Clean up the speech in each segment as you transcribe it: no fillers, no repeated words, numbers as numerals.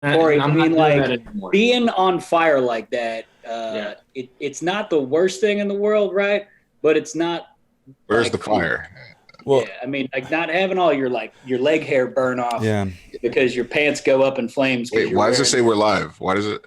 Corey, I I'm mean, not doing that like anymore. being on fire like that, Yeah. it's not the worst thing in the world, right? But it's not Where's the like cool. fire? Yeah, Well, I mean, like not having all your like your leg hair burn off yeah. because your pants go up in flames because Wait, you're why does it wearing. say we're live? Why does it?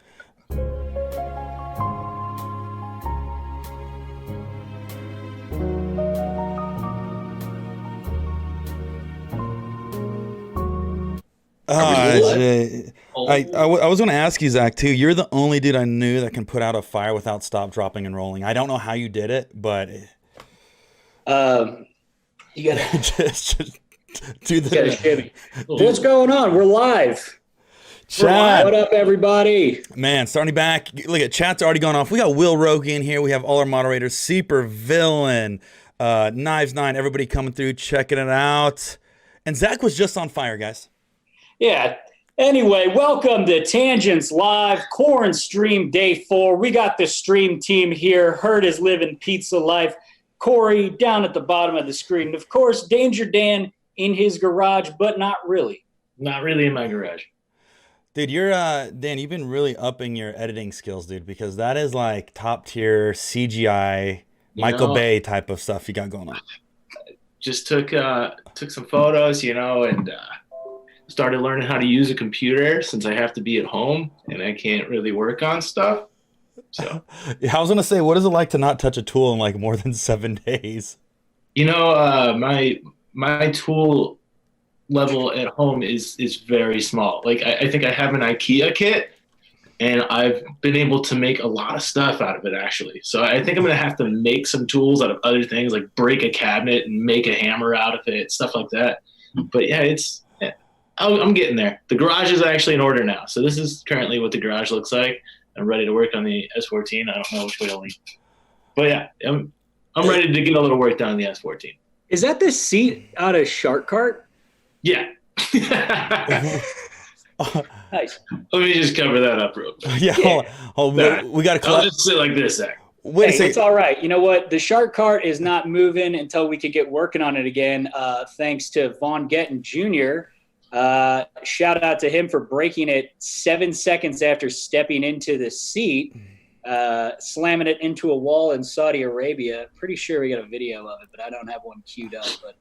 Are we Ah, live? Jay. I was going to ask you, Zach, too. You're the only dude I knew that can put out a fire without stop, dropping, and rolling. I don't know how you did it, but Um, you gotta just do you gotta the shimmy. What's going on? We're live. chat. What up, everybody? Man, starting back. Look at chat's already gone off. We got Will Rogan here. We have all our moderators, Seeper Villain, Knives Nine, everybody coming through, checking it out. And Zach was just on fire, guys. Yeah. Anyway, welcome to Tangents Live, Corn Stream Day 4. We got the stream team here. Hurt is living pizza life. Corey down at the bottom of the screen. And of course, Danger Dan in his garage, but not really. Not really in my garage. Dude, you're Dan, you've been really upping your editing skills, dude, because that is like top tier CGI, Michael Bay type of stuff you got going on. Just took some photos, and started learning how to use a computer since I have to be at home and I can't really work on stuff. So, I was gonna say, what is it like to not touch a tool in like more than 7 days? my tool level at home is very small. Like I think I have an IKEA kit and I've been able to make a lot of stuff out of it actually. So I think I'm gonna have to make some tools out of other things, like break a cabinet and make a hammer out of it, stuff like that. But yeah, I'm getting there. The garage is actually in order now. So this is currently what the garage looks like. I'm ready to work on the S14. I don't know which way to lean. But yeah, I'm ready to get a little work done on the S14. Is that the seat out of Shark Cart? Yeah. Nice. Let me just cover that up real quick. Yeah, hold on. We got to I'll collect. just sit like this, Zach. Wait a Hey, second. it's all right. You know what? The Shark Cart is not moving until we can get working on it again. Thanks to Von Getton Jr. Shout out to him for breaking it 7 seconds after stepping into the seat, slamming it into a wall in Saudi Arabia. Pretty sure we got a video of it, but I don't have one queued up. But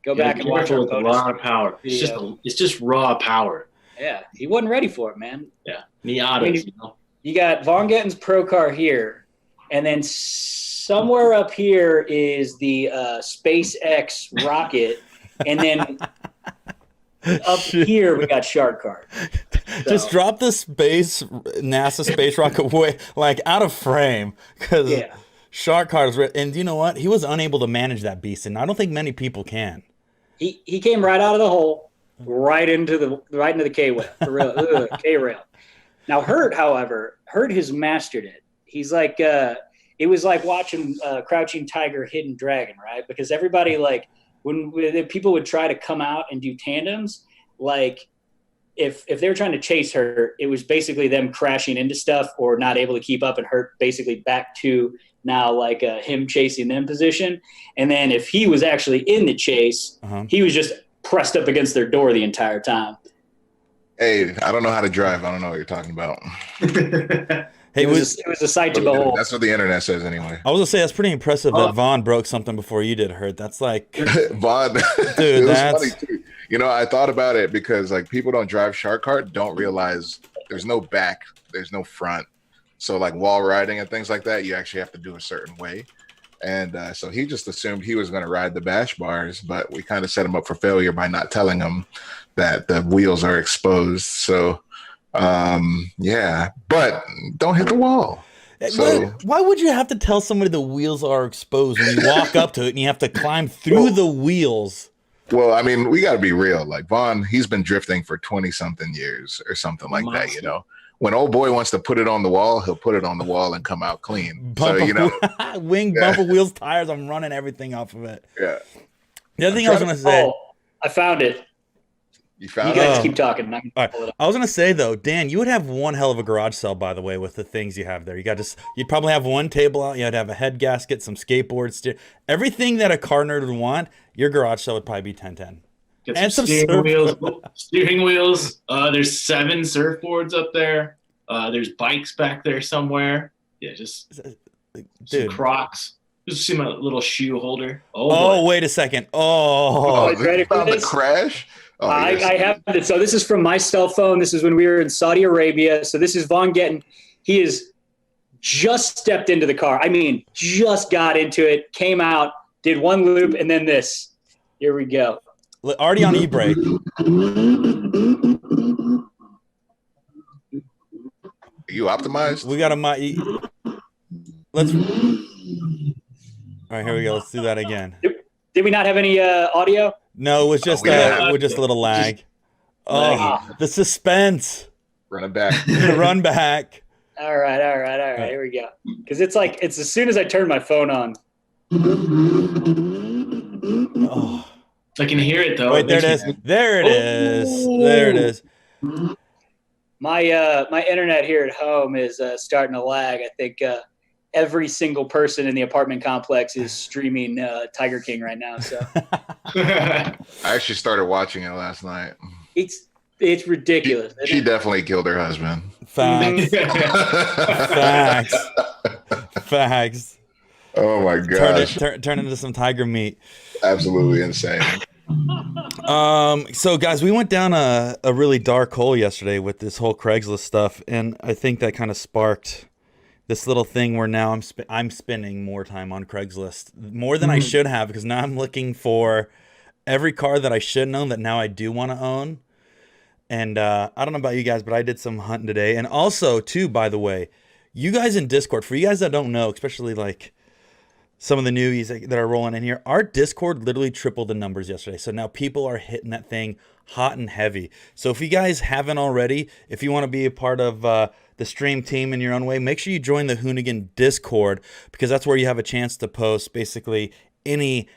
go back and watch our with a bonus lot of power. video. It's just raw power. Yeah, he wasn't ready for it, man. Yeah. Miatas, I mean, You got Von Getten's Pro Car here, and then somewhere up here is the SpaceX rocket, and then up here we got Shark Cart. Just drop the NASA space rocket away, like out of frame, because Yeah. Shark Card is. And you know what? He was unable to manage that beast, and I don't think many people can. He came right out of the hole, right into the K rail. Now Hurt has mastered it. He's like it was like watching Crouching Tiger, Hidden Dragon, right? Because everybody like when people would try to come out and do tandems, like if they were trying to chase her, it was basically them crashing into stuff or not able to keep up, and Hurt basically back to now like him chasing them position. And then if he was actually in the chase, he was just pressed up against their door the entire time. Hey, I don't know how to drive. I don't know what you're talking about. Hey, It was a sight to behold. That's what the internet says anyway. I was gonna say that's pretty impressive that Vaughn broke something before you did, Hurt. That's like, Vaughn, dude, it was that's funny too. I thought about it because like people don't drive Shark Cart, don't realize there's no back, there's no front. So like wall riding and things like that, you actually have to do a certain way. And so he just assumed he was going to ride the bash bars, but we kind of set him up for failure by not telling him that the wheels are exposed. So yeah, but don't hit the wall. So why would you have to tell somebody the wheels are exposed when you walk up to it and you have to climb through the wheels? Well, I mean, we got to be real. Like Vaughn, he's been drifting for 20 something years or something like that. When old boy wants to put it on the wall, he'll put it on the wall and come out clean. Wing, bumper, wheels, tires. I'm running everything off of it. Yeah. The other thing I was going to say. I found it. You found it? You it? guys keep talking. All right. I was going to say, though, Dan, you would have one hell of a garage sale, by the way, with the things you have there. You'd probably have one table out. You'd have a head gasket, some skateboards, everything that a car nerd would want. Your garage sale would probably be 10-10. Get And some steering surf- wheels. Steering wheels. There's 7 surfboards up there. There's bikes back there somewhere. Yeah, just some Dude. Crocs. Just see my little shoe holder. Oh, Boy. wait a second. Oh, you ready for found the this? crash. Oh, yes. I have it. So this is from my cell phone. This is when we were in Saudi Arabia. So this is Von Gettin. He is just stepped into the car. I mean, just got into it, came out, did one loop, and then this. Here we go. already on e-brake. You optimized? We got a let's. All right, here we go. Let's do that again. Did we not have any audio? No, it was just a little lag. Oh, the suspense. Run it back. Run back. All right. Here we go. Because it's as soon as I turn my phone on. Oh. I can hear it though. Wait, there it is. There it is. There it is. My internet here at home is starting to lag. I think every single person in the apartment complex is streaming Tiger King right now. So I actually started watching it last night. it's ridiculous. She definitely killed her husband. Facts. Facts. Oh my gosh. Turn into some tiger meat. Absolutely insane. So guys, we went down a really dark hole yesterday with this whole Craigslist stuff, and I think that kind of sparked this little thing where now I'm spending more time on Craigslist, more than I should have, because now I'm looking for every car that I shouldn't own that now I do want to own. And I don't know about you guys, but I did some hunting today. And also, too, by the way, you guys in Discord, for you guys that don't know, especially like some of the newies that are rolling in here, our Discord literally tripled the numbers yesterday. So now people are hitting that thing hot and heavy. So if you guys haven't already, if you want to be a part of the stream team in your own way, make sure you join the Hoonigan Discord, because that's where you have a chance to post basically any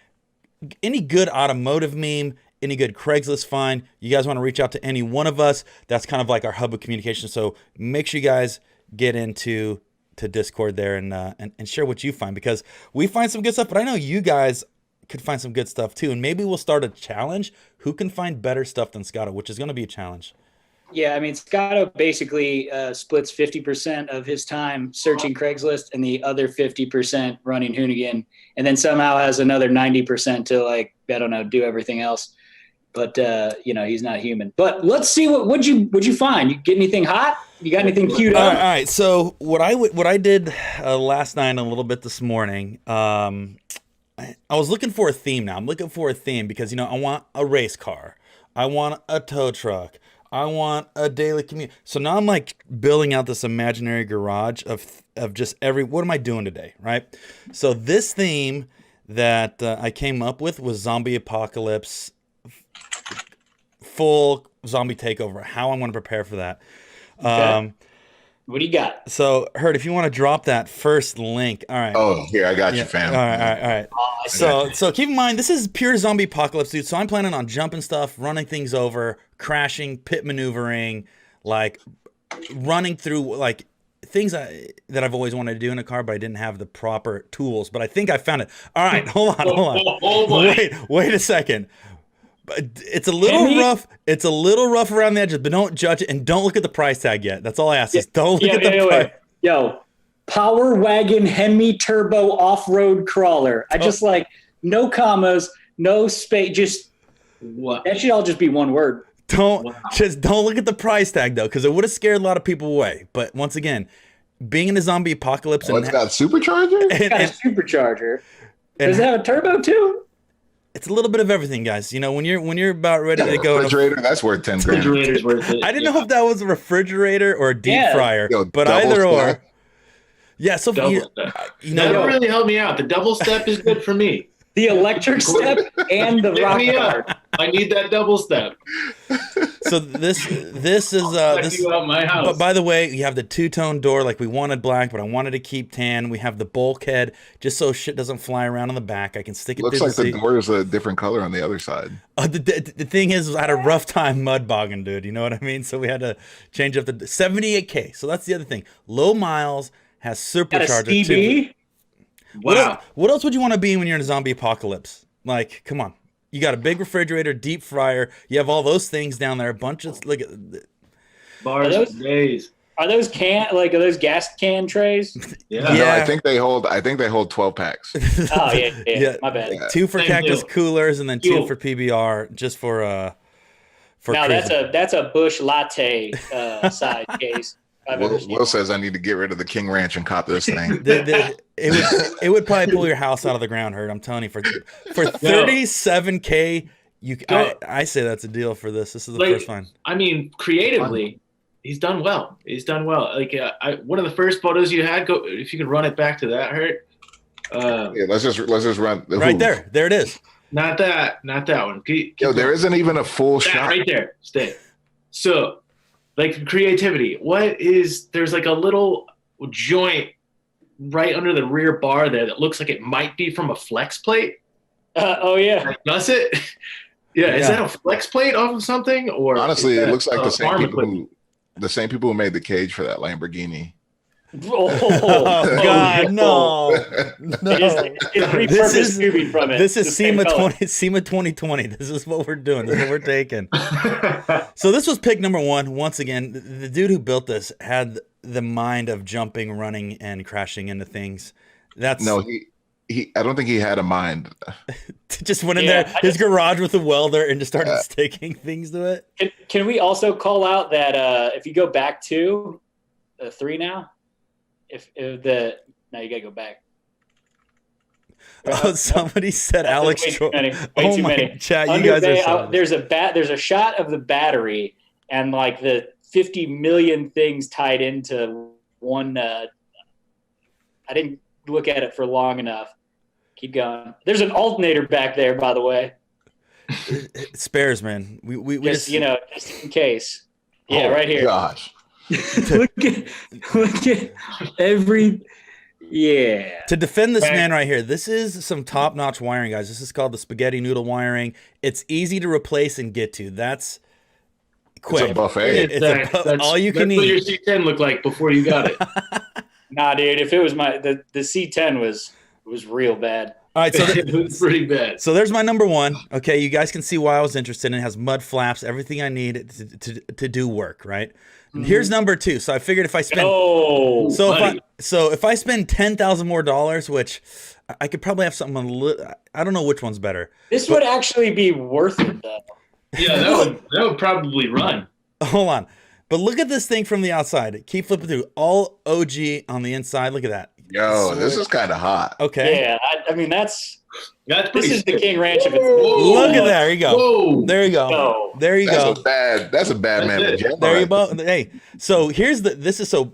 good automotive meme, any good Craigslist find. You guys want to reach out to any one of us, that's kind of like our hub of communication. So make sure you guys get into Discord there and share what you find, because we find some good stuff, but I know you guys could find some good stuff too. And maybe we'll start a challenge. Who can find better stuff than Scotto, which is going to be a challenge. Yeah, I mean, Scotto basically splits 50% of his time searching Craigslist and the other 50% running Hoonigan, and then somehow has another 90% to, like, I don't know, do everything else. But he's not human. But let's see what'd you find? You get anything hot? You got anything queued up? All right. So what I did last night and a little bit this morning, I was looking for a theme. Now I'm looking for a theme because I want a race car, I want a tow truck, I want a daily commute. So now I'm like building out this imaginary garage of just what am I doing today, right? So this theme that I came up with was zombie apocalypse, full zombie takeover. How I'm going to prepare for that. Okay. What do you got? So, Hurt, if you want to drop that first link. All right. Oh, here, I got you, fam. All right. So keep in mind, this is pure zombie apocalypse, dude. So I'm planning on jumping stuff, running things over, crashing, pit maneuvering, like running through like things that I've always wanted to do in a car, but I didn't have the proper tools. But I think I found it. All right, hold on. Wait a second. It's a little rough. It's a little rough around the edges, but don't judge it and don't look at the price tag yet. That's all I ask. Is don't look at the price. Yo, Power Wagon Hemi Turbo Off-Road Crawler. I just like no commas, no space. Just what? That should all just be one word. Don't look at the price tag though, because it would have scared a lot of people away. But once again, being in a zombie apocalypse, it's got supercharger. It's got a supercharger. Does it have a turbo too? It's a little bit of everything, guys. When you're about ready to go. Refrigerator, that's worth 10 grand. Refrigerator's worth it. I didn't know if that was a refrigerator or a deep fryer, but either or. Yeah, so that really helped me out. The double step is good for me. The electric step and the rock car. I need that double step. So this is this. You out my house. But by the way, you have the two-tone door, like we wanted black, but I wanted to keep tan. We have the bulkhead just so shit doesn't fly around on the back. I can stick it. Looks like the door is a different color on the other side. The thing is, I had a rough time mud bogging, dude. You know what I mean? So we had to change up the 78K. So that's the other thing. Low miles, has supercharger too. Wow. What else would you want to be when you're in a zombie apocalypse? Like, come on. You got a big refrigerator, deep fryer. You have all those things down there. A bunch of look at. Bars Are for days. Are those gas can trays? Yeah. No, Yeah. I think they hold 12 packs. Oh yeah, Yeah. my bad. Yeah. 2 for Same Cactus deal. coolers, and then 2 Fuel. for PBR, just for Now cruising. that's a Bush Latte size case. I've ever seen. Will says I need to get rid of the King Ranch and cop this thing. It would probably pull your house out of the ground, Hurt. I'm telling you, for $37K, I say that's a deal for this. This is the Like, first one. I mean, creatively, he's done well. He's done well. Like one of the first photos you had, go if you could run it back to that, Hurt. Yeah, let's just run Right there. There it is. Not that one. Keep Yo, there going. isn't even a full That shot. right there. Stay. So, like creativity. There's like a little joint right under the rear bar there that looks like it might be from a flex plate. Oh yeah. Does it? Yeah. Is Yeah. that a flex plate off of something? Or Honestly, is it that, looks like farm the same people who made the cage for that Lamborghini. Oh God, no. It's No. repurposed This is- Scooby from it. This is The same SEMA color. 2020. This is what we're doing. This is what we're taking. equipment? So this was pick number 1. Once again, the dude who built this had the mind of jumping, running, and crashing into things. That's No, he I don't think he had a mind. just went in Yeah, there, I his garage with a welder, and just started sticking things to it. Can we also call out that if you go back to 3 now, if now you gotta go back. Oh, somebody said Alex Way too Troy. many, way Oh too my many. chat, you Under guys are Bay, so there's a shot of the battery and like the 50 million things tied into one. I didn't look at it for long enough. Keep going. There's an alternator back there, by the way. spares, man. We Just just in case. Yeah, Oh, right here. Gosh. look at every. Yeah. To defend this Right. man right here, this is some top-notch wiring, guys. This is called the spaghetti noodle wiring. It's easy to replace and get to. That's quick. It's a buffet. It's all you can That's what your eat. C10 looked like before you got it. Nah, dude. If it was the C10 was real bad. All right, so It was pretty bad. so there's my number 1. Okay, you guys can see why I was interested. It has mud flaps, everything I need to do work, right? And here's number 2. So I figured if I spend Oh, if I spend $10,000 more dollars, which I could probably have something I don't know which one's better. this would actually be worth it, though. Yeah, that would probably run. Hold on. But look at this thing from the outside. Keep flipping through. All OG on the inside. Look at that. Yo, this is kind of hot. Okay. Yeah, I mean that's That's pretty this is the sick. King Ranch of its. Whoa. Look at that. There you go. Whoa. There you go. No. There you That's go. a bad That's man. it. pajama There you right go. Hey, so this is so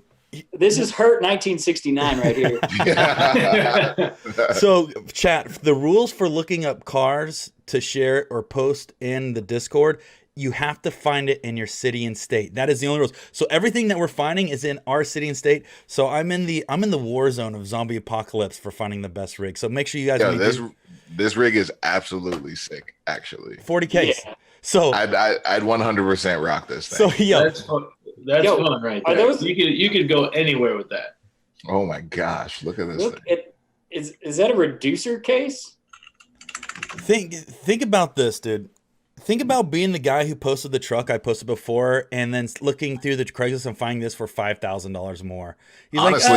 This is Hurt 1969 right here. there. so chat, the rules for looking up cars to share or post in the Discord, you have to find it in your city and state. That is the only rules. So everything that we're finding is in our city and state. So I'm in the war zone of zombie apocalypse for finding the best rig. So make sure you guys Yo, when you this rig is absolutely sick. Actually, do 40K. Yeah. So I'd 100% rock this thing. so yo, That's fun. That's Yo, fun right are there. those- You could go anywhere with that. Oh my gosh, look at this Look thing. at is that a reducer case? think about this, dude. Think about being the guy who posted the truck I posted before, and then looking through the Craigslist and finding this for $5,000 more. He's Honestly,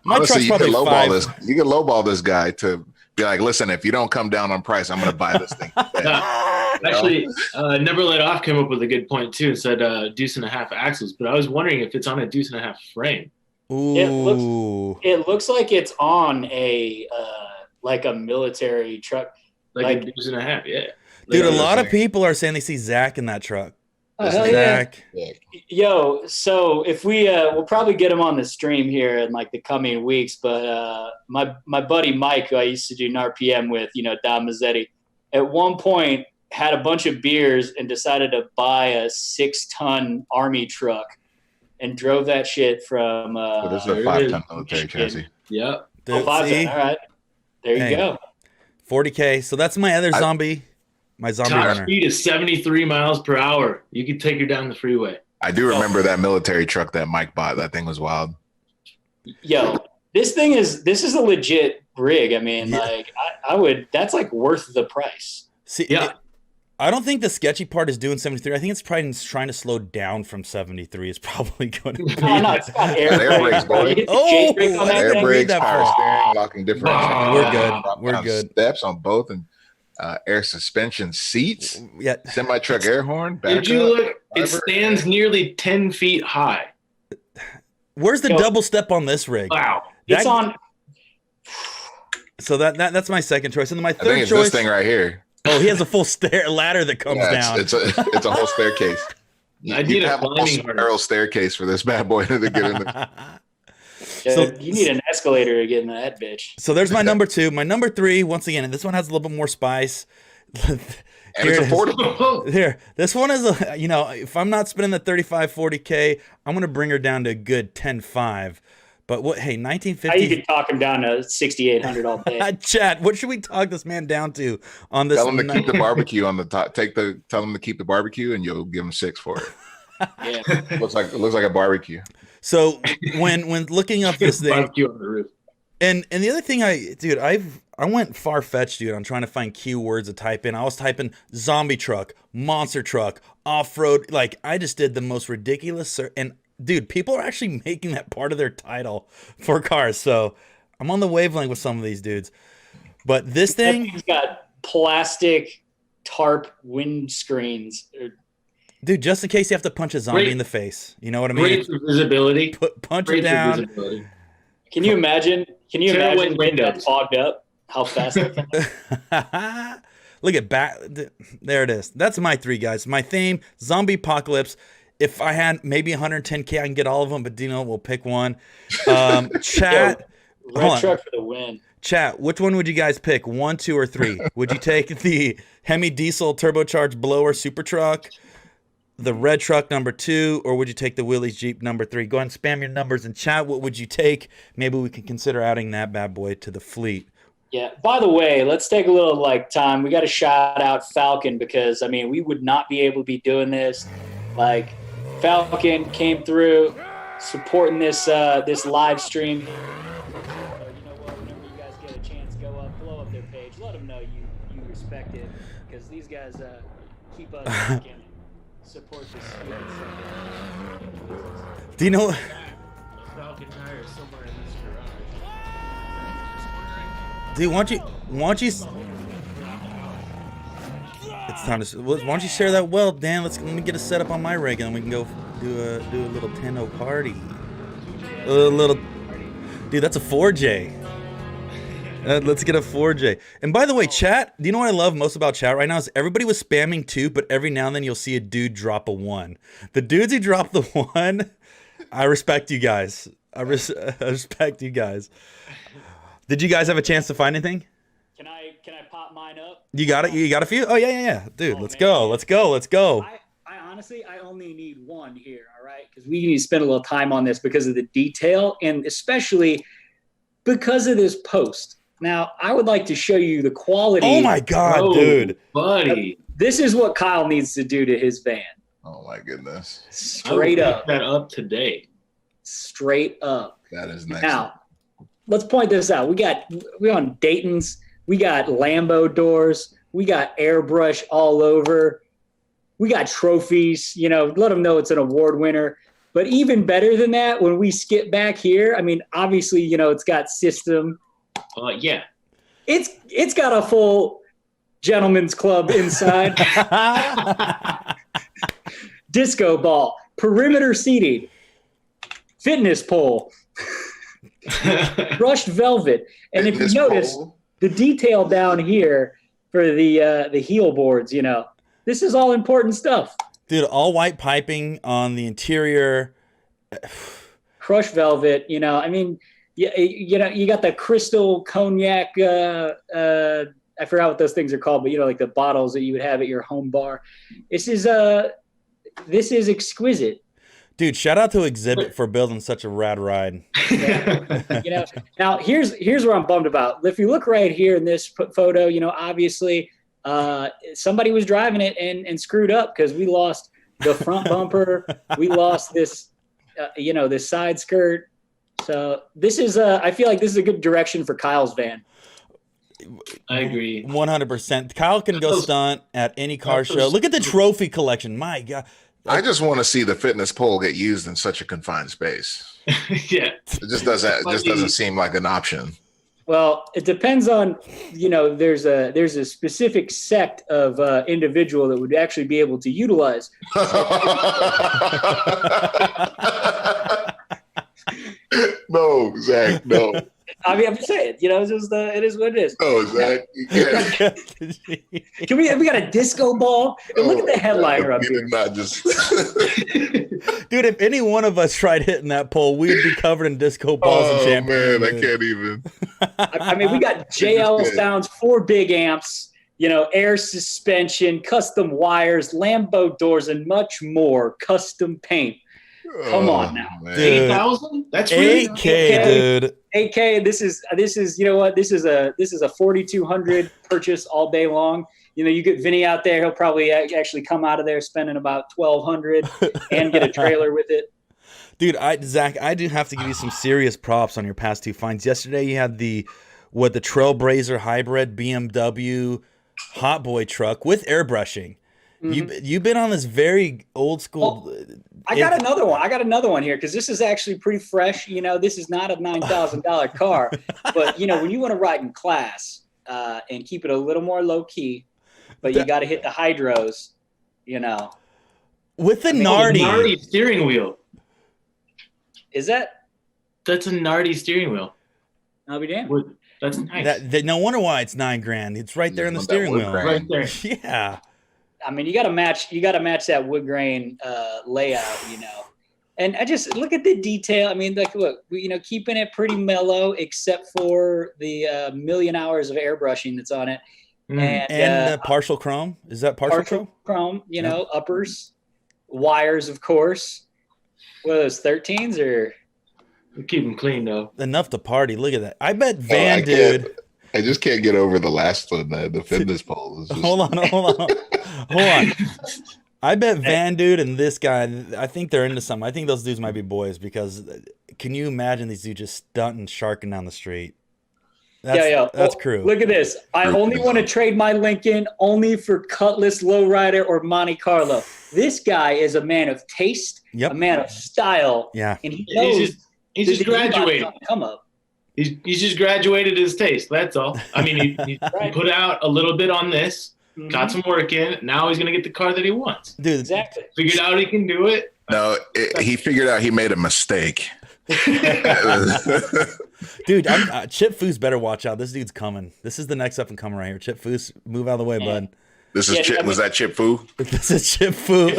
my truck's you could probably lowball five. this. You could lowball this guy to be like, listen, if you don't come down on price, I'm gonna buy this thing. Actually, Never Let Off came up with a good point too and said deuce and a half axles. But I was wondering if it's on a deuce and a half frame. Ooh. It looks like it's on a like a military truck. Like a Like- deuce and a half, yeah. Dude, a Yeah, lot of this thing. people are saying they see Zach in that truck. Oh, hell yeah. Zach. Yo, so if we'll probably get him on the stream here in like the coming weeks, but my buddy Mike, who I used to do an RPM with, Don Mazzetti, at one point had a bunch of beers and decided to buy a 6-ton army truck and drove that shit from So this is There a it 5-ton is. military chassis. Yep. Dude, 5 see? ton. All right. There you Hey. go. 40K. So that's my other I- zombie. My zombie Top runner. speed is 73 miles per hour. You can take her down the freeway. I do remember that military truck that Mike bought. That thing was wild. Yo, this is a legit rig. I mean, Yeah. like I would. That's like worth the price. See, Yeah. I don't think the sketchy part is doing 73. I think it's probably trying to slow down from 73 is probably going to be. No, it's got air Air brakes, boy. brakes. Oh, Chain brake on that Air thing. brakes, that power far. steering, locking differential. We're good. Drop We're down good. Steps on both, and air suspension seats, Yeah. semi truck air horn. Did you backup, look? It driver. stands nearly 10 feet high. Where's the Yo. double step on this rig? Wow. It's That- on. So that's my second choice. And then my I think third it's choice. this thing right here. Oh, he has a full ladder that comes Yeah, down. it's a whole staircase. I You need a have a whole climbing spiral harness. staircase for this bad boy to get in the So- You need an escalator to get in that bitch. So there's my number 2. My number 3, once again, and this one has a little bit more spice. and Here it's it is. affordable. Here, this one is a, if I'm not spending the 35, 40K, I'm going to bring her down to a good 10.5. But what, hey, How you 1950. could talk him down to 6,800 all day. Chat, what should we talk this man down to on this? Tell him to keep the barbecue on the top. Tell him to keep the barbecue, and you'll give him 6 for it. Yeah. Looks like a barbecue. So when looking up this thing, Barbecue on the roof. and the other thing I went far fetched, dude, on trying to find keywords to type in. I was typing zombie truck, monster truck, off road. Like I just did the most ridiculous. And dude, people are actually making that part of their title for cars. So I'm on the wavelength with some of these dudes. But this That thing, thing's got plastic tarp windscreens. dude, just in case you have to punch a zombie Great. in the face, you know what I mean? Great for visibility. Punch it Great for down. visibility. Can you imagine? Can you Tailwind imagine when windows. that's fogged up? How fast that thing Look at back. There it is. That's my 3 guys. My theme: zombie apocalypse. If I had maybe 110K, I can get all of them. But Dino will pick one. Chat. Hold red on. truck for the win. Chat. Which one would you guys pick? 1, 2, or 3? Would you take the Hemi diesel turbocharged blower super truck, the red truck number 2, or would you take the Willys Jeep number 3? Go ahead and spam your numbers in chat. What would you take? Maybe we can consider adding that bad boy to the fleet. Yeah. By the way, let's take a little time. We got to shout out Falcon because we would not be able to be doing this. Like Falcon came through supporting this this live stream. So, you know what? Whenever you guys get a chance, go up, blow up their page. Let them know you respect it because these guys keep us and support this stupid stuff. Do you know? Falcon tire somewhere in this garage. Dude, why don't you? It's time to. Why don't you share that well, Dan? Let me get a setup on my rig, and then we can go do a little 10-0 party. A little, dude. That's a 4J. Let's get a 4J. And by the way, chat. Do you know what I love most about chat right now? Is everybody was spamming 2, but every now and then you'll see a dude drop a 1. The dudes who drop the 1, I respect you guys. I respect you guys. Did you guys have a chance to find anything? Can I pop mine up? You got it. You got a few. Oh yeah. Dude, Oh, let's man. go. Let's go. I honestly, I only need one here, all right? Because we need to spend a little time on this because of the detail and especially because of this post. Now, I would like to show you the quality. Oh my god, Oh, dude. buddy. This is what Kyle needs to do to his van. Oh my goodness, Straight I will up. pick that up today. Straight up. that is nice. Now, let's point this out. We're on Dayton's. We got Lambo doors. We got airbrush all over. We got trophies. Let them know it's an award winner. But even better than that, when we skip back here, obviously, it's got system. Yeah. It's got a full gentleman's club inside. Disco ball, perimeter seating, fitness pole, brushed velvet. And if you Fitness notice, pole. the detail down here for the heel boards, this is all important stuff. Dude, all white piping on the interior. Crushed velvet, you got the crystal cognac. I forgot what those things are called, but like the bottles that you would have at your home bar. This is exquisite. Dude, shout out to Exhibit for building such a rad ride. Now here's where I'm bummed about. If you look right here in this photo, obviously somebody was driving it and screwed up because we lost the front bumper. We lost this, this side skirt. So this is, I feel like this is a good direction for Kyle's van. I agree. 100%. Kyle can go stunt at any car Those- show. Look at the trophy collection. My God. I just want to see the fitness pole get used in such a confined space. Yeah. It just doesn't seem like an option. Well, it depends on, there's a specific sect of individual that would actually be able to utilize. No, Zach, no. I mean, I'm just saying, it's just, it is what it is. No, Zach. You can't. Can we got a disco ball? And look at the headliner up You here. did not just. Dude, if any one of us tried hitting that pole, we'd be covered in disco balls and champagne. Man, I dude. can't even. I mean, we got JL sounds, 4 big amps, air suspension, custom wires, Lambo doors, and much more. Custom paint. Come on now. Man. Dude. 8,000? That's really 8K, dude. 8K. This is you know what? This is a 4,200 purchase all day long. You get Vinny out there. He'll probably actually come out of there spending about 1,200 and get a trailer with it. Dude, Zach, I do have to give you some serious props on your past 2 finds. Yesterday, you had the Trailblazer hybrid BMW hot boy truck with airbrushing. Mhm. You've been on this very old school. I got another one. I got another one here because this is actually pretty fresh. This is not a $9,000 car, but when you want to ride in class and keep it a little more low key, but you got to hit the hydros. With the Nardi Nardi. steering wheel. Is that? That's a Nardi steering wheel. I'll be damned. That's nice. No wonder why it's $9,000. It's right there in the Want that steering wood wheel. grain. Right there. Yeah. I mean, you got to match that wood grain layout, And I just look at the detail. I mean, like, look, keeping it pretty mellow, except for the million hours of airbrushing that's on it, And partial chrome. Is that partial chrome? chrome. Uppers, wires, of course. What are those 13s or? We keep them clean though. Enough to party. Look at that. I bet I Van, can't- dude. I just can't get over the last one, the fitness pole. Is just, Hold on. I bet Van dude and this guy, I think they're into something. I think those dudes might be boys because can you imagine these dudes just stunting, sharking down the street? That's Well, crew. Look at this. I only want to trade my Lincoln only for Cutlass Lowrider or Monte Carlo. This guy is a man of taste, Yep. a man of style, Yeah. and he knows He's just that he got graduated. something come up. He's just graduated his taste. That's all. I mean, he Right. put out a little bit on this, Mhm. got some work in. Now he's gonna get the car that he wants. Dude, Exactly. Figured out he can do it. no, he figured out he made a mistake. dude, Chip Foose better watch out. This dude's coming. This is the next up and coming right here. Chip Foose, move out of the way, bud. This is Yeah, Chip. I mean- Was that Chip Fu? This is Chip Fu.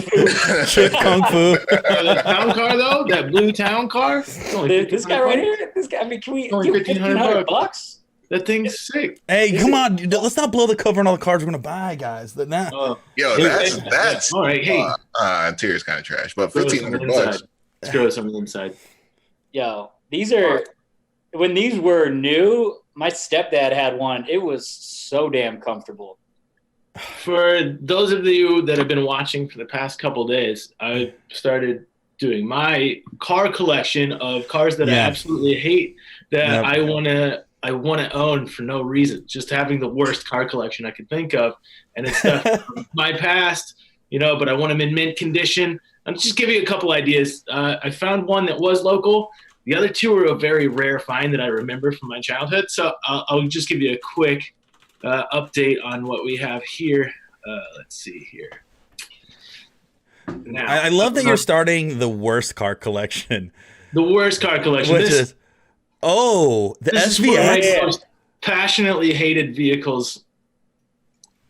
Chip Kung Fu. That town car though, that blue town car. It's only This guy right here. This guy. I mean, can we Only give $1,500 $1,500? That thing's sick. Hey, come on. Dude, let's not blow the cover on all the cars we're going to buy, guys. Oh, Yo, that's all right. Hey, interior's kind of trash, but throw us on the $1,500. inside. Let's throw us on the inside. Yo, these are when these were new. My stepdad had one. It was so damn comfortable. For those of you that have been watching for the past couple days, I started doing my car collection of cars that I Yeah. absolutely hate that Yep. I wanna own for no reason. Just having the worst car collection I could think of, and it's stuff from my past, but I want them in mint condition. I'm just giving you a couple ideas. I found one that was local. The other two are a very rare find that I remember from my childhood. So I'll just give you a quick update on what we have here. Let's see here. Now, I love that you're starting the worst car collection, the worst car collection. which This is, the is one of my SVX. most passionately hated vehicles.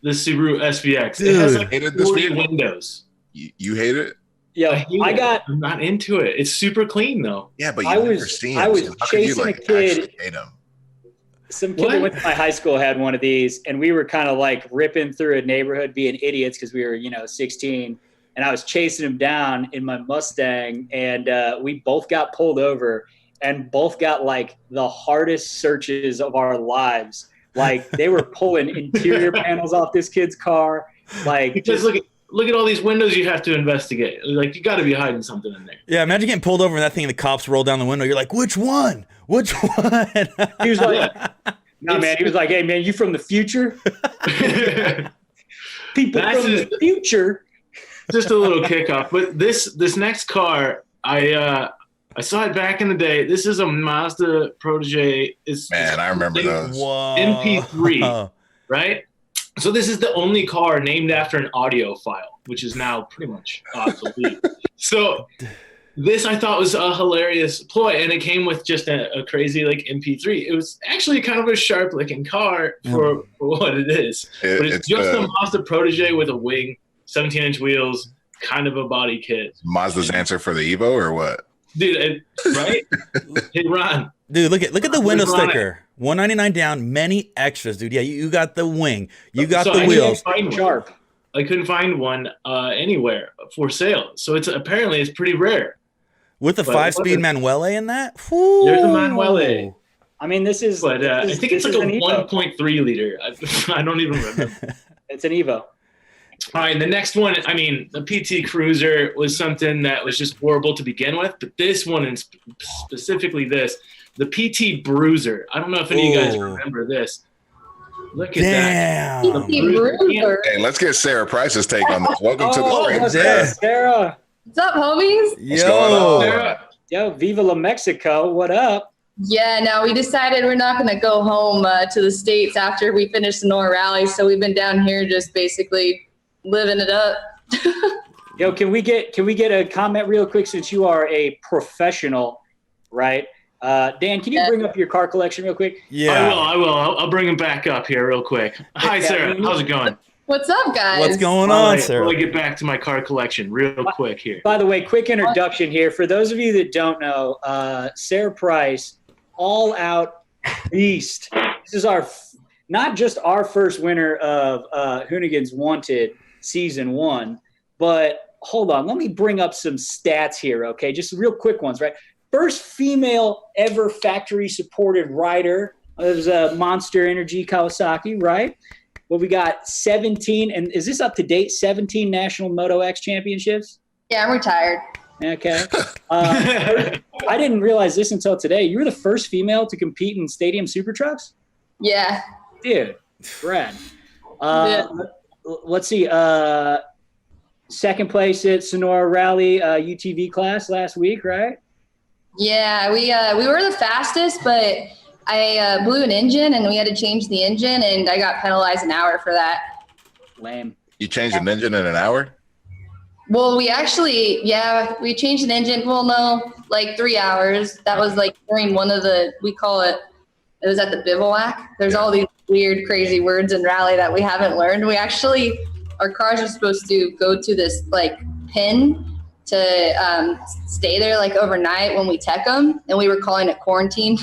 The Subaru SVX. It has Dude. like Hated this 40 vehicle? windows. You hate it? Yo, hate it. I'm not into it. It's super clean though. Yeah, but I you've never was- seen I him, was so how could you chasing a like kid- actually hate him? some kid What? that went to my high school had one of these, and we were kind of like ripping through a neighborhood being idiots because we were 16, and I was chasing him down in my Mustang, and we both got pulled over and both got like the hardest searches of our lives. Like they were pulling interior panels off this kid's car. Like Because look at all these windows you have to investigate. Like you got to be hiding something in there. Yeah, imagine getting pulled over and that thing, the cops roll down the window. You're like, which one? Which one? he was like, No, man. He was like, "Hey, man, you from the future? People That's from the future." just a little kickoff. But this next car, I saw it back in the day. This is a Mazda Protege. Man, I remember those. Whoa. MP3, right? So this is the only car named after an audio file, which is now pretty much obsolete. So this I thought was a hilarious ploy, and it came with just a crazy like MP3. It was actually kind of a sharp looking car for what it is. But it's just a Mazda Protege with a wing, 17-inch wheels, kind of a body kit. Mazda's answer for the Evo or what? Dude, right? Hey, Ron. Dude, look at the window sticker. $199 down, many extras, dude. Yeah, you got the wing, you got the wheels. I couldn't find one anywhere for sale, so it's pretty rare. With a 5-speed Manuele in that? Whew. There's a Manuele. I mean, this is. But I think it's like a 1.3 liter. I don't even remember. It's an Evo. All right, the next one, I mean, the PT Cruiser was something that was just horrible to begin with, but this one, and specifically this, the PT Bruiser. I don't know if any of you guys remember this. Look at that. Damn. Bruiser. Hey, let's get Sarah Price's take on this. Welcome to the stream, Sarah. Sarah. What's up, homies? What's going on, Yo. Sarah? Yo, Viva La Mexico. What up? Yeah, no, we decided we're not going to go home to the States after we finish the Nora Rally, so we've been down here just basically living it up. Yo, can we get a comment real quick since you are a professional, right? Dan, can you bring up your car collection real quick? Yeah. I will. I'll bring him back up here real quick. Hi, Sarah. How's it going? What's up, guys? What's going All on, right, Sarah? Let me get back to my car collection real quick here. By the way, quick introduction here. For those of you that don't know, Sarah Price, all out beast. This is not just our first winner of Hoonigan's Wanted Season 1, but hold on. Let me bring up some stats here, okay? Just real quick ones, right? First female ever factory-supported rider. It was Monster Energy Kawasaki, right? Well, we got 17, and is this up to date? 17 national Moto X championships? Yeah, I'm retired. Okay. I didn't realize this until today. You were the first female to compete in stadium super trucks? Yeah. Dude, Brad. Let's see. Second place at Sonora Rally UTV class last week, right? Yeah, we were the fastest, but I blew an engine, and we had to change the engine, and I got penalized an hour for that. Lame. You changed an engine in an hour? Well, we changed an engine. Well, no, like 3 hours. That was like during one of it was at the bivouac. There's all these weird, crazy words in rally that we haven't learned. Our cars are supposed to go to this like pin to stay there like overnight when we tech them, and we were calling it quarantine.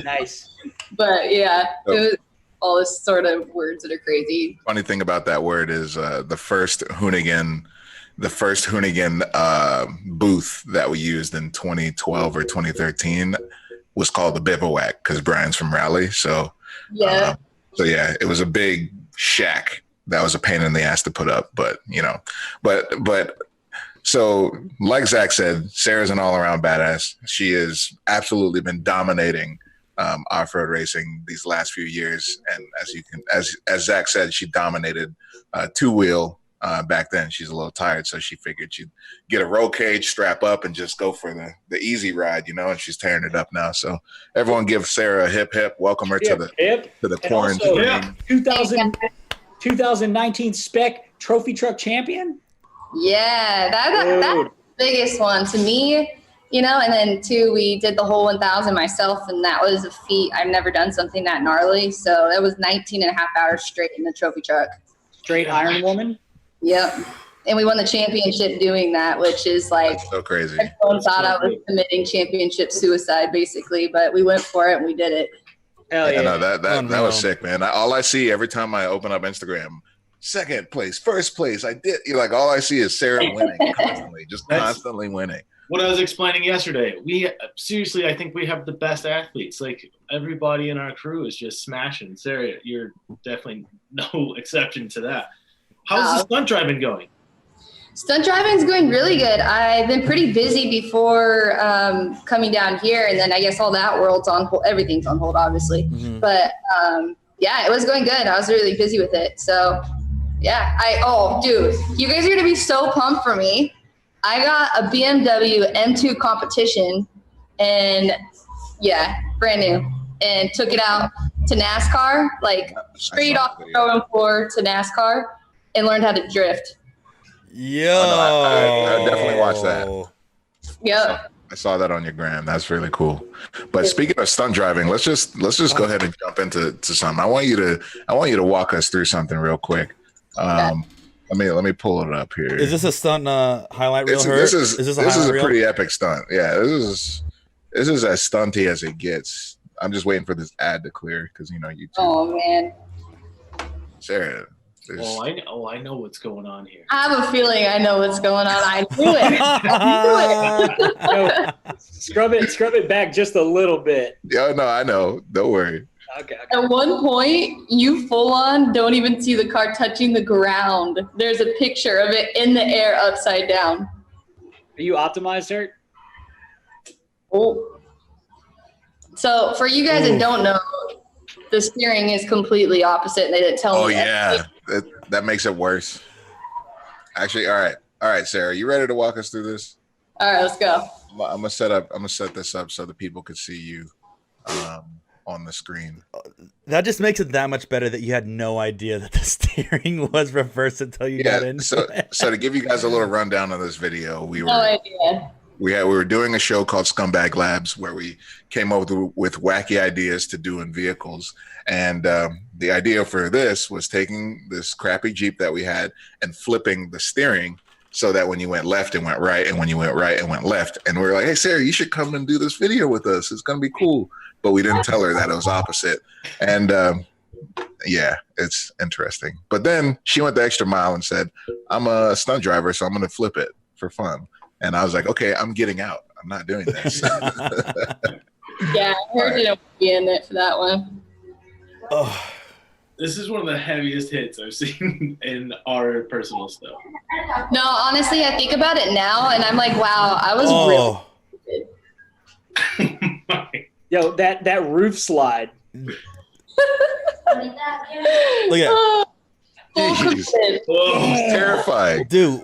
Nice. But yeah, it was all this sort of words that are crazy. Funny thing about that word is the first Hoonigan booth that we used in 2012 or 2013 was called the Bivouac because Brian's from Raleigh. So yeah. It was a big shack that was a pain in the ass to put up, but so like Zach said, Sarah's an all-around badass. She has absolutely been dominating off-road racing these last few years, and as Zach said, she dominated two-wheel back then. She's a little tired, so she figured she'd get a roll cage, strap up, and just go for the easy ride, and she's tearing it up now. So everyone give Sarah a hip hip. Welcome her to the quarantine. 2019 spec trophy truck champion. Yeah, that's the biggest one to me, and then two, we did the whole 1000 myself, and that was a feat. I've never done something that gnarly. So that was 19 and a half hours straight in the trophy truck. Straight Iron Woman? Yep. And we won the championship doing that, which is like, that's so crazy. Everyone thought I was committing championship suicide basically, but we went for it and we did it. Hell yeah. No, that was sick, man. All I see every time I open up Instagram, second place, first place. All I see is Sarah winning constantly, constantly winning. What I was explaining yesterday, I think we have the best athletes. Like everybody in our crew is just smashing. Sarah, you're definitely no exception to that. How's the stunt driving going? Stunt driving's going really good. I've been pretty busy before coming down here, and then I guess all that world's on hold. Everything's on hold, obviously. Mhm. But yeah, it was going good. I was really busy with it. So yeah, dude, you guys are gonna be so pumped for me. I got a BMW M2 competition, and yeah, brand new, and took it out to NASCAR, like straight off the showroom floor to NASCAR, and learned how to drift. Yo. I definitely watched that. Yep. I saw that on your gram. That's really cool. But speaking of stunt driving, let's just go ahead and jump into something. I want you to walk us through something real quick. Let me pull it up here. Is this a stunt highlight reel? This is a reel? pretty epic stunt. Yeah, this is as stunty as it gets. I'm just waiting for this ad to clear because YouTube. Oh man. Sarah. I know what's going on here. I have a feeling I know what's going on. I knew it. Yo, scrub it back just a little bit. Yeah, no, I know. Don't worry. Okay. At one point, you full on don't even see the car touching the ground. There's a picture of it in the air upside down. Are you optimized, Hurt? Oh. So for you guys that don't know, the steering is completely opposite, and they didn't tell me. Oh yeah, that makes it worse. Actually, all right, Sarah, you ready to walk us through this? All right, let's go. I'm gonna set this up so the people could see you on the screen. That just makes it that much better that you had no idea that the steering was reversed until you got in. So to give you guys a little rundown of this video, No idea. we were doing a show called Scumbag Labs where we came up with wacky ideas to do in vehicles. And the idea for this was taking this crappy Jeep that we had and flipping the steering so that when you went left, it went right, and when you went right, it went left. And we were like, hey, Sarah, you should come and do this video with us. It's going to be cool. But we didn't tell her that it was opposite. And yeah, it's interesting. But then she went the extra mile and said, I'm a stunt driver, so I'm going to flip it for fun. And I was like, okay, I'm getting out. I'm not doing this. Yeah, I heard you don't be in it for that one. Oh, This is one of the heaviest hits I've seen in our personal stuff. No, honestly, I think about it now, and I'm like, wow, I was really stupid. Yo, that roof slide. look at Full Jeez. cushion. It's terrifying. dude.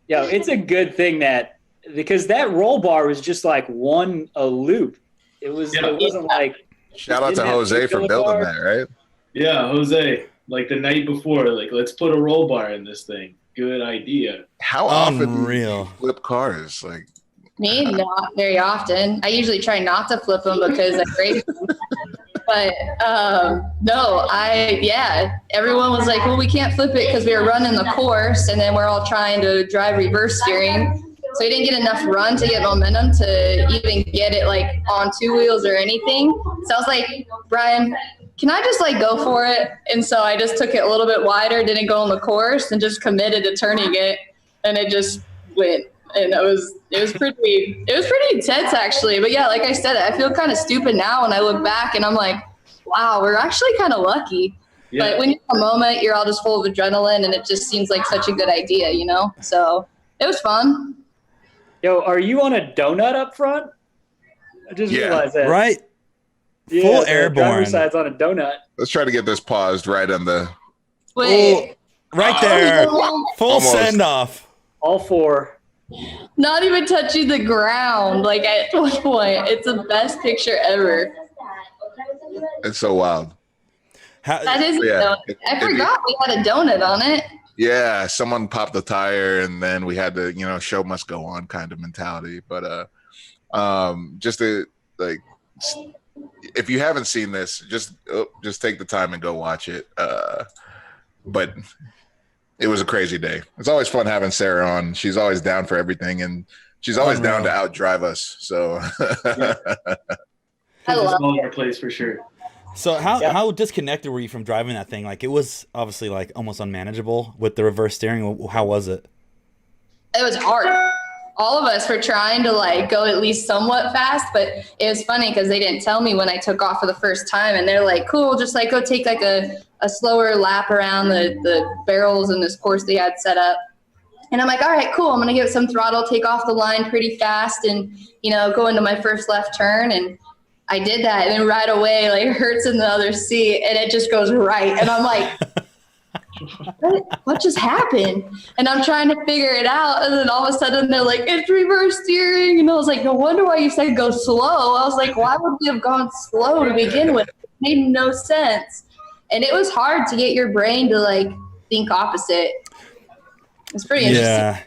Yo, it's a good thing because that roll bar was just like a loop. It wasn't like. Shout out to Jose for building that, right? Yeah, Jose, like the night before, like, let's put a roll bar in this thing. Good idea. How often do Unreal. you flip cars? Like, Me, not very often. I usually try not to flip them because I break them. But no, everyone was like, well, we can't flip it because we were running the course, and then we're all trying to drive reverse steering. So we didn't get enough run to get momentum to even get it like on two wheels or anything. So I was like, Brian, can I just like go for it? And so I just took it a little bit wider, didn't go on the course, and just committed to turning it, and it just went. And it was pretty intense actually. But yeah, like I said, I feel kind of stupid now when I look back, and I'm like, wow, we're actually kind of lucky. Yeah. But when you're in a moment, you're all just full of adrenaline, and it just seems like such a good idea, you know? So it was fun. Yo, are you on a donut up front? I just realized that. Right? Yeah, Full the airborne. driver's side's on a donut. let's try to get this paused right on the. Wait, Right there. Oh, Full Almost. send off. All four. not even touching the ground. Like at one point, it's the best picture ever. It's so wild. That is a Yeah. donut. I forgot we had a donut on it. Yeah, someone popped the tire, and then we had to, show must go on kind of mentality. But just to like, if you haven't seen this, just take the time and go watch it. But it was a crazy day. It's always fun having Sarah on. She's always down for everything, and she's always down to outdrive us. So I love all over the place for sure. So how disconnected were you from driving that thing? Like, it was obviously like almost unmanageable with the reverse steering. How was it? It was hard. All of us were trying to like go at least somewhat fast, but it was funny because they didn't tell me when I took off for the first time, and they're like, cool, just like go take like a slower lap around the barrels in this course they had set up. And I'm like, all right, cool. I'm going to give it some throttle, take off the line pretty fast and, go into my first left turn. And I did that. And then right away, like Hurt's in the other seat and it just goes right. And I'm like, what just happened? And I'm trying to figure it out. And then all of a sudden they're like, it's reverse steering. And I was like, no wonder why you said go slow. I was like, why would we have gone slow to begin with? It made no sense. And it was hard to get your brain to like think opposite. It's pretty interesting. Yeah.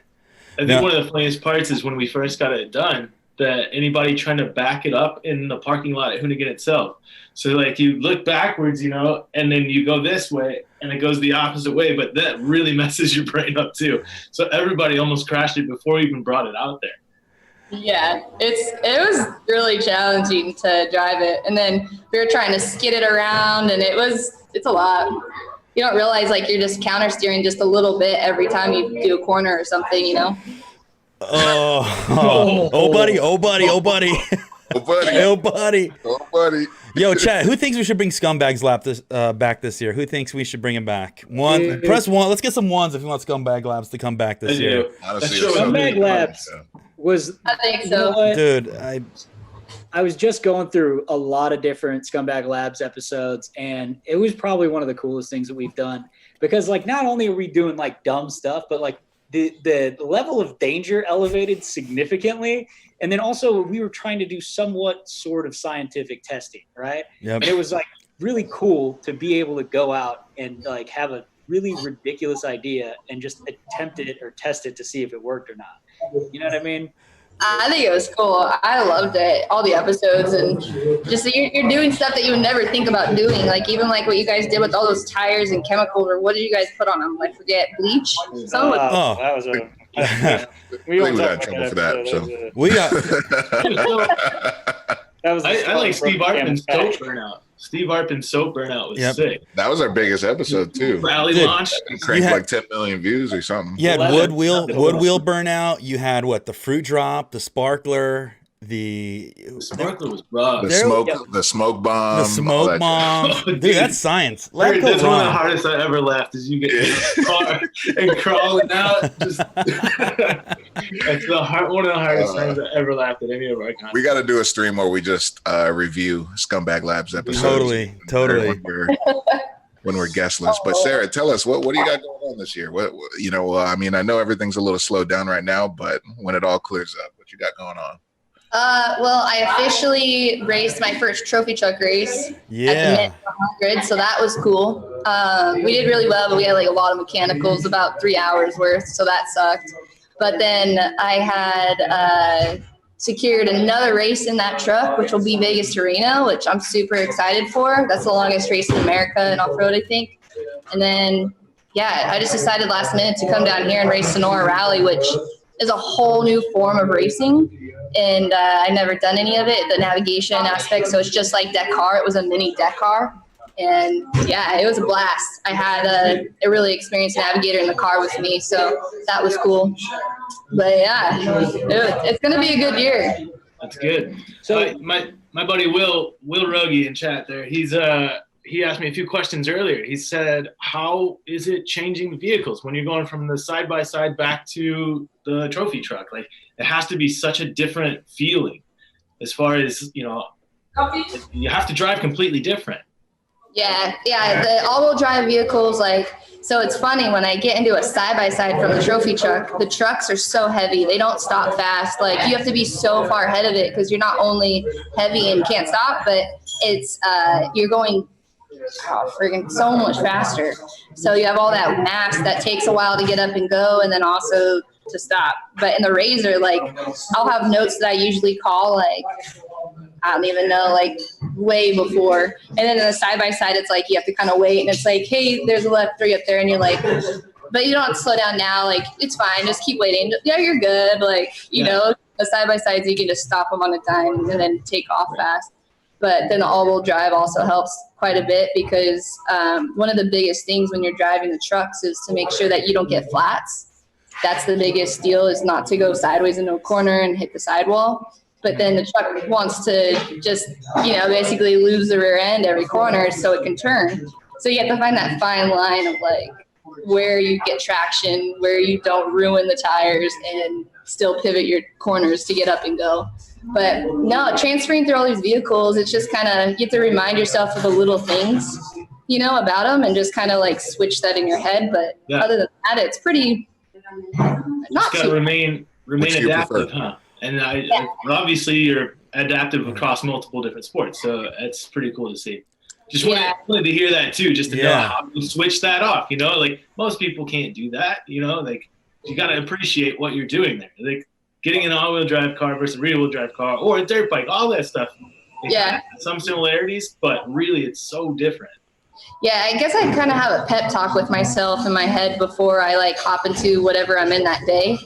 I think one of the funniest parts is when we first got it done, that anybody trying to back it up in the parking lot at Hoonigan itself. So like you look backwards, and then you go this way and it goes the opposite way, but that really messes your brain up too. So everybody almost crashed it before we even brought it out there. Yeah, it was really challenging to drive it. And then we were trying to skid it around and it's a lot. You don't realize like you're just counter steering just a little bit every time you do a corner or something, Oh, buddy. Oh, buddy. Oh, buddy. Oh, buddy. Yo, chat, who thinks we should bring Scumbags back this year? Who thinks we should bring him back? One. Press one. Let's get some ones if you want Scumbag Labs to come back this year. Honestly, Scumbag Labs was. I think so. Dude, I was just going through a lot of different Scumbag Labs episodes, and it was probably one of the coolest things that we've done because, like, not only are we doing like dumb stuff, but like the level of danger elevated significantly, and then also we were trying to do somewhat sort of scientific testing, right? Yep. And it was like really cool to be able to go out and like have a really ridiculous idea and just attempt it or test it to see if it worked or not. You know what I mean? I think it was cool. I loved it, all the episodes, and just you're doing stuff that you would never think about doing. Like even like what you guys did with all those tires and chemicals, or what did you guys put on them? I forget, bleach. Some with That was a. We we got in trouble for that. So we got. That was. I like Steve Arpin's soap burnout. Steve Arpin's soap burnout was sick. that was our biggest episode too. Rally Dude, launch. Cranked had- like 10 million views or something. You had 11. wood wheel burnout. You had the fruit drop, the sparkler, the Sparkler was rough. The smoke bomb. the all smoke that bomm. Oh, Dude, dude. that's science. Dude, Let go that's one of the wrong. hardest I ever laughed is you get in the car and crawling out. Just that's one of the hardest times I ever laughed at any of our content. We got to do a stream where we just review Scumbag Labs episodes. Totally. When we're guestless. But Sarah, tell us what do you got going on this year? What I mean, I know everything's a little slowed down right now, but when it all clears up, what you got going on? Well, I officially raced my first trophy truck race at the Mid 100, so that was cool. We did really well, but we had like a lot of mechanicals, about 3 hours worth, so that sucked. But then I had secured another race in that truck, which will be Vegas to Reno, which I'm super excited for. That's the longest race in America in off-road, I think. And then, I just decided last minute to come down here and race Sonora Rally, which is a whole new form of racing. And I've never done any of it, the navigation aspect. So it's just like Dakar. It was a mini Dakar. And it was a blast. I had a really experienced navigator in the car with me. So that was cool. But it's going to be a good year. That's good. So my buddy Will Rogie in chat there, he asked me a few questions earlier. He said, how is it changing the vehicles when you're going from the side-by-side back to the trophy truck? Like, it has to be such a different feeling as far as, you have to drive completely different. Yeah, the all-wheel drive vehicles, so it's funny when I get into a side-by-side from the trophy truck, the trucks are so heavy. They don't stop fast. Like, you have to be so far ahead of it because you're not only heavy and can't stop, but it's you're going friggin' so much faster. So you have all that mass that takes a while to get up and go, and then also to stop. But in the Razor, I'll have notes that I usually call, I don't even know, way before. And then in the side-by-side, it's you have to kind of wait, and it's hey, there's a left 3 up there, and you're but you don't have to slow down now. It's fine. Just keep waiting. Yeah, you're good. The side-by-sides, you can just stop them on a dime and then take off fast. But then the all-wheel drive also helps quite a bit because one of the biggest things when you're driving the trucks is to make sure that you don't get flats. That's the biggest deal, is not to go sideways into a corner and hit the sidewall. But then the truck wants to just, basically lose the rear end every corner so it can turn. So you have to find that fine line of where you get traction, where you don't ruin the tires and still pivot your corners to get up and go. But no, transferring through all these vehicles, it's just kind of, you have to remind yourself of the little things, you know, about them, and just kind of like switch that in your head. But other than that, it's pretty not Just gotta too remain Which do you adaptive, prefer? huh? And obviously you're adaptive across multiple different sports, so that's pretty cool to see. Just wanted to hear that too, just to know how to switch that off. You know, like most people can't do that. You know, like you got to appreciate what you're doing there. Like getting an all-wheel drive car versus a rear-wheel drive car or a dirt bike, all that stuff. It has some similarities, but really it's so different. Yeah, I guess I kind of have a pep talk with myself in my head before I like hop into whatever I'm in that day,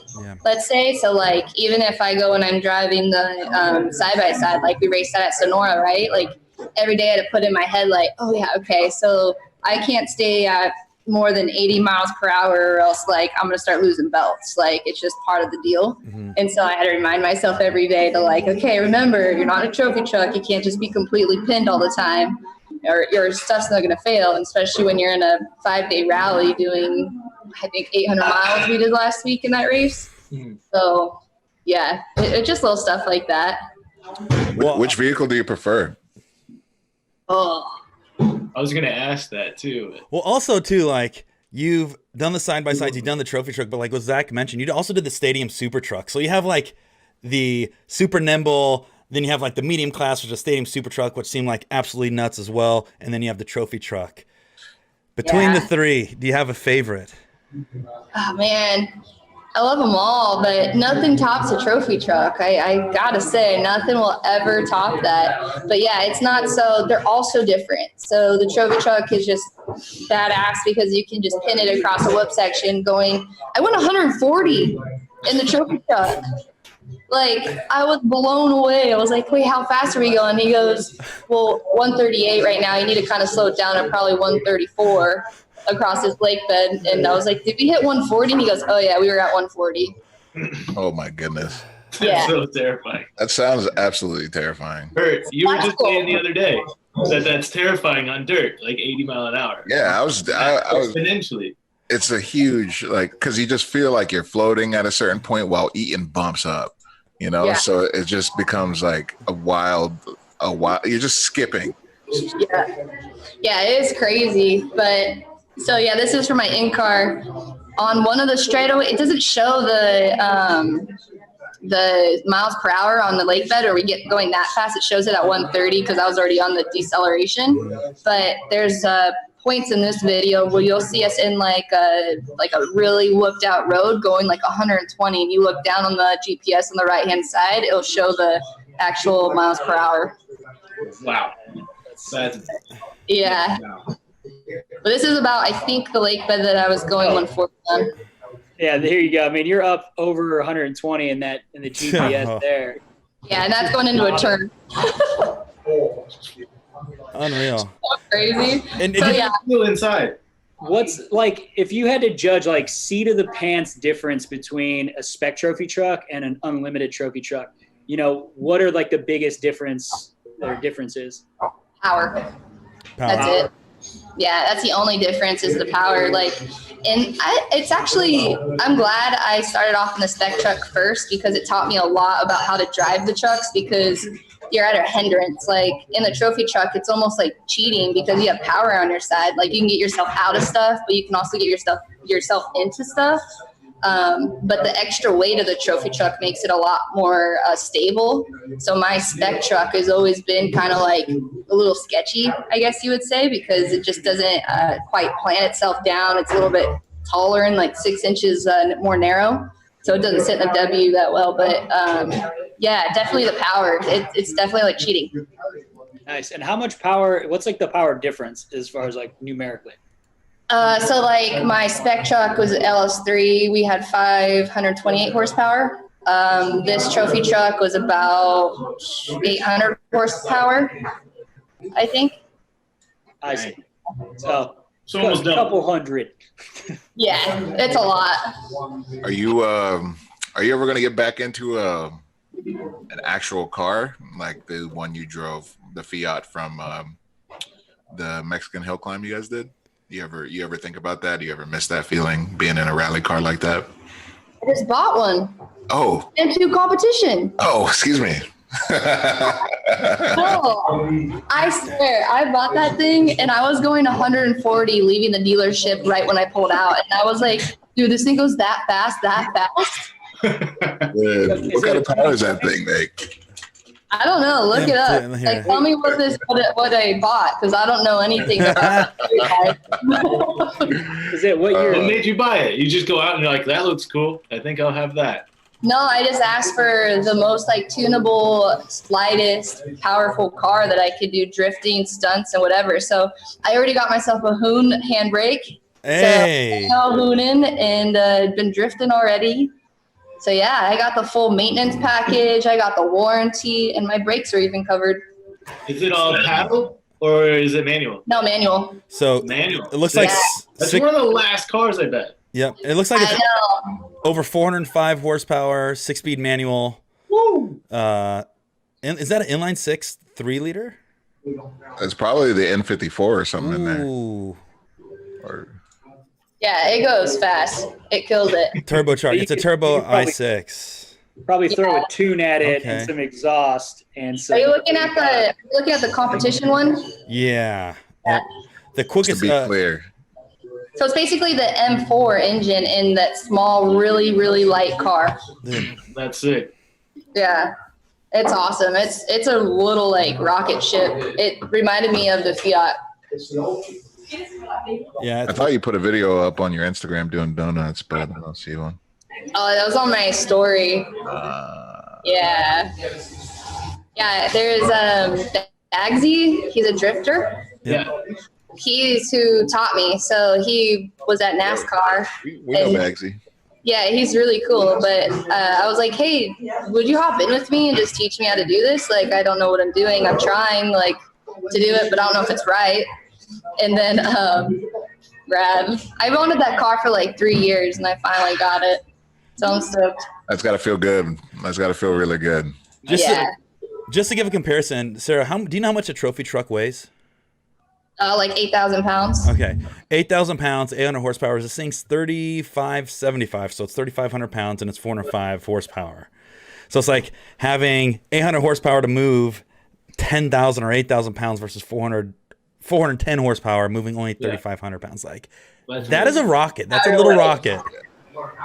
let's say. So like, even if I go and I'm driving the side-by-side, like we raced that at Sonora, right? Like every day I had to put in my head like, oh yeah, okay, so I can't stay at more than 80 miles per hour or else like I'm going to start losing belts. Like it's just part of the deal. And so I had to remind myself every day to like, okay, remember, you're not a trophy truck. You can't just be completely pinned all the time, or your stuff's not going to fail, and especially when you're in a 5-day rally doing, I think, 800 miles we did last week in that race. So, yeah, it's just little stuff like that. Which vehicle do you prefer? Oh, I was gonna ask that too. Well, also too, like you've done the side by sides, you've done the trophy truck, but like what Zach mentioned, you also did the stadium super truck. So you have like the super nimble, then you have like the medium class, which is a stadium super truck, which seemed like absolutely nuts as well, and then you have the trophy truck. Between the three, do you have a favorite? Oh man, I love them all, but nothing tops a trophy truck. I gotta say, nothing will ever top that. But yeah, it's not so, they're all so different. So the trophy truck is just badass because you can just pin it across a whip section going, I went 140 in the trophy truck. Like, I was blown away. I was like, wait, how fast are we going? He goes, well, 138 right now. You need to kind of slow it down at probably 134 across this lake bed. And I was like, did we hit 140? And he goes, oh, yeah, we were at 140. Oh, my goodness. Yeah. That's so terrifying. That sounds absolutely terrifying. Bert, you were just saying the other day that that's terrifying on dirt, like 80 mile an hour. Yeah, I was Exponentially. it's a huge, like, because you just feel like you're floating at a certain point while eating bumps up, you know? So it just becomes like a wild, you're just skipping. Yeah, it is crazy. But so, yeah, this is for my in-car. On one of the straightaway, it doesn't show the miles per hour on the lake bed, or we get going that fast. It shows it at 130 because I was already on the deceleration. But there's points in this video where you'll see us in like a really whooped out road going like 120, and you look down on the GPS on the right hand side, it'll show the actual miles per hour. Wow. That's Yeah. wow. But this is about, I think, the lake bed that I was going 140 on. Yeah, there you go. I mean, you're up over 120 in the GPS there. Yeah, and that's going into a turn. Unreal. So crazy. And So yeah, Still inside. What's like, if you had to judge like seat of the pants difference between a spec trophy truck and an unlimited trophy truck, you know, what are like the biggest differences? power. That's it. Yeah, that's the only difference is the power. Like, and it's actually, I'm glad I started off in the spec truck first because it taught me a lot about how to drive the trucks, because you're at a hindrance. Like in the trophy truck, it's almost like cheating because you have power on your side. Like you can get yourself out of stuff, but you can also get yourself into stuff. But the extra weight of the trophy truck makes it a lot more stable. So my spec truck has always been kind of like a little sketchy, I guess you would say, because it just doesn't quite plant itself down. It's a little bit taller and like 6 inches more narrow. So it doesn't sit in the W that well. But yeah, definitely the power. It's definitely like cheating. Nice. And how much power, what's like the power difference as far as like numerically? So like my spec truck was LS3. We had 528 horsepower. This trophy truck was about 800 horsepower, I think. I see. So almost a double. couple hundred. Yeah, it's a lot. Are you ever gonna get back into an actual car like the one you drove, the Fiat from the Mexican hill climb you guys did? You ever think about that? Do you ever miss that feeling being in a rally car like that? I just bought one. Oh, M2 competition. oh, excuse me. No, I swear, I bought that thing and I was going 140 leaving the dealership right when I pulled out. And I was like, dude, this thing goes that fast, that fast. What kind of power is that thing, Nick? I don't know. Look it up. Here. Like, tell me what I bought because I don't know anything about it. Is it what What year? made you buy it? You just go out and you're like, that looks cool. I think I'll have that. No, I just asked for the most like tunable, lightest, powerful car that I could do drifting, stunts, and whatever. So I already got myself a Hoon handbrake. Hey. So Hooning and been drifting already. So yeah, I got the full maintenance package. I got the warranty, and my brakes are even covered. Is it all paddle or is it manual? No manual. So Manual. it looks like Yeah. That's six, one of the last cars, I bet. yep. It looks like I it's know. over 405 horsepower, 6-speed manual. Woo! Is that an inline 6 3-liter? It's probably the N54 or something in there. Ooh. Or, Yeah, it goes fast. It kills it. Turbocharged. It's a You turbo probably- i6. Probably throw Yeah. a tune at it Okay. and some exhaust and some. Are you looking at the competition one? Yeah. Yep. The just to quickest. be clear. So it's basically the M4 engine in that small, really, really light car. Dude, That's it. Yeah, it's awesome. It's a little like rocket ship. It reminded me of the Fiat. yeah. I thought you put a video up on your Instagram doing donuts, but I don't see one. Oh, that was on my story. Yeah. Yeah, there's Bagsy. He's a drifter. Yeah. He's who taught me. So he was at NASCAR. We know Bagsy. Yeah, he's really cool. But I was like, hey, would you hop in with me and just teach me how to do this? Like, I don't know what I'm doing. I'm trying like to do it, but I don't know if it's right. And then Brad, I wanted that car for like 3 years, and I finally got it. So I'm stoked. That's got to feel good. That's got to feel really good. Yeah, Just to give a comparison, Sarah, do you know how much a trophy truck weighs? like 8,000 pounds. Okay, 8,000 pounds, 800 horsepower. This thing's 3,575, so it's 3,500 pounds and it's 405 horsepower. So it's like having 800 horsepower to move 10,000 or 8,000 pounds versus 410 horsepower moving only 3,500 pounds. Like that is a rocket. That's a little rocket.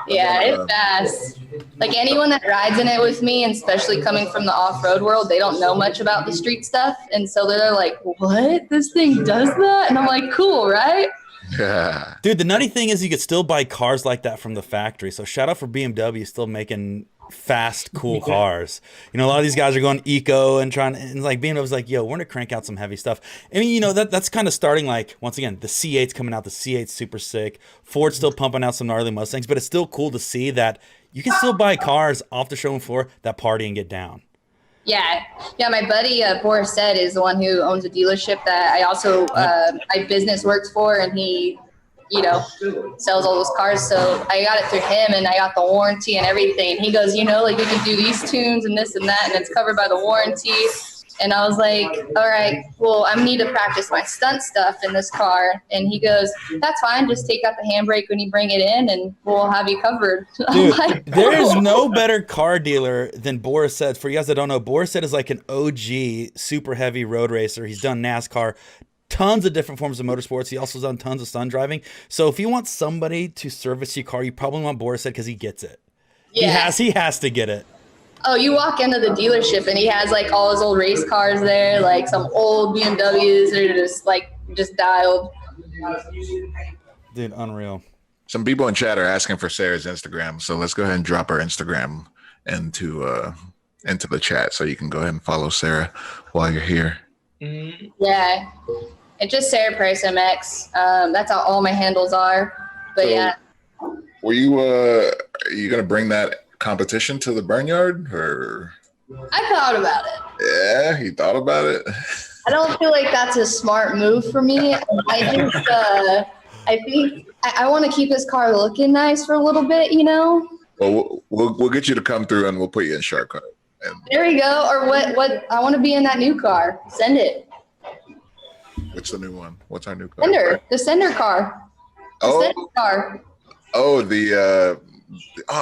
Yeah, it's fast. Like anyone that rides in it with me, and especially coming from the off-road world, they don't know much about the street stuff, and so they're like, "What? This thing does that?" And I'm like, "Cool, right?" Yeah. Dude, the nutty thing is you could still buy cars like that from the factory. So shout out for BMW still making fast, cool cars. You know, a lot of these guys are going eco and like BMW's like, yo, we're gonna crank out some heavy stuff. I mean, you know, that's kind of starting like, once again, the C8's coming out, the C8's super sick. Ford's still pumping out some gnarly Mustangs, but it's still cool to see that you can still buy cars off the showroom floor that party and get down. Yeah, my buddy Boris said is the one who owns a dealership that I also my business works for, and he, you know, sells all those cars. So I got it through him, and I got the warranty and everything. He goes, you know, like you can do these tunes and this and that, and it's covered by the warranty. And I was like, all right, well, I need to practice my stunt stuff in this car. And he goes, that's fine. Just take out the handbrake when you bring it in, and we'll have you covered. I'm Dude, like, there is no better car dealer than Boris Said. For you guys that don't know, Boris Said is like an OG super heavy road racer. He's done NASCAR, tons of different forms of motorsports. He also done tons of stunt driving. So if you want somebody to service your car, you probably want Boris Said because he gets it. yeah. He has to get it. Oh, you walk into the dealership and he has like all his old race cars there, like some old BMWs that are just dialed. Dude, unreal. Some people in chat are asking for Sarah's Instagram, so let's go ahead and drop her Instagram into the chat so you can go ahead and follow Sarah while you're here. Yeah, it's just Sarah Price MX. That's how all my handles are. But So- yeah, Were you are you gonna bring that competition to the Burnyard, or I thought about it. yeah, you thought about it? I don't feel like that's a smart move for me. I think I want to keep this car looking nice for a little bit, you know. Well, we'll get you to come through and we'll put you in Shark Car. And There we go. Or what? I want to be in that new car. Send it. What's the new one? What's our new car? The Sender car. The Oh, Sender car.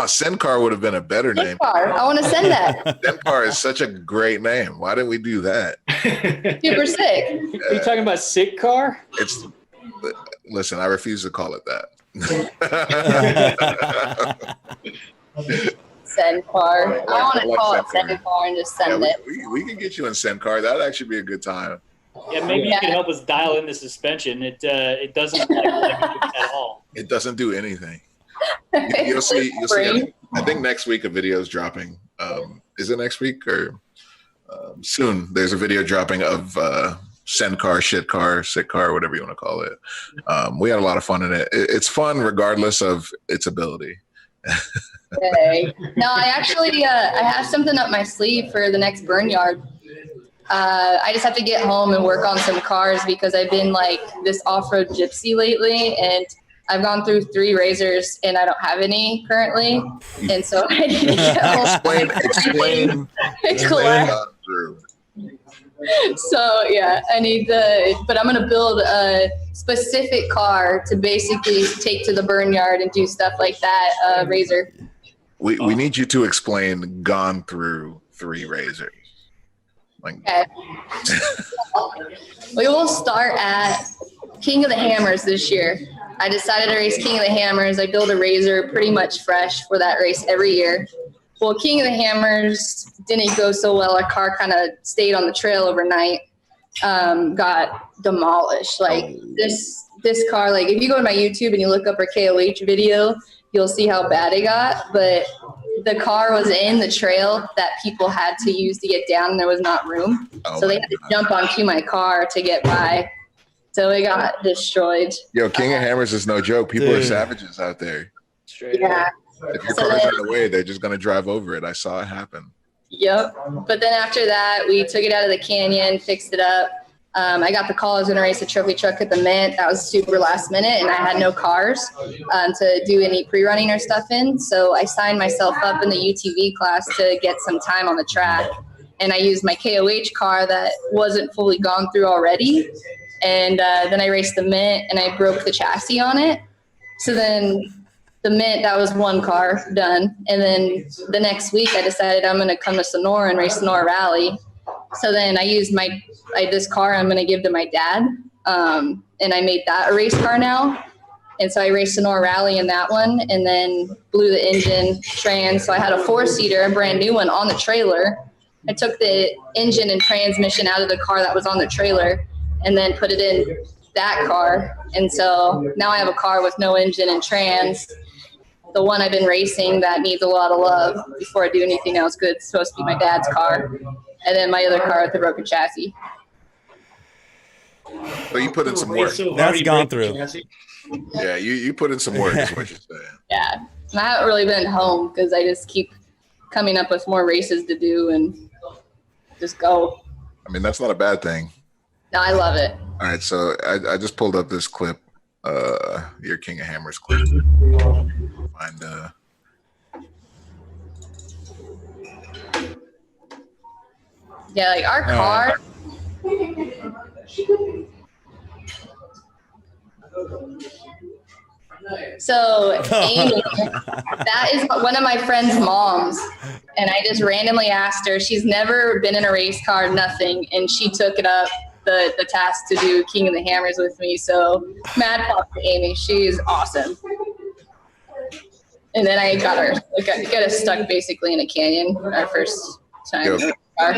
Send car would have been a better Send name. car. I want to send that. Send car is such a great name. Why didn't we do that? Super sick. Are you talking about sick car? Listen, I refuse to call it that. Send car. I want to like call it Send Send car and just send it. we can get you in Send car. That'd actually be a good time. Yeah, maybe you can help us dial in the suspension. It doesn't like at all. It doesn't do anything. You'll see. I think next week a video is dropping. Is it next week or soon? There's a video dropping of Send car, shit car, sick car, whatever you want to call it. We had a lot of fun in it. It's fun regardless of its ability. Okay. No, I actually I have something up my sleeve for the next burn yard. I just have to get home and work on some cars because I've been like this off-road gypsy lately, and I've gone through 3 razors and I don't have any currently, and so I need to get home. Explain. Through. So yeah, but I'm gonna build a specific car to basically take to the burn yard and do stuff like that. Razor. We need you to explain gone through 3 razors. Okay. We will start at King of the Hammers this year. I decided to race King of the Hammers. I build a razor pretty much fresh for that race every year. Well, King of the Hammers didn't go so well. Our car kind of stayed on the trail overnight. Got demolished. Like this car, like if you go to my YouTube and you look up our KOH video, you'll see how bad it got. But the car was in the trail that people had to use to get down, and there was not room. So they had to jump onto my car to get by. So it got destroyed. Yo, King of Hammers is no joke. People are savages out there. Straight Yeah. up. If your car's in the way, they're just going to drive over it. I saw it happen. Yep. But then after that, we took it out of the canyon, fixed it up. I got the call I was going to race a trophy truck at the Mint. That was super last minute, and I had no cars to do any pre-running or stuff in. So I signed myself up in the UTV class to get some time on the track. And I used my KOH car that wasn't fully gone through already. And then I raced the Mint, and I broke the chassis on it. So then the Mint, that was one car done. And then the next week I decided I'm going to come to Sonora and race Sonora Rally. So then I used this car I'm going to give to my dad. And I made that a race car now. And so I raced Sonora Rally in that one, and then blew the engine trans. So I had a 4-seater, a brand new one on the trailer. I took the engine and transmission out of the car that was on the trailer and then put it in that car. And so now I have a car with no engine and trans. The one I've been racing that needs a lot of love before I do anything else good. It's supposed to be my dad's car. And then my other car with the broken chassis. So you put in some work. That's gone through. Yeah, you put in some work is what you're saying. Yeah. And I haven't really been home because I just keep coming up with more races to do and just go. I mean, that's not a bad thing. No, I love it. All right, so I just pulled up this clip, your King of Hammers clip. Find Yeah, like our car. So Amy, that is one of my friend's moms, and I just randomly asked her. She's never been in a race car, nothing, and she took it up the task to do King of the Hammers with me. So mad props to Amy. She's awesome. And then I got her, got us stuck basically in a canyon our first time. Yo. in the car.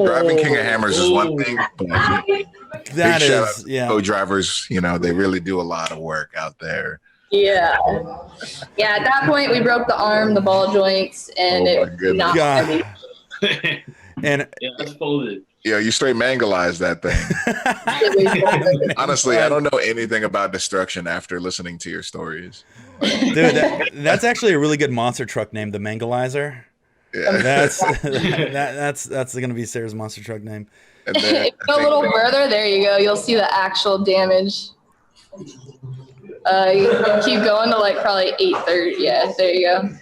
driving King of Hammers is one thing, but That big shout out is, to yeah. co-drivers, they really do a lot of work out there. Yeah. Yeah, at that point we broke the arm, the ball joints, and Oh, it my was goodness. not God. heavy. And Yeah, that's folded. Yeah, you straight mangalized that thing. Honestly, I don't know anything about destruction after listening to your stories. dude, that's actually a really good monster truck name, the Mangalizer. Yeah. That's that's gonna be Sarah's monster truck name. And then If you go a little further, there you go. You'll see the actual damage. You keep going to like probably 830. Yeah, there you go. And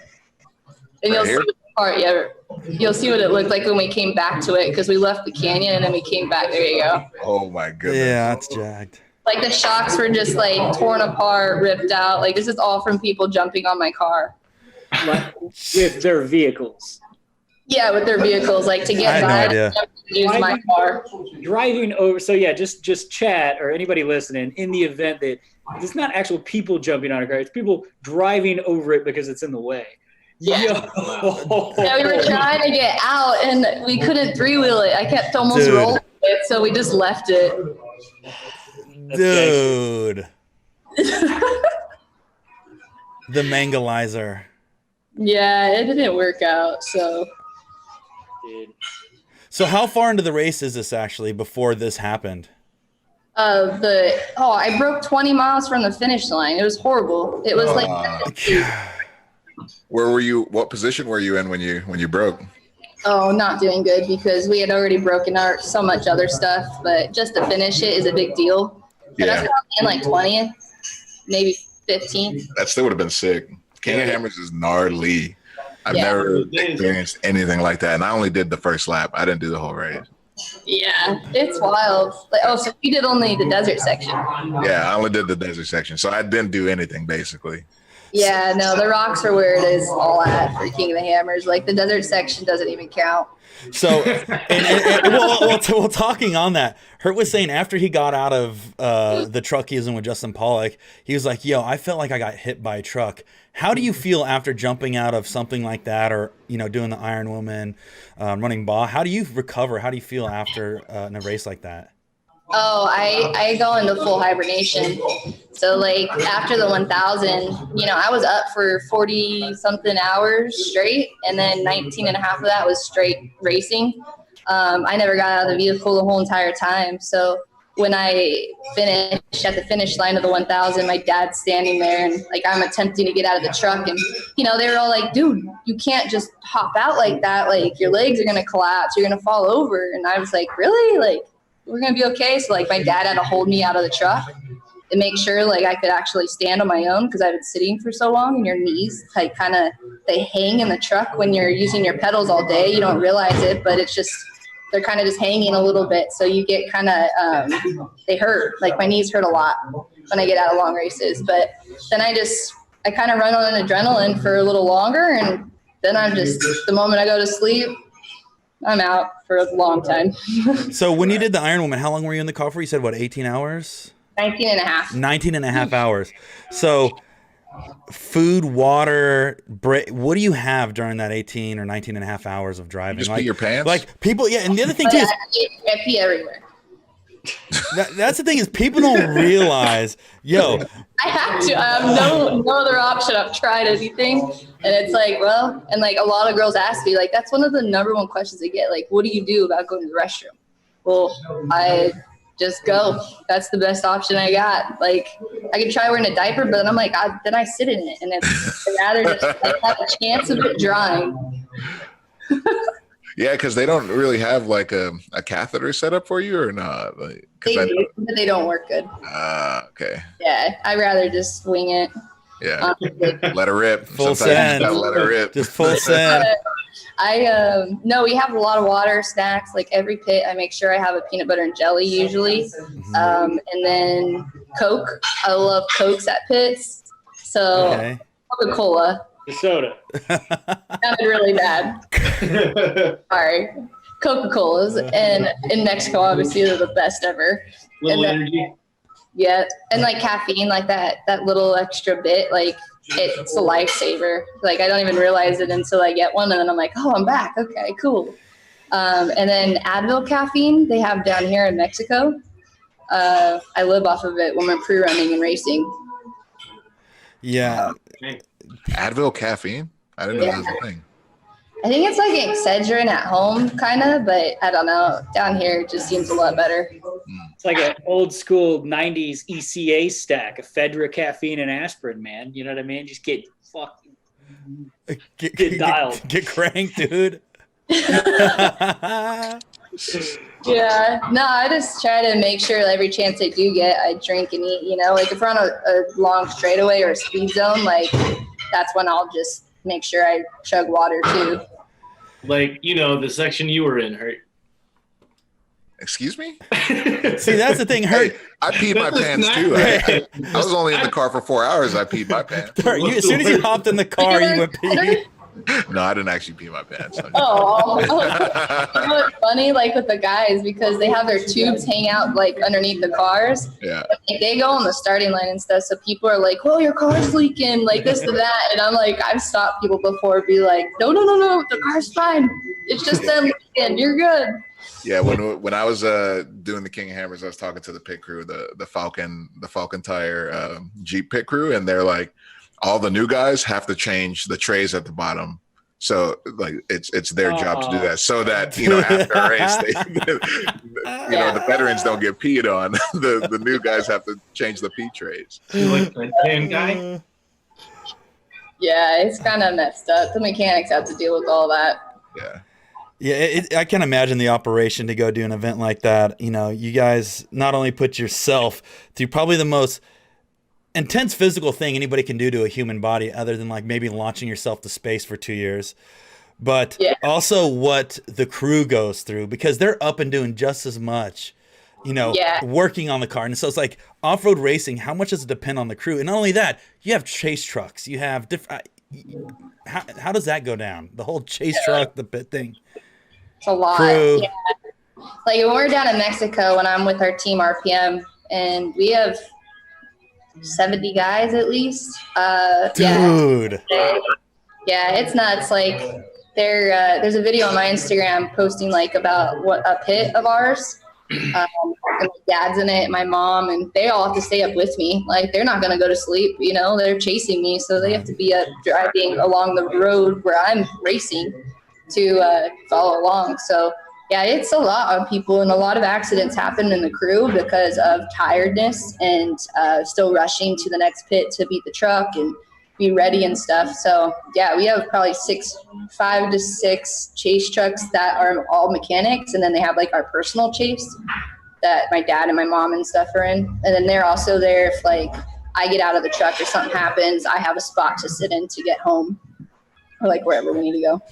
you'll Right here? see the part. Yeah, You'll see what it looked like when we came back to it because we left the canyon and then we came back. There you go. Oh my goodness. Yeah, that's jacked. Like the shocks were just like torn apart, ripped out. Like this is all from people jumping on my car. Like, with their vehicles. Yeah, with their vehicles, like to I get had no by, idea. use my car. Driving over. So yeah, just chat or anybody listening in the event that it's not actual people jumping on a car. It's people driving over it because it's in the way. Yeah. Yo. Yeah, we were trying to get out and we couldn't three-wheel it. I kept almost Dude. rolling it, so we just left it. Dude. The Mangalizer. Yeah, it didn't work out. So Dude. So how far into the race is this actually before this happened? I broke 20 miles from the finish line. It was horrible. It was like Where were you? What position were you in when you broke? not doing good because we had already broken out so much other stuff, but just to finish it is a big deal. But Yeah. I was in like 20th, maybe 15th. That still would have been sick. King of Hammers is gnarly. I've Yeah. never experienced anything like that, and I only did the first lap. I didn't do the whole race. Yeah, it's wild. Like, so you did only the desert section. Yeah, I only did the desert section, so I didn't do anything basically. Yeah, no, the rocks are where it is all at for King of the Hammers. Like the desert section doesn't even count. So, well, talking on that, Hurt was saying after he got out of the truck he was in with Justin Pollock, he was like, yo, I felt like I got hit by a truck. How do you feel after jumping out of something like that or, doing the Iron Woman, running Baja? How do you recover? How do you feel after in a race like that? Oh, I go into full hibernation. So like after the 1000, I was up for 40 something hours straight. And then 19 and a half of that was straight racing. I never got out of the vehicle the whole entire time. So when I finished at the finish line of the 1000, my dad's standing there and like, I'm attempting to get out of the truck and, they were all like, dude, you can't just hop out like that. Like your legs are going to collapse. You're going to fall over. And I was like, really? Like, we're going to be okay. So like my dad had to hold me out of the truck and make sure like I could actually stand on my own because I've been sitting for so long and your knees like they hang in the truck when you're using your pedals all day. You don't realize it, but it's just, they're kind of just hanging a little bit. So you get they hurt. Like my knees hurt a lot when I get out of long races, but then I kind of run on an adrenaline for a little longer. And then the moment I go to sleep, I'm out for a long time. So when you did the Iron Woman, how long were you in the car for? You said, 18 hours? 19 and a half. 19 and a half hours. So food, water, what do you have during that 18 or 19 and a half hours of driving? You just pee your pants? Like people, yeah. And the other thing too is I pee everywhere. that's the thing is people don't realize, I have to. I have no other option. I've tried anything. And it's like, and like a lot of girls ask me, like, that's one of the number one questions they get. Like, what do you do about going to the restroom? Well, I just go. That's the best option I got. Like, I could try wearing a diaper, but then I'm like, then I sit in it. And it's I'd rather just have a chance of it drying. Yeah, because they don't really have like a catheter set up for you or not. Like, They do, but they don't work good. Okay. Yeah, I'd rather just wing it. Yeah. Let her rip. Full Sometimes send. you just gotta let her rip. just full send. No, we have a lot of water, snacks. Like every pit, I make sure I have a peanut butter and jelly usually. And then Coke. I love Cokes at pits. So Okay. Coca-Cola. The soda. Sounded really bad. Sorry. Coca-Colas. And in Mexico, obviously, they're the best ever. Little And then- energy. Yeah. And like caffeine, like that little extra bit, like it's a lifesaver. Like I don't even realize it until I get one. And then I'm like, oh, I'm back. Okay, cool. And then Advil caffeine they have down here in Mexico. I live off of it when we're pre-running and racing. Yeah. Advil caffeine? I didn't know that was a thing. I think it's like Excedrin at home, kind of, but I don't know. Down here, it just seems a lot better. It's like an old school 90s ECA stack, ephedra, caffeine, and aspirin, man. You know what I mean? Just get fucking Get dialed. Get cranked, dude. Yeah, no, I just try to make sure every chance I do get, I drink and eat, like if we're on a long straightaway or a speed zone, like that's when I'll just make sure I chug water too. Like, you know, the section you were in, Hurt. Excuse me? See, that's the thing. Hurt. Hey, I peed my That's a pants snack. too. I was only in the car for 4 hours. I peed my pants. Hurt, you, as soon as you hopped in the car, you went pee. No, I didn't actually pee my pants. Oh, you know what's funny? Like with the guys, because they have their tubes hang out like underneath the cars. Yeah. Like, they go on the starting line and stuff. So people are like, "Oh, your car's leaking," like this and that. And I'm like, I've stopped people before, be like, "No, the car's fine. It's just them leaking. You're good." Yeah, when I was doing the King of Hammers, I was talking to the pit crew, the Falcon Tire Jeep pit crew, and they're like, all the new guys have to change the trays at the bottom. So like it's their job to do that, so that after a race, the veterans don't get peed on. The new guys have to change the pee trays. You like the tan guy? Yeah, it's kind of messed up. The mechanics have to deal with all that. Yeah. Yeah, I can imagine the operation to go do an event like that. You guys not only put yourself through probably the most intense physical thing anybody can do to a human body, other than like maybe launching yourself to space for 2 years, but also what the crew goes through, because they're up and doing just as much, working on the car. And so it's like off-road racing, how much does it depend on the crew? And not only that, you have chase trucks, you have different, how does that go down? The whole chase truck, the pit thing. It's a lot. Crew. Yeah. Like when we're down in Mexico, when I'm with our team RPM, and we have 70 guys at least. Dude. Yeah, it's nuts. Like there's a video on my Instagram posting like about what a pit of ours. And my dad's in it, my mom, and they all have to stay up with me. Like they're not gonna go to sleep, they're chasing me, so they have to be up driving along the road where I'm racing to follow along. So yeah, it's a lot on people, and a lot of accidents happen in the crew because of tiredness and still rushing to the next pit to beat the truck and be ready and stuff. So yeah, we have probably 5 to 6 chase trucks that are all mechanics, and then they have like our personal chase that my dad and my mom and stuff are in. And then they're also there if like I get out of the truck or something happens, I have a spot to sit in to get home or like wherever we need to go.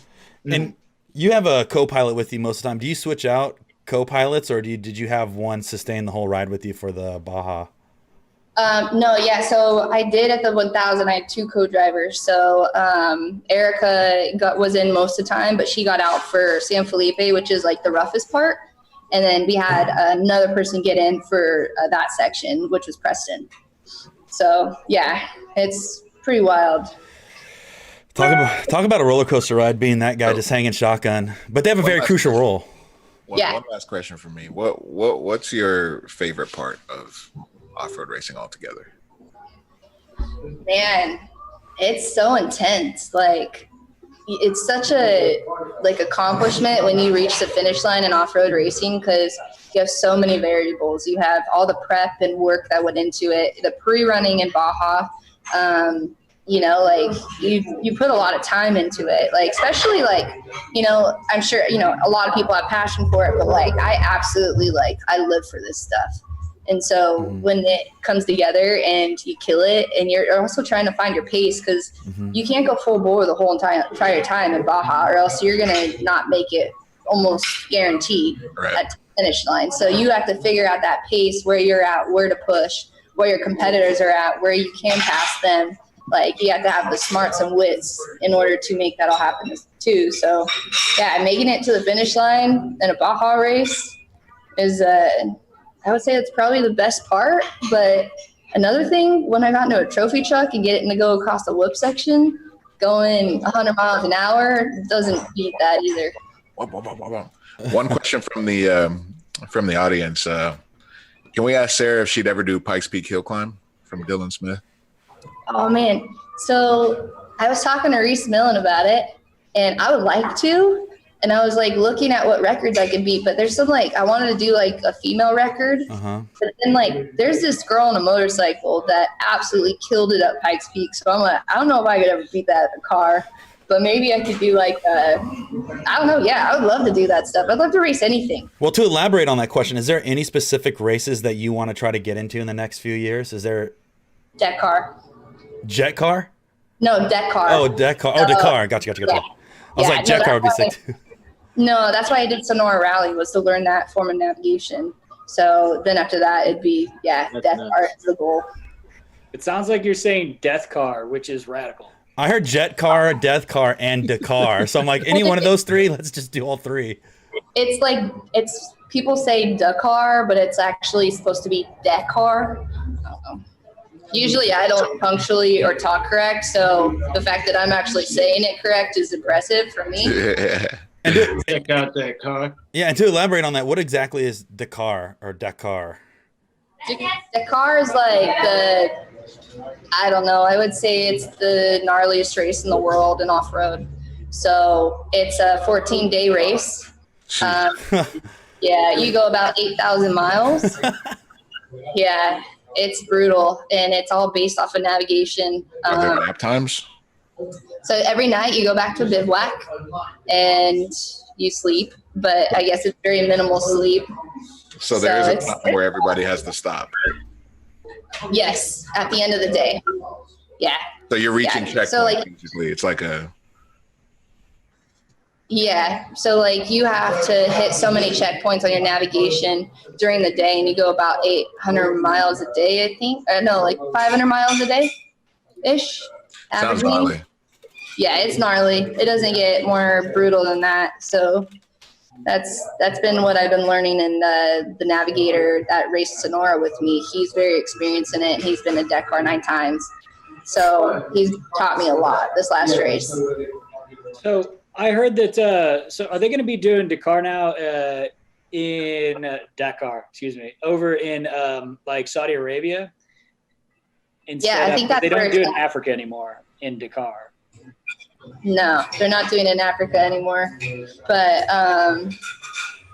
And you have a co-pilot with you most of the time. Do you switch out co-pilots, or did you have one sustain the whole ride with you for the Baja? No, yeah. So I did at the 1000. I had 2 co-drivers. So Erica was in most of the time, but she got out for San Felipe, which is like the roughest part. And then we had another person get in for that section, which was Preston. Yeah, it's pretty wild. Talk about a roller coaster ride, being that guy just hanging shotgun. But they have a very crucial role. One last question for me. What's your favorite part of off-road racing altogether? Man, it's so intense. Like, it's such a accomplishment when you reach the finish line in off-road racing, because you have so many variables. You have all the prep and work that went into it, the pre-running in Baja. Like you put a lot of time into it, like, especially like, I'm sure, a lot of people have passion for it, but like, I absolutely I live for this stuff. And so when it comes together and you kill it, and you're also trying to find your pace, because you can't go full bore the whole entire time in Baja, or else you're going to not make it almost guaranteed at the finish line. So you have to figure out that pace, where you're at, where to push, where your competitors are at, where you can pass them. Like, you have to have the smarts and wits in order to make that all happen too. So yeah, making it to the finish line in a Baja race is, I would say it's probably the best part. But another thing, when I got into a trophy truck and getting to go across the whoop section, going 100 miles an hour, doesn't beat that either. One question from the audience. Can we ask Sarah if she'd ever do Pikes Peak Hill Climb from Dylan Smith? Oh man. So I was talking to Reese Millen about it, and I would like to. And I was looking at what records I could beat, but there's some I wanted to do a female record. But then there's this girl on a motorcycle that absolutely killed it at Pikes Peak. So I'm I don't know if I could ever beat that in a car, but maybe I could do I don't know. Yeah, I would love to do that stuff. I'd love to race anything. Well, to elaborate on that question, is there any specific races that you want to try to get into in the next few years? Is there Jet car? Jet car? No, deck car. Oh, deck car. Oh, Dakar. Gotcha. Yeah. I was Yeah, like, no, jet car would be that's why- sick too. No, that's why I did Sonora Rally, was to learn that form of navigation. So then after that, it'd be, That's death nuts. car is the goal. It sounds like you're saying death car, which is radical. I heard jet car, death car, and Dakar. So I'm like, any one of those three, let's just do all three. It's like, people say Dakar, but it's actually supposed to be Dakar. I don't know. Usually I don't punctually or talk correct, so the fact that I'm actually saying it correct is impressive for me. And Check out that car. yeah, and to elaborate on that, what exactly is Dakar or Dakar? Dakar is like I don't know, I would say it's the gnarliest race in the world in off-road. So it's a 14-day race. Yeah, you go about 8,000 miles. Yeah, it's brutal, and it's all based off of navigation. Are there nap times? So every night you go back to bivouac and you sleep, but I guess it's very minimal sleep. So there is a it's- time where everybody has to stop. Yes, at the end of the day. Yeah. So you're reaching Yeah, checkpoints, so, like- basically. It's like a Yeah. So like you have to hit so many checkpoints on your navigation during the day, and you go about 800 miles a day, I think. No, like 500 miles a day ish. sounds averaging. gnarly. Yeah, it's gnarly. It doesn't get more brutal than that. So that's been what I've been learning. And the navigator that raced Sonora with me, he's very experienced in it. He's been to Dakar 9 times. So he's taught me a lot this last race. So I heard that. So are they going to be doing Dakar now? Dakar, excuse me, over in like Saudi Arabia? Yeah, I think that's they where don't it's do it in at. Africa anymore in Dakar. No, they're not doing it in Africa anymore. But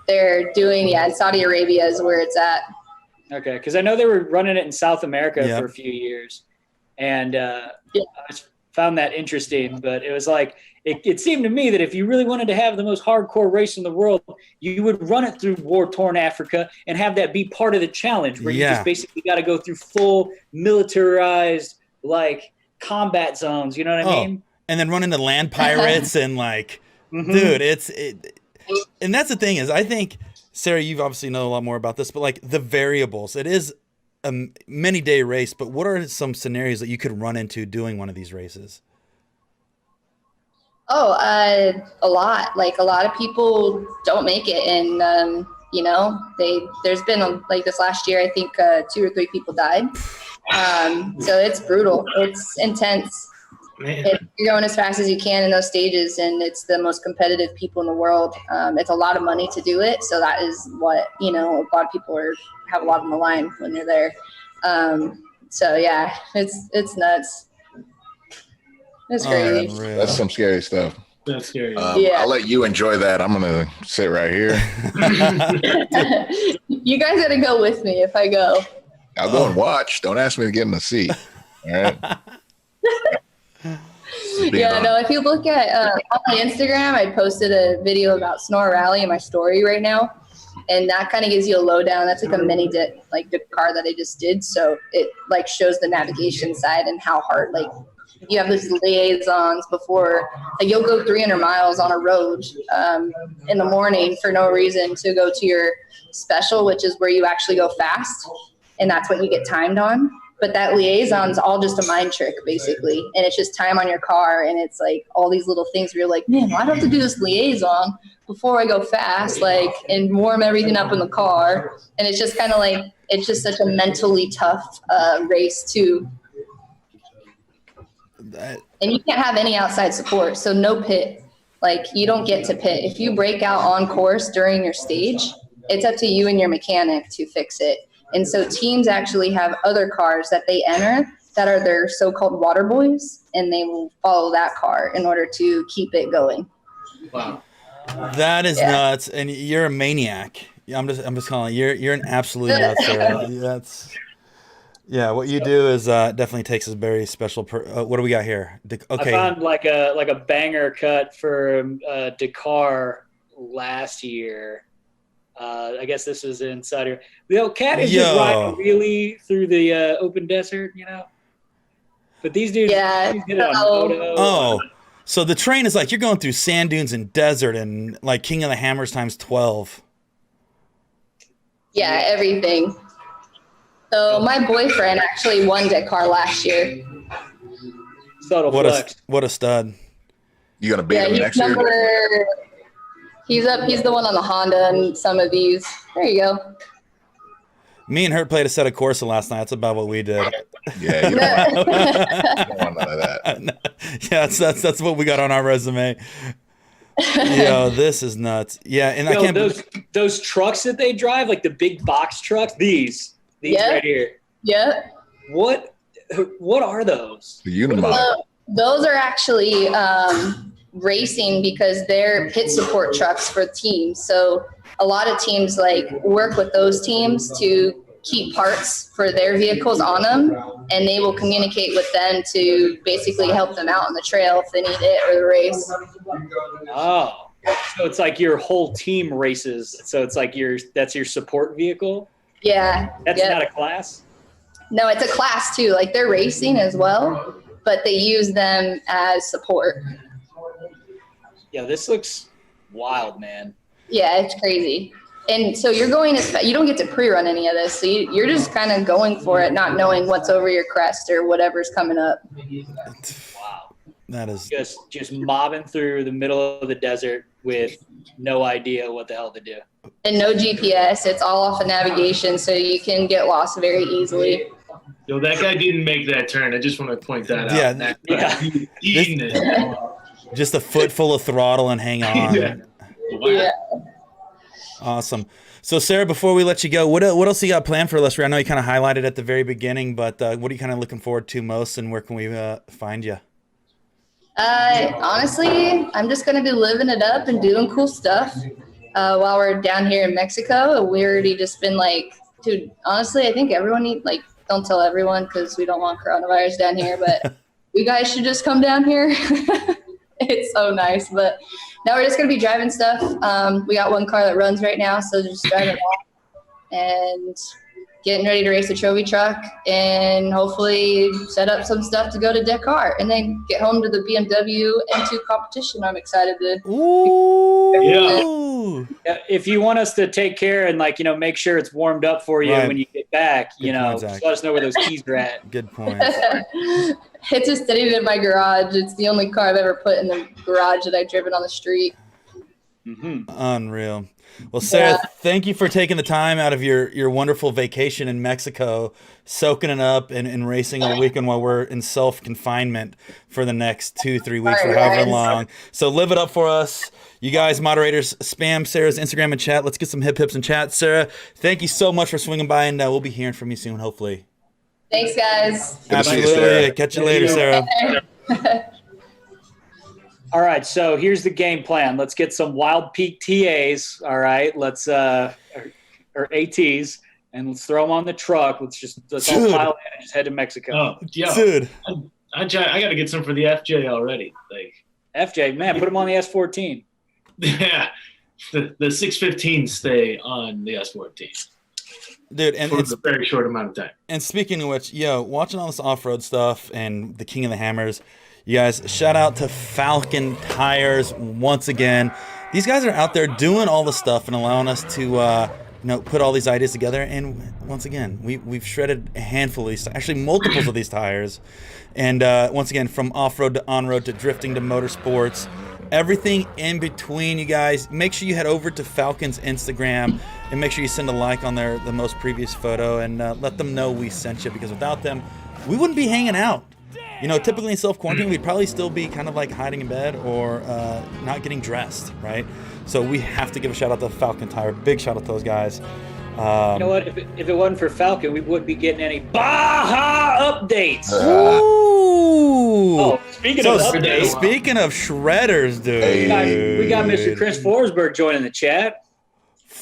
they're doing, in Saudi Arabia is where it's at. Okay, because I know they were running it in South America Yeah. for a few years, and Yeah. I just found that interesting. But it was like it seemed to me that if you really wanted to have the most hardcore race in the world, you would run it through war-torn Africa and have that be part of the challenge, where you Yeah. just basically got to go through full militarized like combat zones. You know what I Oh. mean? And then run into land pirates and like, Mhm. dude, and that's the thing is, I think, Sarah, you've obviously know a lot more about this, but like the variables, it is a many day race, but what are some scenarios that you could run into doing one of these races? Oh, a lot. Like a lot of people don't make it, and there's been like this last year, I think 2 or 3 people died. So it's brutal. It's intense. Man, You're going as fast as you can in those stages, and it's the most competitive people in the world. It's a lot of money to do it, so that is what a lot of people have a lot on the line when they're there. So yeah, it's nuts. It's crazy. Unreal. That's some scary stuff. that's scary. Yeah. I'll let you enjoy that. I'm gonna sit right here. You guys got to go with me if I go. I'll go and watch. Don't ask me to get in the seat. All right. Just being Yeah, honest. no, if you look at on my Instagram, I posted a video about Sonora Rally in my story right now. And that kind of gives you a lowdown. That's like a mini Dakar that I just did. So it like shows the navigation side and how hard, like you have these liaisons before, like you'll go 300 miles on a road in the morning for no reason to go to your special, which is where you actually go fast. And that's what you get timed on. But that liaison's all just a mind trick, basically. And it's just time on your car. And it's like all these little things where you're like, man, why do I have to do this liaison before I go fast, like, and warm everything up in the car? And it's just kind of like, it's just such a mentally tough race, too. That- And you can't have any outside support. So no pit. Like, you don't get to pit. If you break out on course during your stage, it's up to you and your mechanic to fix it. And so teams actually have other cars that they enter that are their so-called water boys, and they will follow that car in order to keep it going. Wow. That is Yeah. nuts, and you're a maniac. I'm just calling you're an absolute nuts, Sarah. Yeah. What you do is definitely takes a very special. What do we got here? Okay. I found like a banger cut for Dakar last year. I guess this was in Saudi Arabia. Cat is just Yo. riding really through the open desert, But these dudes, Yeah. these did it on Oh. photo. Oh, So the train is like you're going through sand dunes and desert and like King of the Hammers times 12. Yeah, everything. So my boyfriend actually won Dakar last year. Subtle What flex. a stud. You gonna beat Yeah, him he's next year? He's the one on the Honda and some of these. There you go. Me and Hurt played a set of Corsa last night. That's about what we did. Yeah, you don't want none of that. Yeah, that's what we got on our resume. Yo, this is nuts. Yeah, and I Yo, can't. those trucks that they drive, like the big box trucks, these Yeah. right here. Yeah. What are those? The Unimog. Those are actually racing because they're pit support trucks for teams. So a lot of teams like work with those teams to keep parts for their vehicles on them, and they will communicate with them to basically help them out on the trail if they need it or the race. Oh, so it's like your whole team races. So it's like that's your support vehicle. Yeah. That's Yep. not a class. No, it's a class too. Like they're racing as well, but they use them as support. Yeah, this looks wild, man. Yeah, it's crazy. And so you're going you don't get to pre-run any of this. So you're just kind of going for it, not knowing what's over your crest or whatever's coming up. Wow. That is Just mobbing through the middle of the desert with no idea what the hell to do. And no GPS. It's all off of navigation, so you can get lost very easily. Yo, that guy didn't make that turn. I just want to point that out. Yeah. Yeah. He was eating it. just a foot full of throttle and hang on. Yeah. Wow. Yeah. Awesome. So, Sarah, before we let you go, what else you got planned for Illustrator? I know you kind of highlighted at the very beginning, but what are you kind of looking forward to most, and where can we find you? Honestly, I'm just going to be living it up and doing cool stuff while we're down here in Mexico. We already just been like, dude, honestly, I think everyone don't tell everyone because we don't want coronavirus down here, but you guys should just come down here. It's so nice. But now we're just going to be driving stuff. We got one car that runs right now, so just driving that and getting ready to race the trophy truck and hopefully set up some stuff to go to Dakar and then get home to the BMW M2 competition. I'm excited to. Ooh. Yeah, if you want us to take care and make sure it's warmed up for you Right. when you get back, Good point, Zach. just let us know where those keys are at. Good point. It's just sitting in my garage. It's the only car I've ever put in the garage that I've driven on the street. Mm-hmm. Unreal. Well, Sarah, thank you for taking the time out of your wonderful vacation in Mexico, soaking it up and racing all weekend while we're in self-confinement for the next 2-3 weeks or All right, however guys. long. So live it up for us. You guys, moderators, spam Sarah's Instagram and chat. Let's get some hip hips in chat. Sarah, thank you so much for swinging by, and we'll be hearing from you soon, hopefully. Thanks, guys. Good to see you, Absolutely. Sarah. Catch you later, Sarah. All right, so here's the game plan. Let's get some Wild Peak TAs. All right, let's or ATs, and let's throw them on the truck. Let's all Dude. pile in and just head to Mexico. Oh, yo, Dude. I got to get some for the FJ already. Like, FJ, man, put them on the S14. yeah, the 615 stay on the S14 Dude, and for it's a very short amount of time. And speaking of which, watching all this off-road stuff and the King of the Hammers, you guys, shout out to Falcon Tires once again. These guys are out there doing all the stuff and allowing us to, put all these ideas together. And once again, we've shredded a handful of these, actually multiples of these tires. And once again, from off-road to on-road to drifting to motorsports, everything in between, you guys. Make sure you head over to Falcon's Instagram and make sure you send a like on the most previous photo and let them know we sent you, because without them, we wouldn't be hanging out. Typically in self-quarantine, we'd probably still be kind of like hiding in bed or not getting dressed, right? So we have to give a shout out to Falcon Tire. Big shout out to those guys. You know what? If it wasn't for Falcon, we wouldn't be getting any Baja updates. Ooh. Oh, speaking So of updates, speaking of shredders, dude. Hey. we got Mr. Chris Forsberg joining the chat.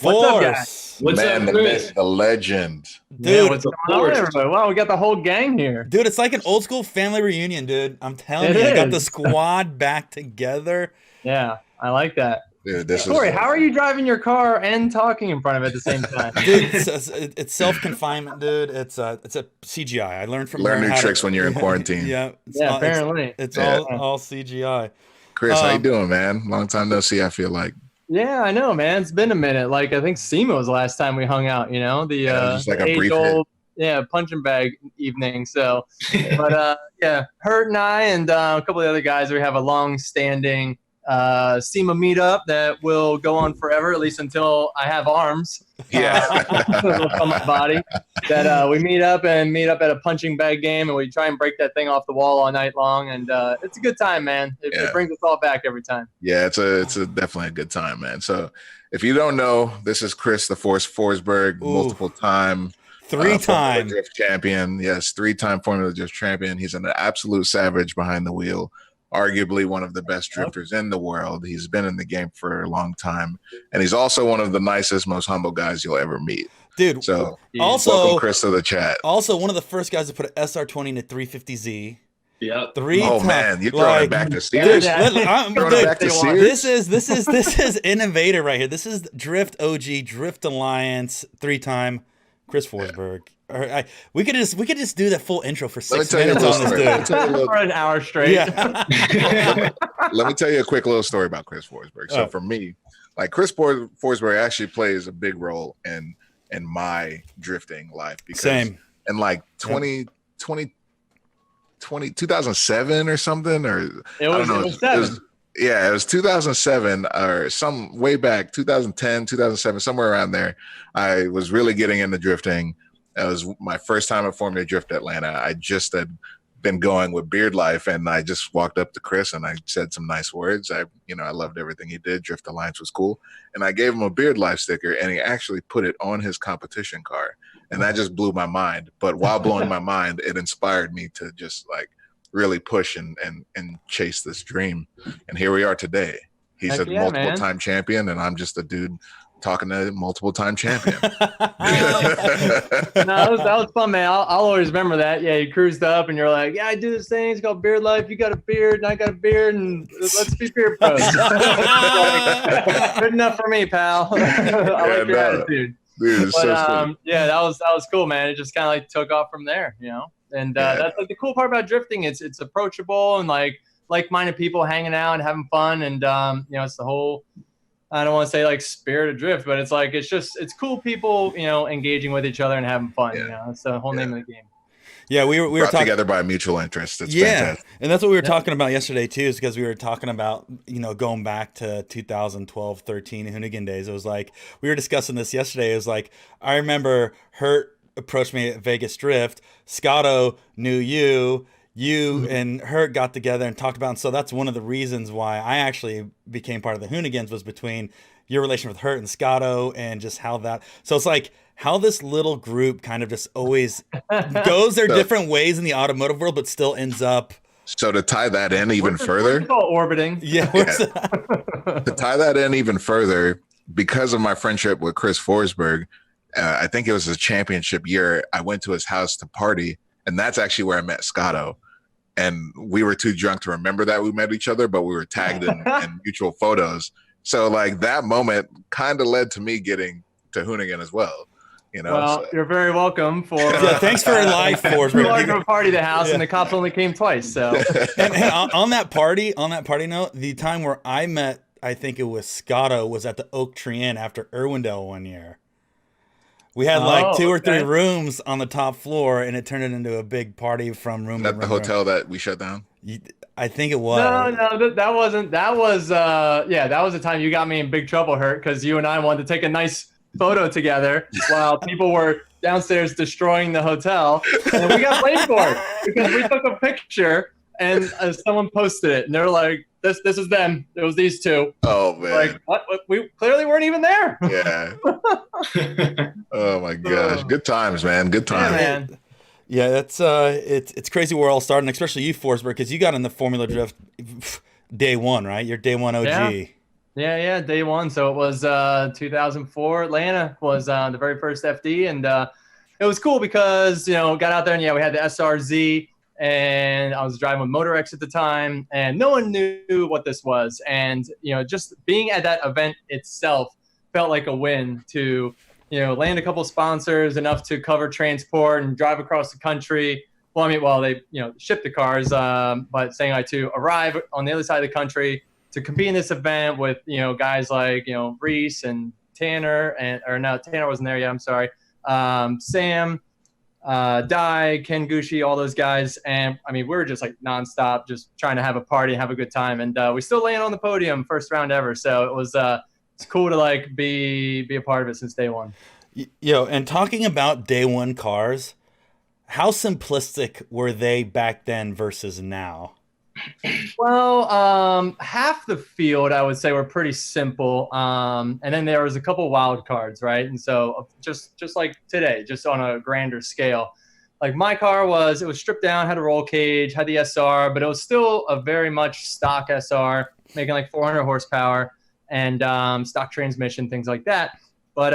What's up, Force. What's Man, up, the Chris? myth, the legend. Yeah, Dude, what's up, Hello, Forrest? everybody. Wow, we got the whole gang here. dude, it's like an old school family reunion, dude. I'm telling It you, I got is. the squad back together. Yeah, I like that. Dude, this Corey, is how are you driving your car and talking in front of it at the same time? Dude, it's self-confinement, dude. It's a CGI. I learned from learn her new how to- tricks when you're in quarantine. Yeah, it's Yeah, all- apparently. it's Yeah. all CGI. Chris, how you doing, man? Long time no see. I feel like Yeah, I know, man. It's been a minute. Like, I think SEMA was the last time we hung out, you know? just like the a brief hit. age-old, punching bag evening. So, but, Hurt and I and a couple of the other guys, we have a long-standing SEMA meetup that will go on forever, at least until I have arms. On my body. That we meet up at a punching bag game, and we try and break that thing off the wall all night long. And it's a good time, man. It brings us all back every time. Yeah, it's definitely a good time, man. So if you don't know, this is Chris the Force Forsberg, multiple time. Three-time drift champion. Yes, 3-time Formula Drift champion. He's an absolute savage behind the wheel. Arguably one of the best drifters in the world. He's been in the game for a long time, and he's also one of the nicest, most humble guys you'll ever meet. dude. So Also, welcome Chris to the chat. also one of the first guys to put an SR20 in a 350Z. Yeah. Oh man, you're throwing it back to Sears. Dude, Back to Sears? this is innovator right here. This is Drift OG, Drift Alliance, 3-time Chris Forsberg. We could just do that full intro for 6 minutes on this dude. For an hour straight. Yeah. Let me tell you a quick little story about Chris Forsberg. So for me, like Chris Forsberg actually plays a big role in my drifting life because Same. in like 2007 or something, or It was, I don't know. it was 7. It was 2007 or some way back, 2010, 2007, somewhere around there. I was really getting into drifting. It was my first time at Formula Drift Atlanta. I just had been going with Beard Life, and I just walked up to Chris and I said some nice words. I loved everything he did. Drift Alliance was cool. And I gave him a Beard Life sticker, and he actually put it on his competition car. And that just blew my mind. But while blowing my mind, it inspired me to just like really push and chase this dream. And here we are today. He's a multiple-time champion, and I'm just a dude talking to a multiple-time champion. No, that was fun, man. I'll always remember that. Yeah, you cruised up, and you're like, "Yeah, I do this thing. It's called Beard Life. You got a beard, and I got a beard, and let's be beard pros." Good enough for me, pal. I like your attitude. Dude, But so sweet. yeah, that was cool, man. It just kind of like took off from there, you know. And that's like the cool part about drifting. It's approachable and like-minded people hanging out and having fun, and it's the whole. I don't want to say like spirit of drift, but it's cool people, engaging with each other and having fun. Yeah. That's the whole name of the game. Yeah, we were Brought talking together by mutual interest. It's fantastic. and that's what we were talking about yesterday too, is because we were talking about going back to 2012, 13 Hoonigan days. It was like we were discussing this yesterday. It was like I remember Hurt approached me at Vegas Drift. Scotto knew you. And Hurt got together and talked about, and so that's one of the reasons why I actually became part of the Hoonigans, was between your relation with Hurt and Scotto, and just how that. So it's like how this little group kind of just always goes their different ways in the automotive world, but still ends up. So to tie that in even further, It's all orbiting. Yeah. to tie that in even further, because of my friendship with Chris Forsberg, I think it was his championship year. I went to his house to party, and that's actually where I met Scotto. And we were too drunk to remember that we met each other, but we were tagged in mutual photos. So like that moment kind of led to me getting to Hoonigan as well. Well, you're very welcome for. Thanks for life, Forsberg. We large of a party to house, and the cops only came twice. So. and on that party note, the time where I met, I think it was Scotto, was at the Oak Tree Inn after Irwindale one year. We had like 2 or 3 rooms on the top floor, and it turned it into a big party from room to room. At the hotel that we shut down? I think it was. No, that wasn't. That was that was the time you got me in big trouble, Hurt, because you and I wanted to take a nice photo together while people were downstairs destroying the hotel, and we got blamed for it because we took a picture and someone posted it, and they're like, "This is them. It was these two." Oh man! Like what? We clearly weren't even there. Yeah. Oh my gosh! Good times, man. Good times. Yeah, man. Yeah, it's crazy where it all started, and especially you, Forsberg, because you got in the Formula Drift day one, right? You're day one OG. Yeah, day one. So it was 2004. Atlanta was the very first FD, and it was cool because got out there and we had the SRZ, and I was driving with MotorX at the time, and no one knew what this was, and just being at that event itself felt like a win to land a couple sponsors, enough to cover transport and drive across the country, they shipped the cars, but saying like to arrive on the other side of the country to compete in this event with guys like Reese and Tanner Tanner wasn't there yet. I'm sorry, Sam, Dai, Ken Gucci, all those guys, and I mean we were just like nonstop, just trying to have a party, have a good time, and we still landed on the podium, first round ever. So it was it's cool to like be a part of it since day one. And talking about day one cars, how simplistic were they back then versus now? Well, half the field I would say were pretty simple, and then there was a couple wild cards, right? And so just like today, just on a grander scale, like my car was stripped down, had a roll cage, had the SR, but it was still a very much stock SR, making like 400 horsepower and stock transmission, things like that. But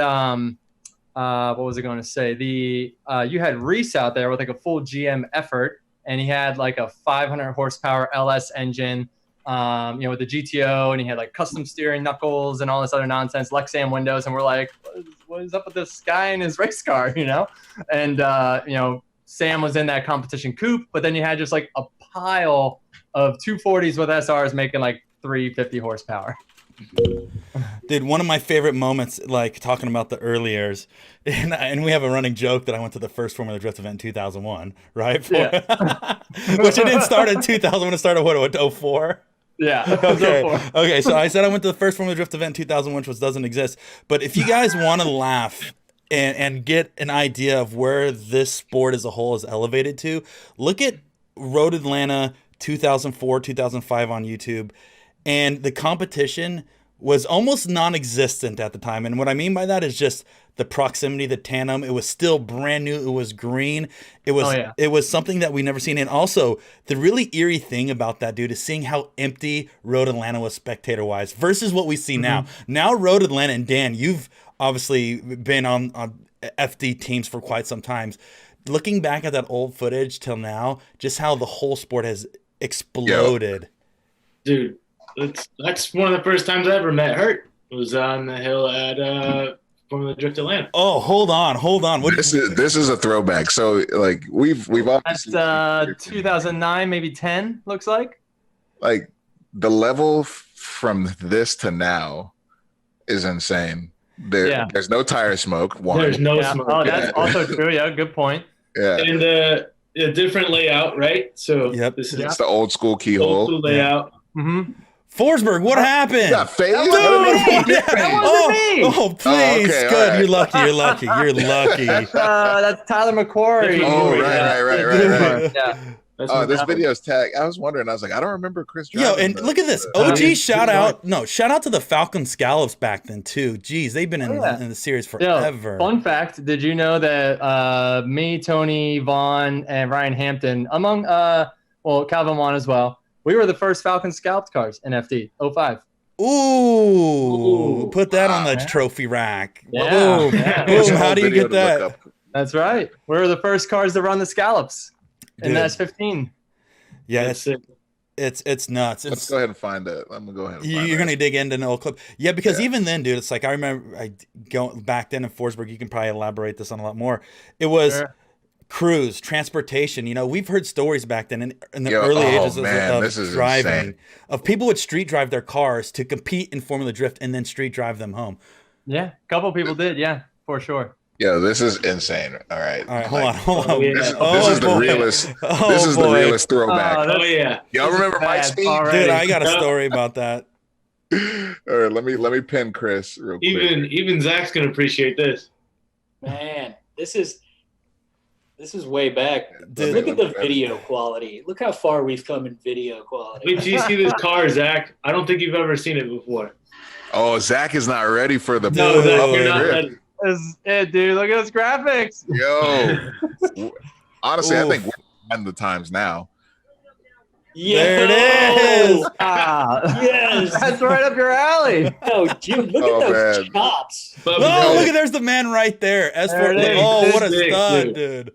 what was I going to say? You had Reese out there with like a full GM effort. And he had like a 500 horsepower LS engine, with the GTO, and he had like custom steering knuckles and all this other nonsense, Lexan windows. And we're like, what is up with this guy in his race car, And, Sam was in that competition coupe, but then you had just like a pile of 240s with SRs making like 350 horsepower. Dude, one of my favorite moments, like talking about the early years, and we have a running joke that I went to the first Formula Drift event in 2001, right? Yeah. Which it didn't start in 2000, it started, what, 04? Yeah. Okay, so I said I went to the first Formula Drift event in 2001, which doesn't exist. But if you guys want to laugh and get an idea of where this sport as a whole is elevated to, look at Road Atlanta 2004, 2005 on YouTube. And the competition was almost non-existent at the time. And what I mean by that is just the proximity, the tandem. It was still brand new. It was green. It was something that we never seen. And also, the really eerie thing about that, dude, is seeing how empty Road Atlanta was spectator-wise versus what we see now. Now, Road Atlanta, and Dan, you've obviously been on FD teams for quite some time. Looking back at that old footage till now, just how the whole sport has exploded. Dude. That's one of the first times I ever met Hurt. It was on the hill at Formula Drift Atlanta. Oh, hold on. This is a throwback. So like we've obviously that's 2009, maybe 10 looks like. Like the level from this to now is insane. There's no tire smoke. There's no smoke. Oh, that's also true. Yeah, good point. Yeah, and a different layout, right? So this is the old school keyhole. Old school layout. Mm-hmm. Forsberg, what happened? Got phased? Oh, please. Okay, good. right. You're lucky. That's Tyler McQuarrie. Oh, right. Yeah. This video's tagged. I was wondering. I was like, I don't remember Chris driving. And look at this. OG shout out to the Falcon Scallops back then too. Jeez, they've been in the series forever. Fun fact, did you know that me, Tony, Vaughn, and Ryan Hampton, among Calvin Vaughn as well, we were the first Falcon Scallops cars in FD 05. Ooh, put that on the trophy rack. Yeah. Boom. Boom. How do you get that? That's right. We were the first cars to run the Scallops in the S15. Yeah, it's nuts. Let's go ahead and find it. I'm gonna go ahead. You're gonna dig into an old clip, because even then, dude, it's like I remember going back then in Forsberg. You can probably elaborate this on a lot more. It was crews, transportation. We've heard stories back then in the early ages of driving insane. Of people would street drive their cars to compete in Formula Drift and then street drive them home. Yeah, a couple people did. Yeah, for sure. Yeah, this is insane. All right, hold on. This is the realest. This is the realest throwback. Y'all remember Mike Speed? Dude, I got a story about that. All right, let me pin Chris real quick. Even Zach's gonna appreciate this. Man, this is way back. Dude, look at the video quality. Look how far we've come in video quality. Wait till you see this car, Zach. I don't think you've ever seen it before. Oh, Zach is not ready for the. No, Zach, you're not ready. This is it, dude. Look at those graphics. Yo, honestly, I think we're behind the times now. Yeah. There it is. Yes. That's right up your alley. Oh, dude, look at those chops. Look at there's the man right there. What a stud, dude.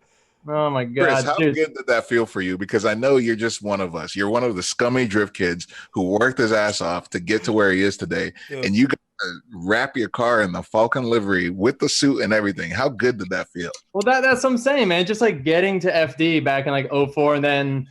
Oh my God, Chris, how good did that feel for you? Because I know you're just one of us. You're one of the scummy drift kids who worked his ass off to get to where he is today, and you got wrap your car in the Falcon livery with the suit and everything. How good did that feel? Well, that's what I'm saying, man. Just like getting to FD back in like '04, and then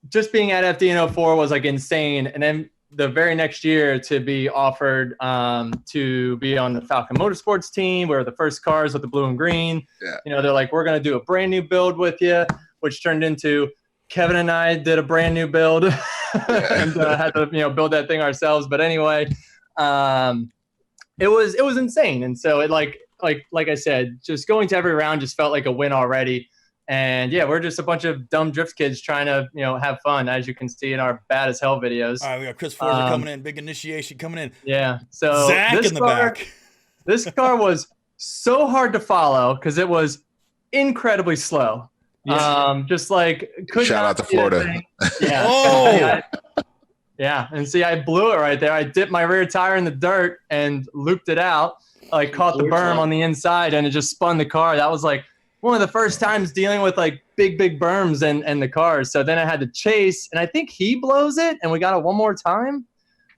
just being at FD in '04 was like insane. And then the very next year to be offered to be on the Falcon Motorsports team, where the first cars with the blue and green. Yeah. They're like, we're gonna do a brand new build with you, which turned into Kevin and I did a brand new build and had to build that thing ourselves. But anyway, it was insane. And so it like I said, just going to every round just felt like a win already. And yeah, we're just a bunch of dumb drift kids trying to have fun, as you can see in our bad as hell videos. All right, we got Chris Forger coming in, big initiation coming in. Yeah, so Zach in the back. This car was so hard to follow because it was incredibly slow. Yeah. Just like Shout out to Florida. Yeah. Oh. Yeah, and see, I blew it right there. I dipped my rear tire in the dirt and looped it out. I caught the berm on the inside, and it just spun the car. That was like one of the first times dealing with like big berms and the cars. So then I had to chase, and I think he blows it, and we got it one more time.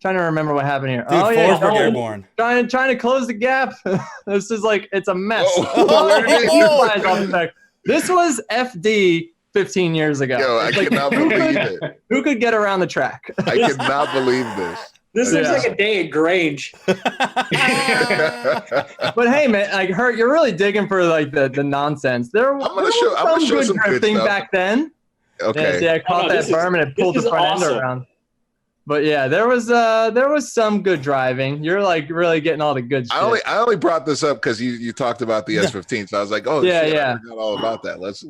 Trying to remember what happened here. Dude, Forsberg airborne. Trying to close the gap. This is like, it's a mess. This was FD 15 years ago. Yo, I cannot believe it. Who could get around the track? I cannot believe this. This looks like a day at Grange. But hey, man, like Hurt, you're really digging for like the nonsense. There was some good drifting back then. Okay. Yeah, I caught that berm and it pulled the front end around. But yeah, there was some good driving. You're like really getting all the good shit. I only brought this up because you talked about the S15, so I was like, oh yeah, shit, yeah. I forgot all about that. Let's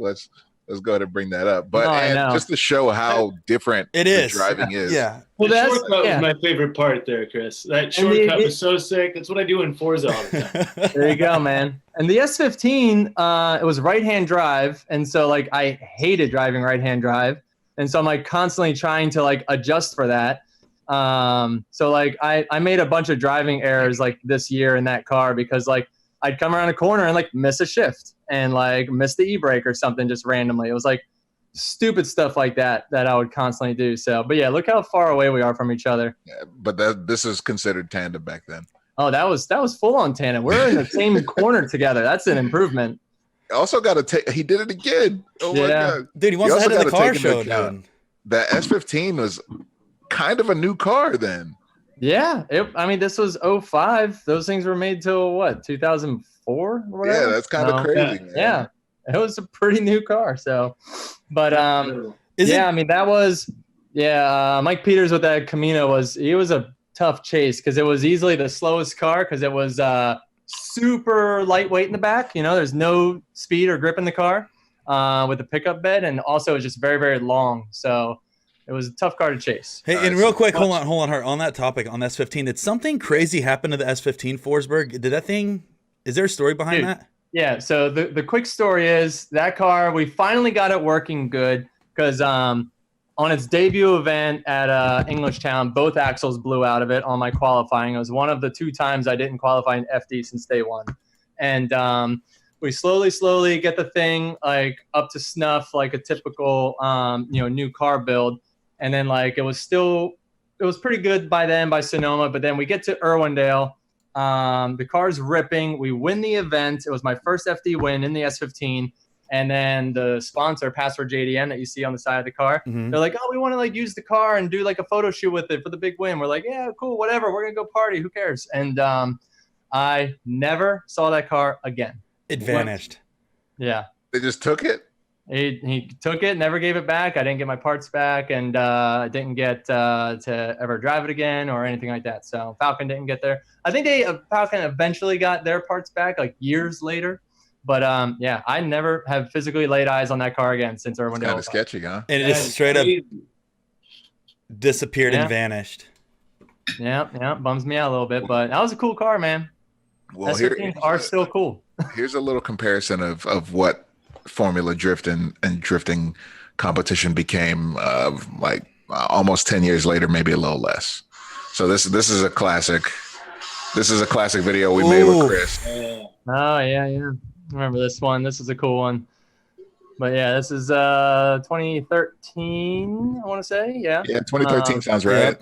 go ahead and bring that up. But No, just to show how different the driving is. Yeah. Well, the shortcut was my favorite part there, Chris. That shortcut was so sick. That's what I do in Forza all the time. There you go, man. And the S15, it was right-hand drive, and so like I hated driving right-hand drive, and so I'm like constantly trying to like adjust for that. So like I made a bunch of driving errors like this year in that car because like I'd come around a corner and like miss a shift and like miss the e-brake or something just randomly. It was like stupid stuff like that I would constantly do. So, but yeah, look how far away we are from each other. Yeah, but this is considered tandem back then. Oh, that was full on tandem. We're in the same corner together. That's an improvement. Also got to take. He did it again. Oh my god, dude! He wants to head to the car show, dude. The S15 was kind of a new car then. Yeah, I mean, this was 05. Those things were made till what, 2004 or whatever? Yeah, that's kind of crazy. Man. Yeah, it was a pretty new car. So, but I mean, that was Mike Peters with that Camino was a tough chase because it was easily the slowest car because it was super lightweight in the back. There's no speed or grip in the car with the pickup bed, and also it's just very, very long. So it was a tough car to chase. Hey, and real quick, hold on, Hart. On that topic, on the S15, did something crazy happen to the S15 Forsberg? Did that thing? Is there a story behind that? Yeah. So the quick story is that car, we finally got it working good because on its debut event at Englishtown, both axles blew out of it on my qualifying. It was one of the 2 times I didn't qualify in FD since day one, and we slowly get the thing like up to snuff, like a typical new car build. And then like it was pretty good by then by Sonoma, but then we get to Irwindale. The car's ripping. We win the event. It was my first FD win in the S15. And then the sponsor, Password JDM, that you see on the side of the car, they're like, oh, we want to like use the car and do like a photo shoot with it for the big win. We're like, yeah, cool, whatever. We're gonna go party. Who cares? And I never saw that car again. It vanished. Yeah. They just took it? He took it, never gave it back. I didn't get my parts back, and I didn't get to ever drive it again or anything like that. So Falcon didn't get there. I think Falcon eventually got their parts back like years later. But yeah, I never have physically laid eyes on that car again since Irwindale. Kind of sketchy, huh? And it just straight up disappeared and vanished. Yeah, bums me out a little bit, but that was a cool car, man. Well, S15s are still cool. Here's a little comparison of what Formula Drift and drifting competition became like almost 10 years later, maybe a little less. So this is a classic. This is a classic video we made with Chris. Oh yeah. Remember this one? This is a cool one. But yeah, this is 2013. I want to say, yeah. Yeah, 2013 sounds right.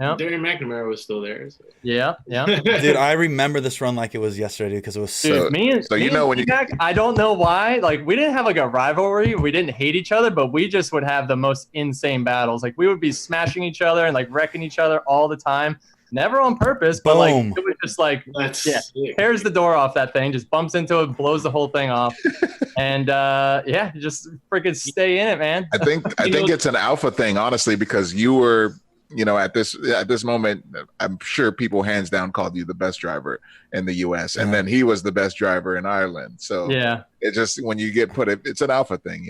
Yeah. Darren McNamara was still there. So. Yeah. Dude, I remember this run like it was yesterday because it was so. Dude, me and T-Mac, I don't know why. Like, we didn't have like a rivalry. We didn't hate each other, but we just would have the most insane battles. Like, we would be smashing each other and like wrecking each other all the time. Never on purpose, but like Boom. it was just like Sick. tears the door off that thing, just bumps into it, blows the whole thing off, and you just freaking stay in it, man. I think it's an alpha thing, honestly, because you were, at this moment, I'm sure people hands down called you the best driver in the U.S. and then he was the best driver in Ireland. So yeah, it just when you get it's an alpha thing,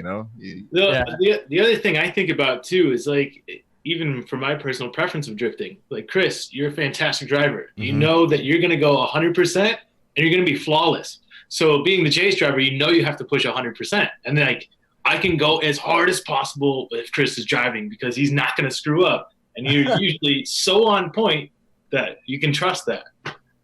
The other thing I think about too is like, even for my personal preference of drifting, like Chris, you're a fantastic driver. You know that you're going to go 100% and you're going to be flawless. So being the Chase driver, you have to push 100%. And then like, I can go as hard as possible if Chris is driving because he's not going to screw up. And you're usually so on point that you can trust that.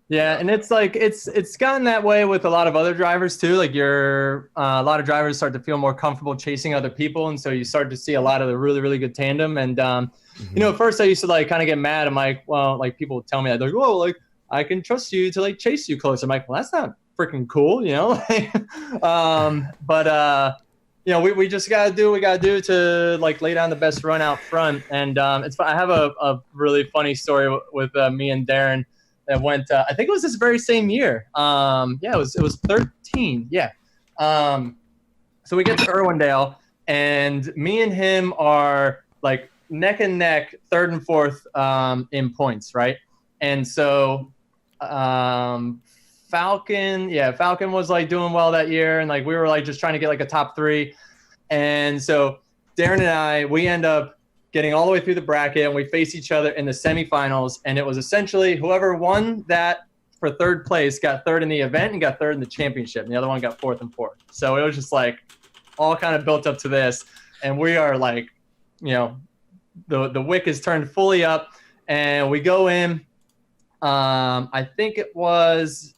Yeah, and it's like it's gotten that way with a lot of other drivers too. Like a lot of drivers start to feel more comfortable chasing other people, and so you start to see a lot of the really, really good tandem. And at first I used to like kind of get mad. I'm like, well, like people would tell me that they're like, oh, like I can trust you to like chase you closer. I'm like, well, that's not freaking cool, we just gotta do what we gotta do to like lay down the best run out front. And it's I have a really funny story with me and Darren. That went, I think it was this very same year. It was 13. Yeah. So we get to Irwindale, and me and him are like neck and neck, third and fourth in points, right? And so Falcon was like doing well that year, and like we were like just trying to get like a top 3. And so Darren and I, we end up getting all the way through the bracket, and we face each other in the semifinals. And it was essentially whoever won that for third place got third in the event and got third in the championship. And the other one got fourth and fourth. So it was just like all kind of built up to this. And we are like, the wick is turned fully up, and we go in. I think it was,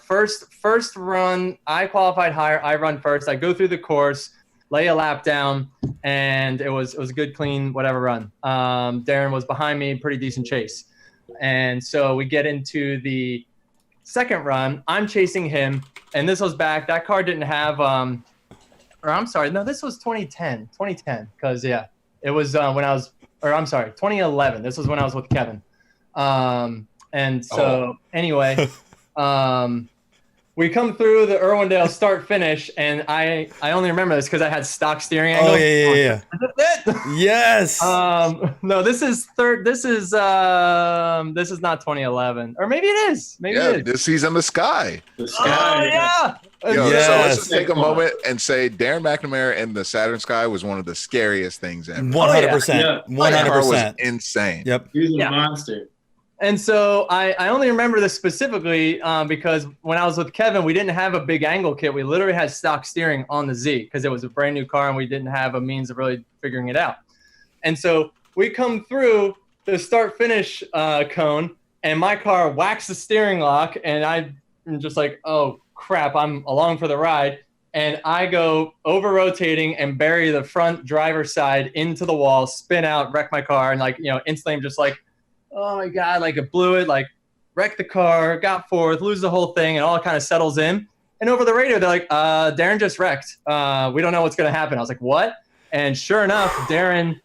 first run. I qualified higher. I run first. I go through the course, lay a lap down, and it was a good, clean, whatever run. Darren was behind me, pretty decent chase. And so we get into the second run. I'm chasing him, and this was back. That car didn't have this was 2010, because it was 2011. This was when I was with Kevin. Anyway, we come through the Irwindale start finish, and I only remember this because I had stock steering angle. Oh yeah. Yes. No, this is third. This is not 2011, or maybe it is. Maybe it is. This season, the sky. The sky. Oh yeah. So Yes. let's just take a moment and say Darren McNamara in the Saturn Sky was one of the scariest things ever. 100%. That car was 100%. insane. Yep. He was a monster. And so I only remember this specifically because when I was with Kevin, we didn't have a big angle kit. We literally had stock steering on the Z because it was a brand new car and we didn't have a means of really figuring it out. And so we come through the start finish cone, and my car whacks the steering lock, and I'm just like, oh crap, I'm along for the ride. And I go over rotating and bury the front driver's side into the wall, spin out, wreck my car, and instantly I'm just like, oh my God, like it blew it, like wrecked the car, got fourth, lose the whole thing, and all kind of settles in. And over the radio, they're like, Darren just wrecked. We don't know what's going to happen. I was like, what? And sure enough, Darren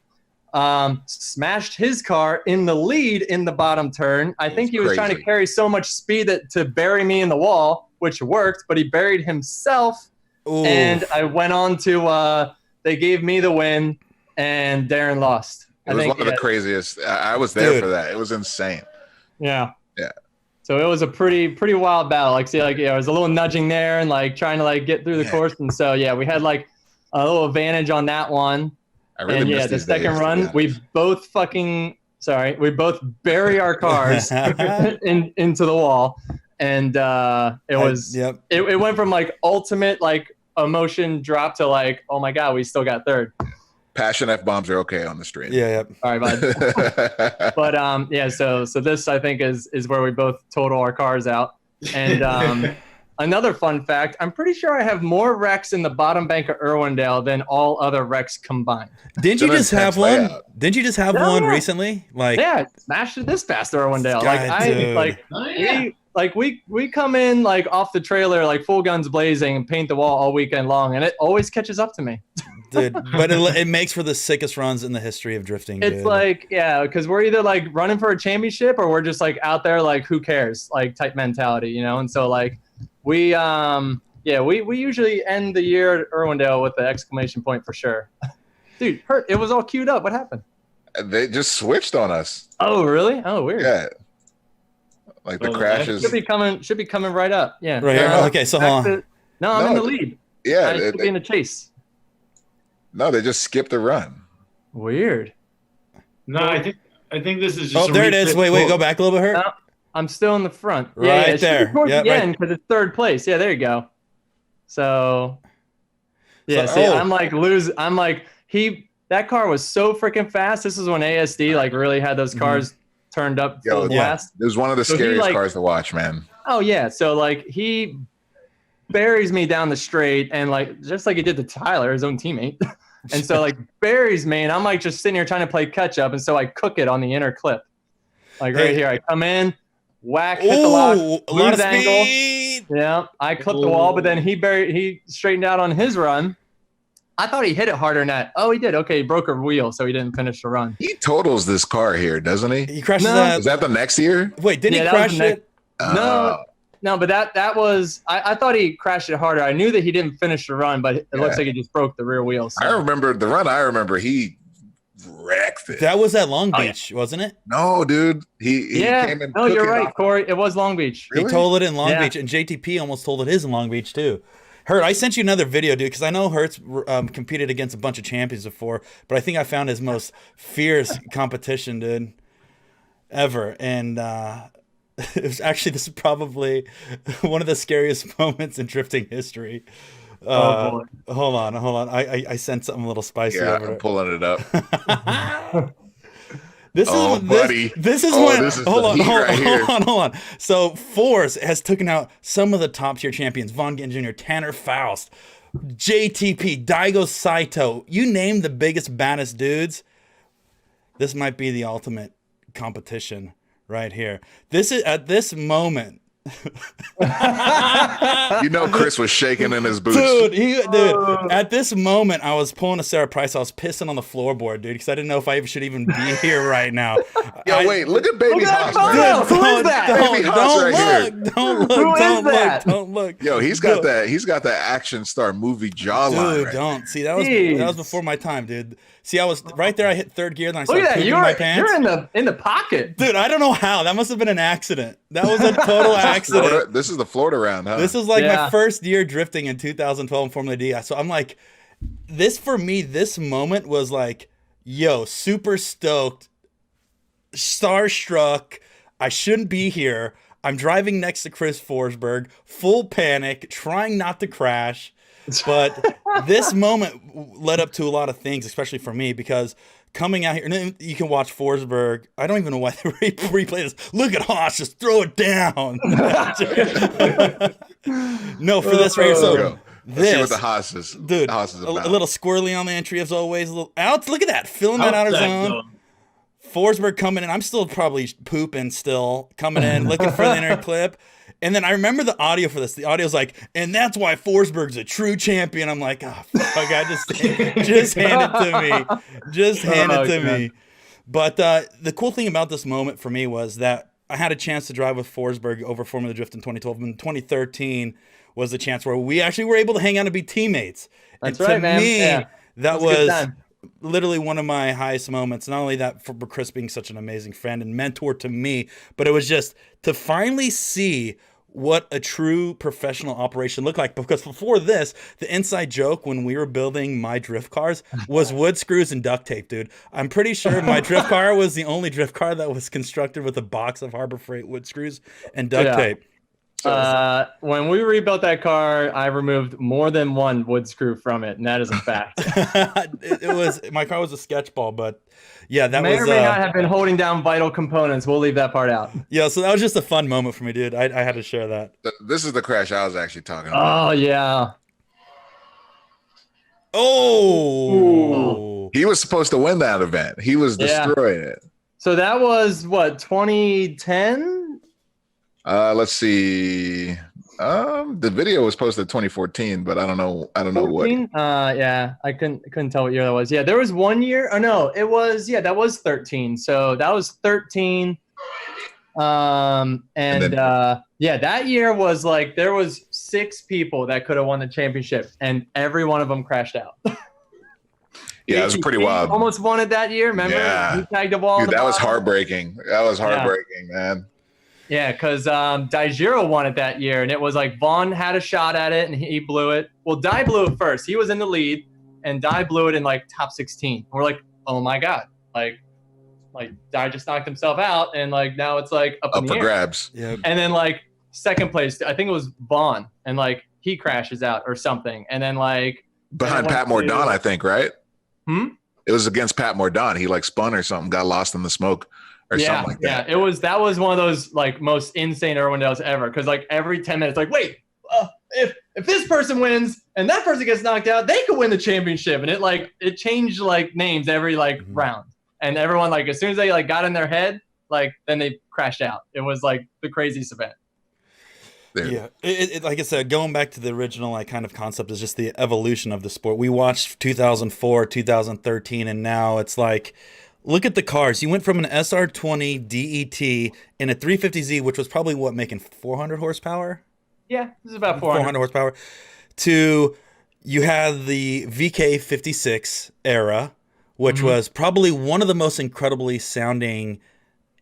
smashed his car in the lead in the bottom turn. I think he was trying to carry so much speed to bury me in the wall, which worked, but he buried himself. Ooh. And I went on to, they gave me the win, and Darren lost. It was one of the craziest. I was there for that. It was insane. Yeah. Yeah. So it was a pretty wild battle. There was a little nudging there and trying to get through the course. And so, we had a little advantage on that one. I really missed the second run, we both bury our cars into the wall. And it went from ultimate emotion drop to oh my God, we still got third. Passion F-bombs are okay on the stream. Yeah. All right, bud. But so this I think is where we both total our cars out. And another fun fact, I'm pretty sure I have more wrecks in the bottom bank of Irwindale than all other wrecks combined. Didn't you Good just have intense one? layout. Didn't you just have Yeah, one yeah. recently? Like, Yeah, I smashed it this past Irwindale. God, dude. Oh, yeah. We come in like off the trailer like full guns blazing and paint the wall all weekend long, and it always catches up to me. dude, but it makes for the sickest runs in the history of drifting. It's dude. like, yeah, because we're either like running for a championship or we're just like out there like who cares, like type mentality, you know. And so like we usually end the year at Irwindale with the exclamation point for sure. Dude, it was all queued up. What happened? They just switched on us. Oh really? Oh weird. Yeah. Like the Well, crashes. Should be coming right up. Yeah. right here. Yeah. Okay, so hold on. No, I'm in No, the lead. Yeah. I should be in the chase. No, they just skipped the run. Weird. No, I think this is just. Oh, a there it is. replay. Wait, go back a little bit, Hurt. No, I'm still in the front. Right it should be there. towards Yeah, the right. end because it's third place. Yeah, there you go. So, yeah, So- see, oh. I'm like that car was so freaking fast. This is when ASD like really had those cars turned up Yo, full yeah. blast. It was one of the So he, scariest like- cars to watch, man. Oh yeah, so like he buries me down the straight and like just like he did to Tyler, his own teammate. And so like buries me and I'm like just sitting here trying to play catch up and so I cook it on the inner clip. Like right Hey. here, I come in, whack, hit the lock, Ooh, a lot of lose angle. speed. Yeah, I clipped the wall, but then he straightened out on his run. I thought he hit it harder than that. Oh, he did. Okay, he broke a wheel, so he didn't finish the run. He totals this car here, doesn't he? He crashes No. that. Is that the next year? Wait, didn't Yeah, he that was crash the next- it? No, but that was I thought he crashed it harder. I knew that he didn't finish the run, but it looks like he just broke the rear wheel. So. I remember the run. I remember he wrecked it. That was at Long Oh, yeah. Beach, wasn't it? No, dude. He Yeah, came in. no, you're cooking right, off- Corey. It was Long Beach. Really? He told it in Long Yeah. Beach, and JTP almost told it his in Long Beach too. Hurt, I sent you another video, dude, because I know Hurt's competed against a bunch of champions before, but I think I found his most fierce competition, dude, ever. And it was actually, this is probably one of the scariest moments in drifting history. Oh, boy. Hold on. I sent something a little spicy Yeah, over I'm it. pulling it up. This Oh, is buddy. This is Oh, when. this is hold the on, heat hold right here. on. So Force has taken out some of the top tier champions: Von Gittin Jr., Tanner Faust, JTP, Daigo Saito. You name the biggest, baddest dudes. This might be the ultimate competition right here. This is at this moment. You know, Chris was shaking in his boots. Dude, at this moment, I was pulling a Sarah Price. I was pissing on the floorboard, dude, because I didn't know if I should even be here right now. Yo, wait, look at Baby Look at Haas, that man. photo. Who is that? Baby Haas right here. Don't look. Yo, he's got that. He's got that action star movie jawline. Dude, right don't see that was Jeez. before my time, dude. See, I was right there. I hit third gear, then I Look started at that. pooping You're my pants. you're in the pocket. Dude, I don't know how. That must have been an accident. That was a total accident. Florida, this is the Florida round, huh? This is like Yeah. my first year drifting in 2012 in Formula D. So I'm like, this for me, this moment was like, yo, super stoked, starstruck. I shouldn't be here. I'm driving next to Chris Forsberg, full panic, trying not to crash. But this moment led up to a lot of things, especially for me, because coming out here, and then you can watch Forsberg. I don't even know why they replay this. Look at Haas, just throw it down. No, for this right here. Let's So go. Let's see what this, the Haas is. dude, Haas is a about. little squirrely on the entry as always. A little out. Look at that, filling that outer zone. Forsberg coming in. I'm still probably pooping still, coming in, looking for the inner clip. And then I remember the audio for this. The audio's like, and that's why Forsberg's a true champion. I'm like, oh, fuck, I just hand it to me. Just hand it to me. But the cool thing about this moment for me was that I had a chance to drive with Forsberg over Formula Drift in 2012. And 2013 was the chance where we actually were able to hang out and be teammates. That's and right, to man. me, Yeah. that It was a good was time. literally one of my highest moments. Not only that for Chris being such an amazing friend and mentor to me, but it was just to finally see what a true professional operation looked like. Because before this, the inside joke when we were building my drift cars was wood screws and duct tape, dude. I'm pretty sure my drift car was the only drift car that was constructed with a box of Harbor Freight wood screws and duct Yeah. tape. When we rebuilt that car, I removed more than one wood screw from it, and that is a fact. it was my car was a sketch ball, but yeah, that may was or may not have been holding down vital components. We'll leave that part out. yeah. So that was just a fun moment for me, dude. I had to share that. This is the crash I was actually talking about. Oh yeah. Oh, He was supposed to win that event. He was Yeah. destroying it. So that was what 2010. Let's see. The video was posted 2014, but I don't know what. 14? Yeah, I couldn't tell what year that was. Yeah, there was 1 year. Oh no, it was that was 13. So that was 13. And yeah, that year was like there was 6 people that could have won the championship, and every one of them crashed out. Yeah, it was pretty wild. Almost won it that year. Remember? Yeah. He tagged the ball. Dude, that was heartbreaking. That was heartbreaking, man. Yeah, because Daijiro won it that year, and it was like Vaughn had a shot at it, and he blew it. Well, Dai blew it first. He was in the lead, and Dai blew it in like top 16. And we're like, oh my god, like Dai just knocked himself out, and like now it's like up in the for air. grabs. yeah. And then like second place, I think it was Vaughn, and like he crashes out or something, and then like Behind and Pat went Mordaunt, to- I think, right? It was against Pat Mordaunt. He like spun or something, got lost in the smoke or something like that. Yeah, that was one of those like most insane Irwindales ever, because like every 10 minutes, like wait, if this person wins and that person gets knocked out, they could win the championship, and it changed like names every like round, and everyone like as soon as they like got in their head, like then they crashed out. It was like the craziest event. Dude. Yeah, it like I said, going back to the original like kind of concept is just the evolution of the sport. We watched 2004, 2013, and now it's like, look at the cars. You went from an SR20 DET in a 350Z, which was probably making 400 horsepower. Yeah, this is about 400. Horsepower, to you had the VK56 era, which was probably one of the most incredibly sounding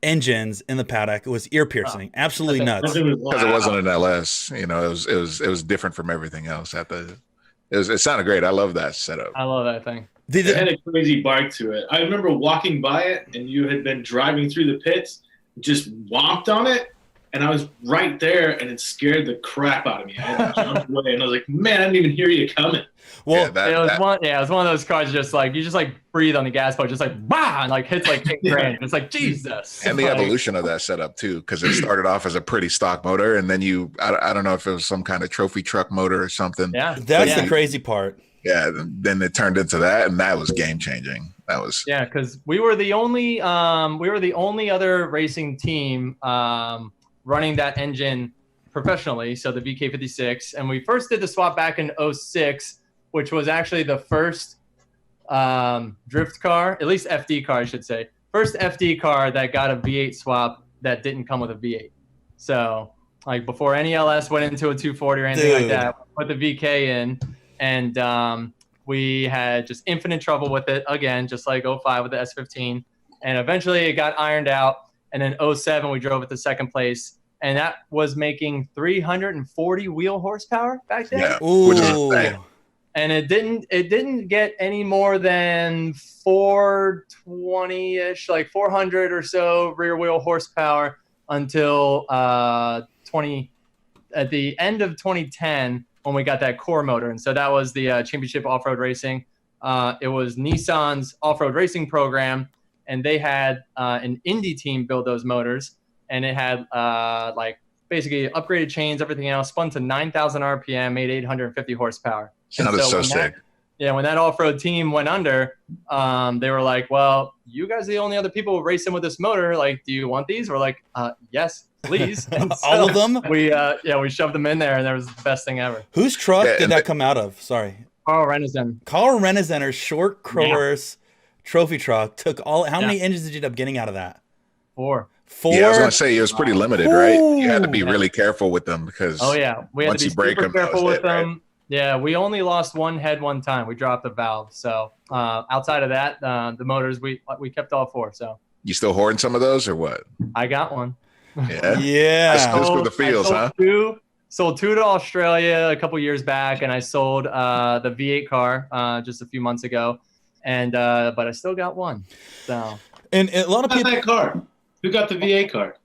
engines in the paddock. It was ear piercing, absolutely nuts. Because it wasn't an LS, it was different from everything else. It sounded great. I love that setup. I love that thing. It had a crazy bark to it. I remember walking by it, and you had been driving through the pits, just whomped on it, and I was right there, and it scared the crap out of me. I had to jump away, and I was like, man, I didn't even hear you coming. Well, it was one of those cars just like you just like breathe on the gas pedal, just like bah, and like hits like 10 grand. It's like Jesus. And the Like, evolution of that setup too, because it started off as a pretty stock motor, and then I don't know if it was some kind of trophy truck motor or something. Yeah, that's the crazy part. Yeah, then it turned into that, and that was game changing. That was because we were the only other racing team running that engine professionally, so the VK56, and we first did the swap back in 06, which was actually the first drift car, at least FD car, I should say. First FD car that got a V8 swap that didn't come with a V8. So, like, before any LS went into a 240 or anything like that, we put the VK in, and we had just infinite trouble with it, again, just like 05 with the S15. And eventually it got ironed out, and then 07 we drove it to second place, and that was making 340 wheel horsepower back then. yeah, Ooh. which is insane. And it didn't get any more than 420-ish, like 400 or so rear wheel horsepower until at the end of 2010 when we got that core motor. And so that was the Championship Off-Road Racing. It was Nissan's off-road racing program, and they had an Indy team build those motors, and it had like basically upgraded chains, everything else, spun to 9,000 RPM, made 850 horsepower. Sounded so sick. When that off-road team went under, they were like, well, you guys are the only other people racing with this motor. Like, do you want these? We're like, yes, please. And so All of them? We shoved them in there, and that was the best thing ever. Whose truck did that come out of? Sorry. Carl Renison. Carl Renizenner's short course trophy truck took all. How many engines did you end up getting out of that? 4. Yeah, I was gonna say it was pretty limited, right? You had to be really careful with them because we had once to be you break super them, that careful was with it, right? them. Yeah, we only lost one head one time. We dropped the valve. So outside of that, the motors we kept all 4. So You still hoarding some of those or what? I got one. Yeah. Yeah. Just for the feels, huh? Sold 2 to Australia a couple years back, and I sold the V8 car just a few months ago, and but I still got one. So And a lot of Who got people. that car? Who got the VA car?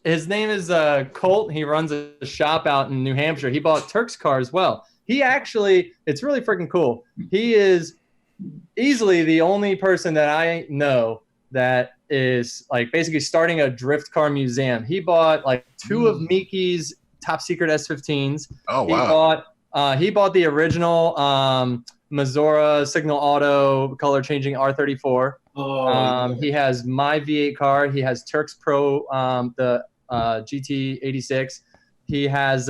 His name is Colt. He runs a shop out in New Hampshire. He bought Turk's car as well. He actually, it's really freaking cool. He is easily the only person that I know that is like basically starting a drift car museum. He bought like 2 of Miki's top secret S15s. Oh wow! He bought the original Mazora Signal Auto color changing R34. He has my V8 car. He has Turk's Pro, the GT86. He has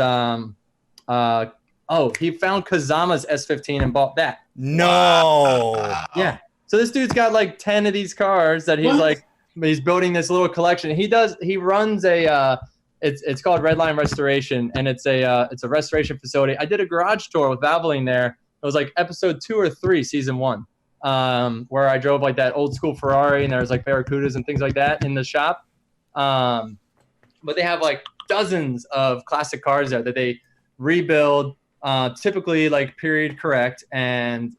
he found Kazama's S15 and bought that. No. Yeah. So this dude's got like 10 of these cars that he's building this little collection. He runs a it's called Redline Restoration, and it's a restoration facility. I did a garage tour with Valvoline there. It was like episode 2 or 3, season 1, where I drove like that old school Ferrari, and there was like Barracudas and things like that in the shop. But they have like dozens of classic cars there that they rebuild, typically like period correct, and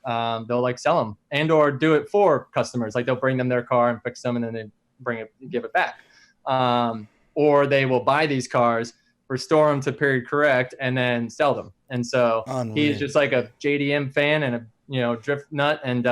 they'll like sell them and or do it for customers. Like they'll bring them their car and fix them, and then they give it back. Or they will buy these cars, restore them to period correct, and then sell them. And so he's just like a JDM fan and a drift nut, and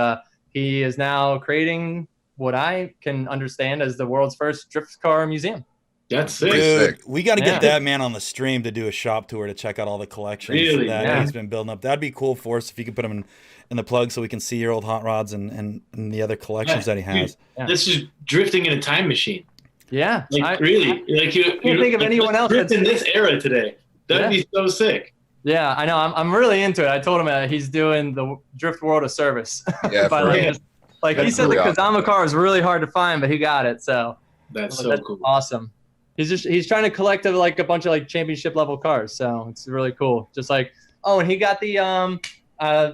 he is now creating what I can understand as the world's first drift car museum. That's sick. Dude, we got to get that man on the stream to do a shop tour to check out all the collections that he's been building up. That'd be cool for us if you could put him in the plug so we can see your old hot rods and the other collections that he has. Dude, this is drifting in a time machine. Yeah, really. Like you can't think of anyone else that's in this era today. That'd be so sick. Yeah, I know. I'm really into it. I told him he's doing the Drift World a service. Yeah, he said the Kazama car is really hard to find, but he got it. So that's cool. Awesome. He's trying to collect like a bunch of like championship level cars. So it's really cool. Just like, and he got the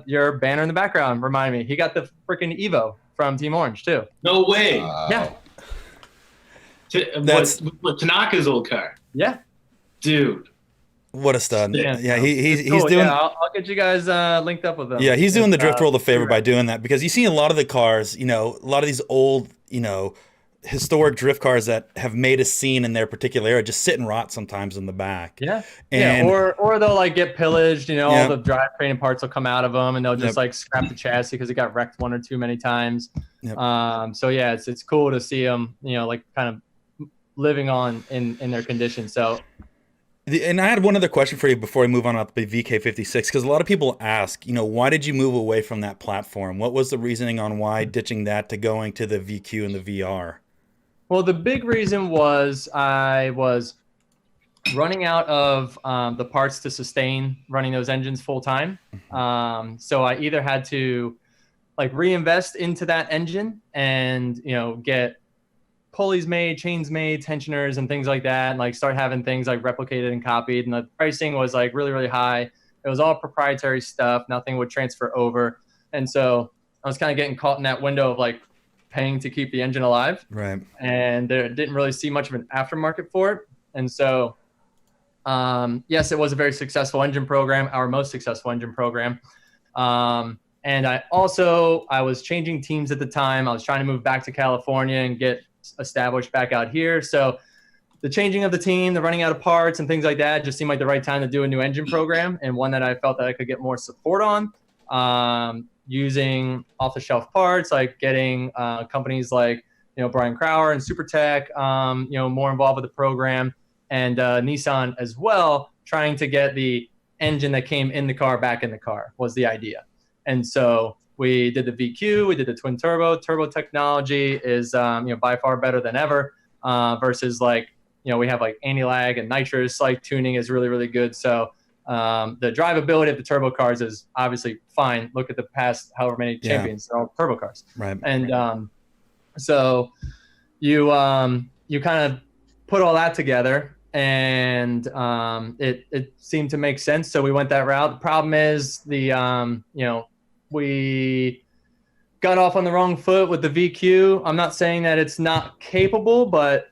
your banner in the background. Remind me, he got the freaking Evo from Team Orange too. No way. Yeah. That's Tanaka's old car. Yeah. Dude. What a stud. Yeah, he's cool. doing. Yeah, I'll get you guys linked up with them. Yeah, he's doing the Drift World a favor by doing that, because you see a lot of the cars, a lot of these old, historic drift cars that have made a scene in their particular era just sit and rot sometimes in the back. Yeah. And, or they'll like get pillaged, all the drivetrain and parts will come out of them, and they'll just like scrap the chassis because it got wrecked 1 or 2 many times. Yep. So yeah, it's cool to see them, like kind of living on in their condition. So and I had one other question for you before we move on up the VK56, because a lot of people ask, why did you move away from that platform? What was the reasoning on why ditching that to going to the VQ and the VR? Well, the big reason was I was running out of the parts to sustain running those engines full time. So I either had to like reinvest into that engine and, get pulleys made, chains made, tensioners and things like that, and like start having things like replicated and copied. And the pricing was like really, really high. It was all proprietary stuff. Nothing would transfer over. And so I was kind of getting caught in that window of like paying to keep the engine alive. Right. And there didn't really see much of an aftermarket for it. And so, yes, it was a very successful engine program, our most successful engine program. And I was changing teams at the time. I was trying to move back to California and get established back out here. So the changing of the team, the running out of parts and things like that just seemed like the right time to do a new engine program, and one that I felt that I could get more support on, using off-the-shelf parts, like getting companies like Brian Crowder and SuperTech more involved with the program, and Nissan as well, trying to get the engine that came in the car back in the car was the idea. And so we did the VQ, we did the twin turbo. Turbo technology is by far better than ever, versus like we have like anti-lag and nitrous like tuning is really, really good. So the drivability of the turbo cars is obviously fine. Look at the past however many champions, they're all turbo cars. Right. And so you kind of put all that together, and it seemed to make sense. So we went that route. The problem is we got off on the wrong foot with the VQ. I'm not saying that it's not capable, but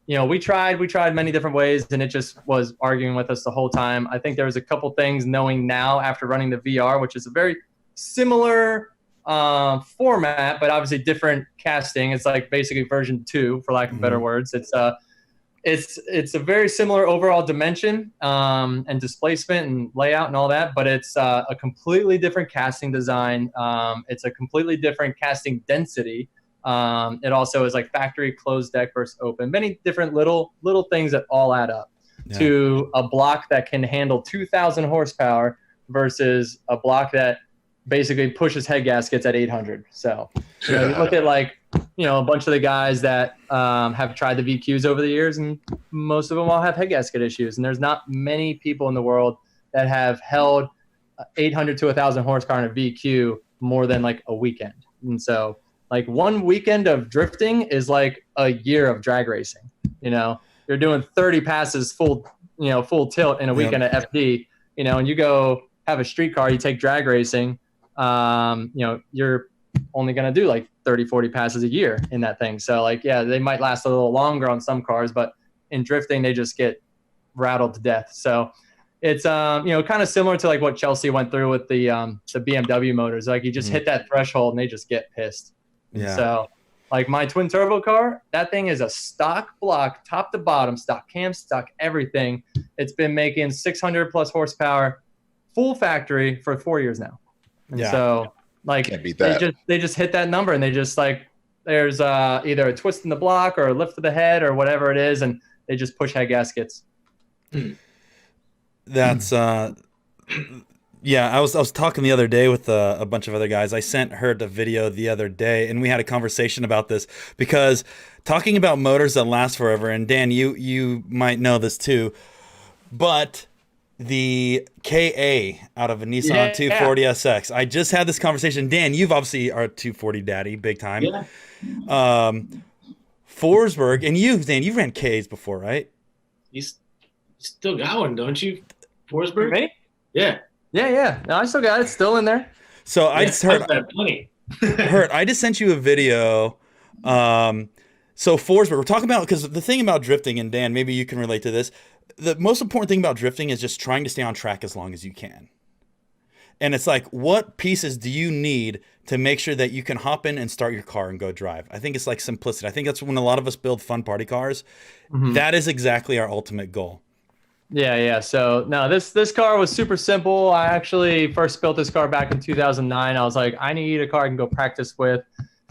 we tried many different ways, and it just was arguing with us the whole time. I think there was a couple things knowing now after running the VR, which is a very similar format, but obviously different casting. It's like basically version 2, for lack of better words. It's a very similar overall dimension and displacement and layout and all that, but it's a completely different casting design. It's a completely different casting density. It also is like factory closed deck versus open. Many different little things that all add up to a block that can handle 2,000 horsepower versus a block that basically pushes head gaskets at 800. So you look at like, a bunch of the guys that have tried the VQs over the years, and most of them all have head gasket issues. And there's not many people in the world that have held 800 to 1,000 horsepower in a VQ more than like a weekend. And so like one weekend of drifting is like a year of drag racing. You're doing 30 passes full tilt in a weekend at FD, and you go have a street car, you take drag racing, you're only going to do like 30, 40 passes a year in that thing. So like, yeah, they might last a little longer on some cars, but in drifting, they just get rattled to death. So it's, kind of similar to like what Chelsea went through with the BMW motors. Like you just hit that threshold and they just get pissed. Yeah. So like my twin turbo car, that thing is a stock block, top to bottom, stock cam, stock everything. It's been making 600 plus horsepower, full factory for 4 years now. And so like Can't beat that. they just hit that number, and they just like, there's either a twist in the block or a lift of the head or whatever it is, and they just push head gaskets. That's yeah. I was talking the other day with a bunch of other guys. I sent her the video the other day, and we had a conversation about this, because talking about motors that last forever. And Dan, you might know this too, but the KA out of a Nissan 240 SX. I just had this conversation. Dan, you've obviously are a 240 daddy, big time. Yeah. Forsberg, and Dan, you've ran Ks before, right? You still got one, don't you, Forsberg? Me? Yeah. Yeah. No, I still got it. It's still in there. So I just heard. Plenty. I just sent you a video. So Forsberg, we're talking about, because the thing about drifting, and Dan, maybe you can relate to this. The most important thing about drifting is just trying to stay on track as long as you can. And it's like, what pieces do you need to make sure that you can hop in and start your car and go drive? I think it's like simplicity. I think that's when a lot of us build fun party cars. Mm-hmm. That is exactly our ultimate goal. Yeah. So no, this car was super simple. I actually first built this car back in 2009. I was like, I need a car I can go practice with.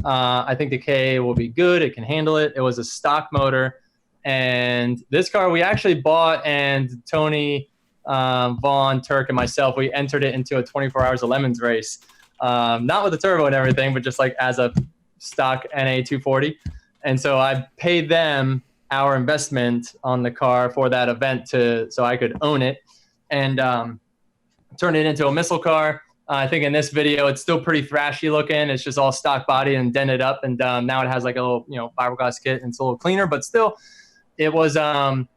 I think the KA will be good. It can handle it. It was a stock motor. And this car we actually bought, and Tony, Vaughn, Turk, and myself, we entered it into a 24 Hours of Lemons race. Not with the turbo and everything, but just like as a stock NA 240. And so I paid them our investment on the car for that event so I could own it, and turn it into a missile car. I think in this video, it's still pretty thrashy looking. It's just all stock body and dented up. And now it has like a little, fiberglass kit, and it's a little cleaner, but still it was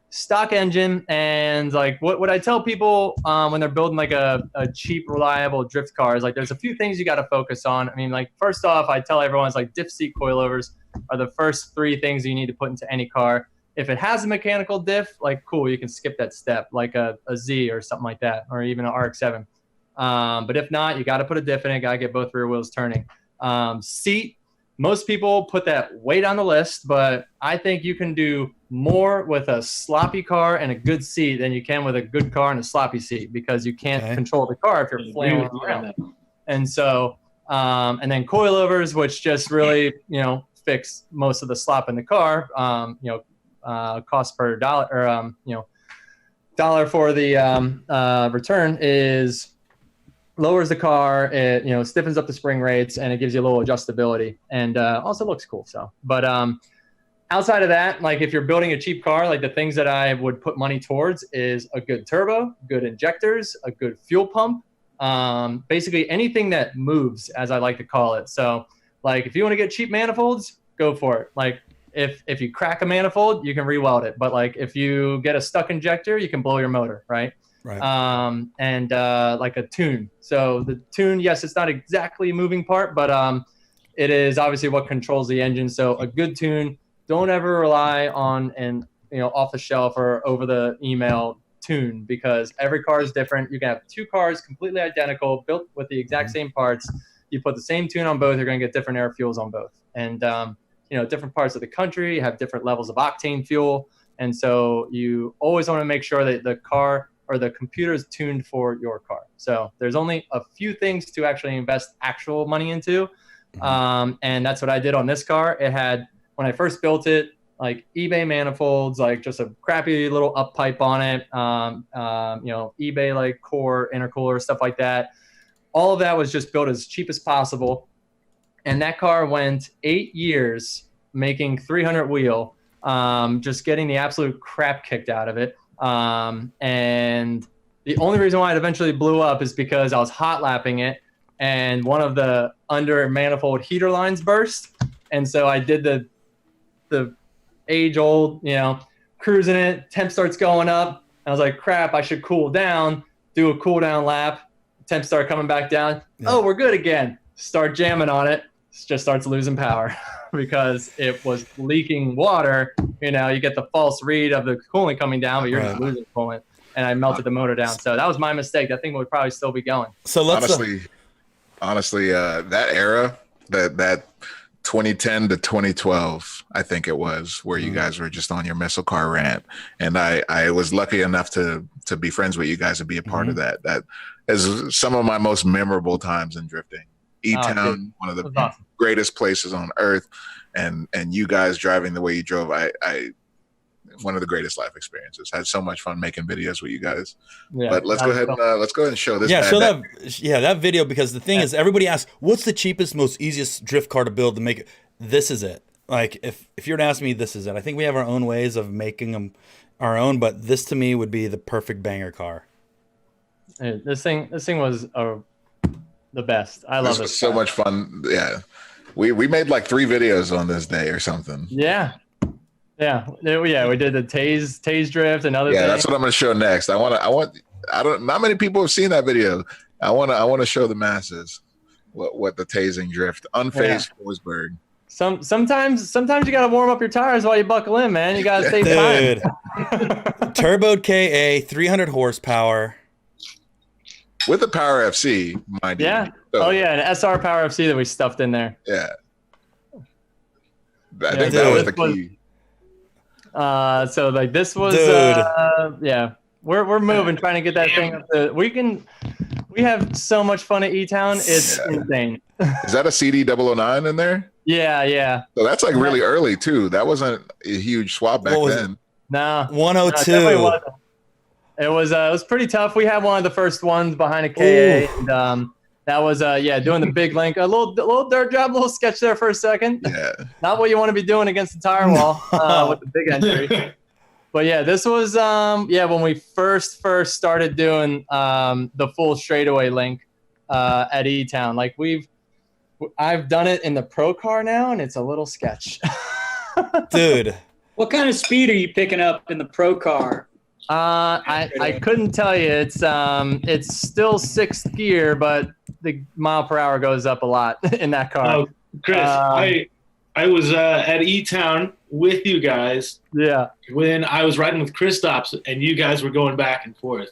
stock engine. And like what I tell people when they're building like a cheap, reliable drift car is like, there's a few things you got to focus on. I mean, like first off, I tell everyone, it's like diff seat coilovers are the first 3 things you need to put into any car. If it has a mechanical diff, like cool, you can skip that step, like a Z or something like that, or even an RX-7. But if not, you got to put a diff in it. Got to get both rear wheels turning. Seat, most people put that way down the list, but I think you can do more with a sloppy car and a good seat than you can with a good car and a sloppy seat, because you can't control the car if you're flailing around. And so, and then coilovers, which just really, fix most of the slop in the car. Cost per dollar, or dollar for the return is lowers the car. It stiffens up the spring rates, and it gives you a little adjustability, and also looks cool. So, but outside of that, like if you're building a cheap car, like the things that I would put money towards is a good turbo, good injectors, a good fuel pump, basically anything that moves, as I like to call it. So like if you want to get cheap manifolds, go for it. Like if you crack a manifold, you can re-weld it. But like if you get a stuck injector, you can blow your motor, right? Right. And like a tune. So the tune, yes, it's not exactly a moving part, but it is obviously what controls the engine. So a good tune, don't ever rely on an off the shelf or over the email tune, because every car is different. You can have 2 cars completely identical, built with the exact same parts, You put the same tune on both, you're going to get different air fuels on both. And, different parts of the country have different levels of octane fuel. And so you always want to make sure that the car or the computer is tuned for your car. So there's only a few things to actually invest actual money into. And that's what I did on this car. It had, when I first built it, like eBay manifolds, like just a crappy little up pipe on it, eBay like core intercooler, stuff like that. All of that was just built as cheap as possible. And that car went 8 years making 300 wheel, just getting the absolute crap kicked out of it. And the only reason why it eventually blew up is because I was hot lapping it and one of the under manifold heater lines burst. And so I did the age old, cruising it, temp starts going up. I was like, crap, I should cool down, do a cool down lap. Temp start coming back down. Yeah. Oh, we're good again. Start jamming on it. Just starts losing power because it was leaking water. You get the false read of the coolant coming down, but you're just losing coolant. And I melted the motor down. So that was my mistake. That thing would probably still be going. So honestly, that era, that 2010 to 2012, I think it was, where you guys were just on your muscle car rant. And I was lucky enough to be friends with you guys and be a part of that. That is some of my most memorable times in drifting. E-Town, one of the greatest places on earth, and you guys driving the way you drove, I one of the greatest life experiences. Had so much fun making videos with you guys. Yeah, but let's go ahead and show this. Yeah, show that video, because the thing is, everybody asks, what's the cheapest, most easiest drift car to build to make it? This is it. Like if you were to ask me, this is it. I think we have our own ways of making them our own, but this to me would be the perfect banger car. This thing was the best. I love it. This was so much fun. Yeah. We made like 3 videos on this day or something. Yeah. We did the tase drift and other things. Yeah, that's what I'm going to show next. Not many people have seen that video. I want to show the masses what the tasing drift, unfazed Forsberg. Sometimes you got to warm up your tires while you buckle in, man. You got to save time. Turboed KA, 300 horsepower. With the Power FC, mind you. Yeah. So, an SR Power FC that we stuffed in there. Yeah. I think that was the key. So like this was, we're moving, trying to get that thing up. We have so much fun at E-Town. It's insane. Is that a CD 009 in there? Yeah. So that's like really early too. That wasn't a huge swap back then. No. 102. No, it was pretty tough. We had one of the first ones behind a KA, and that was doing the big link, a little dirt job, a little sketch there for a second. Yeah. Not what you want to be doing against the tire wall with the big entry. But yeah, this was when we first started doing the full straightaway link at E-Town. Like I've done it in the pro car now, and it's a little sketch. Dude, what kind of speed are you picking up in the pro car? I couldn't tell you. It's still 6th gear, but the mile per hour goes up a lot in that car. Oh, Chris, I was at E-Town with you guys. Yeah. When I was riding with Kristaps, and you guys were going back and forth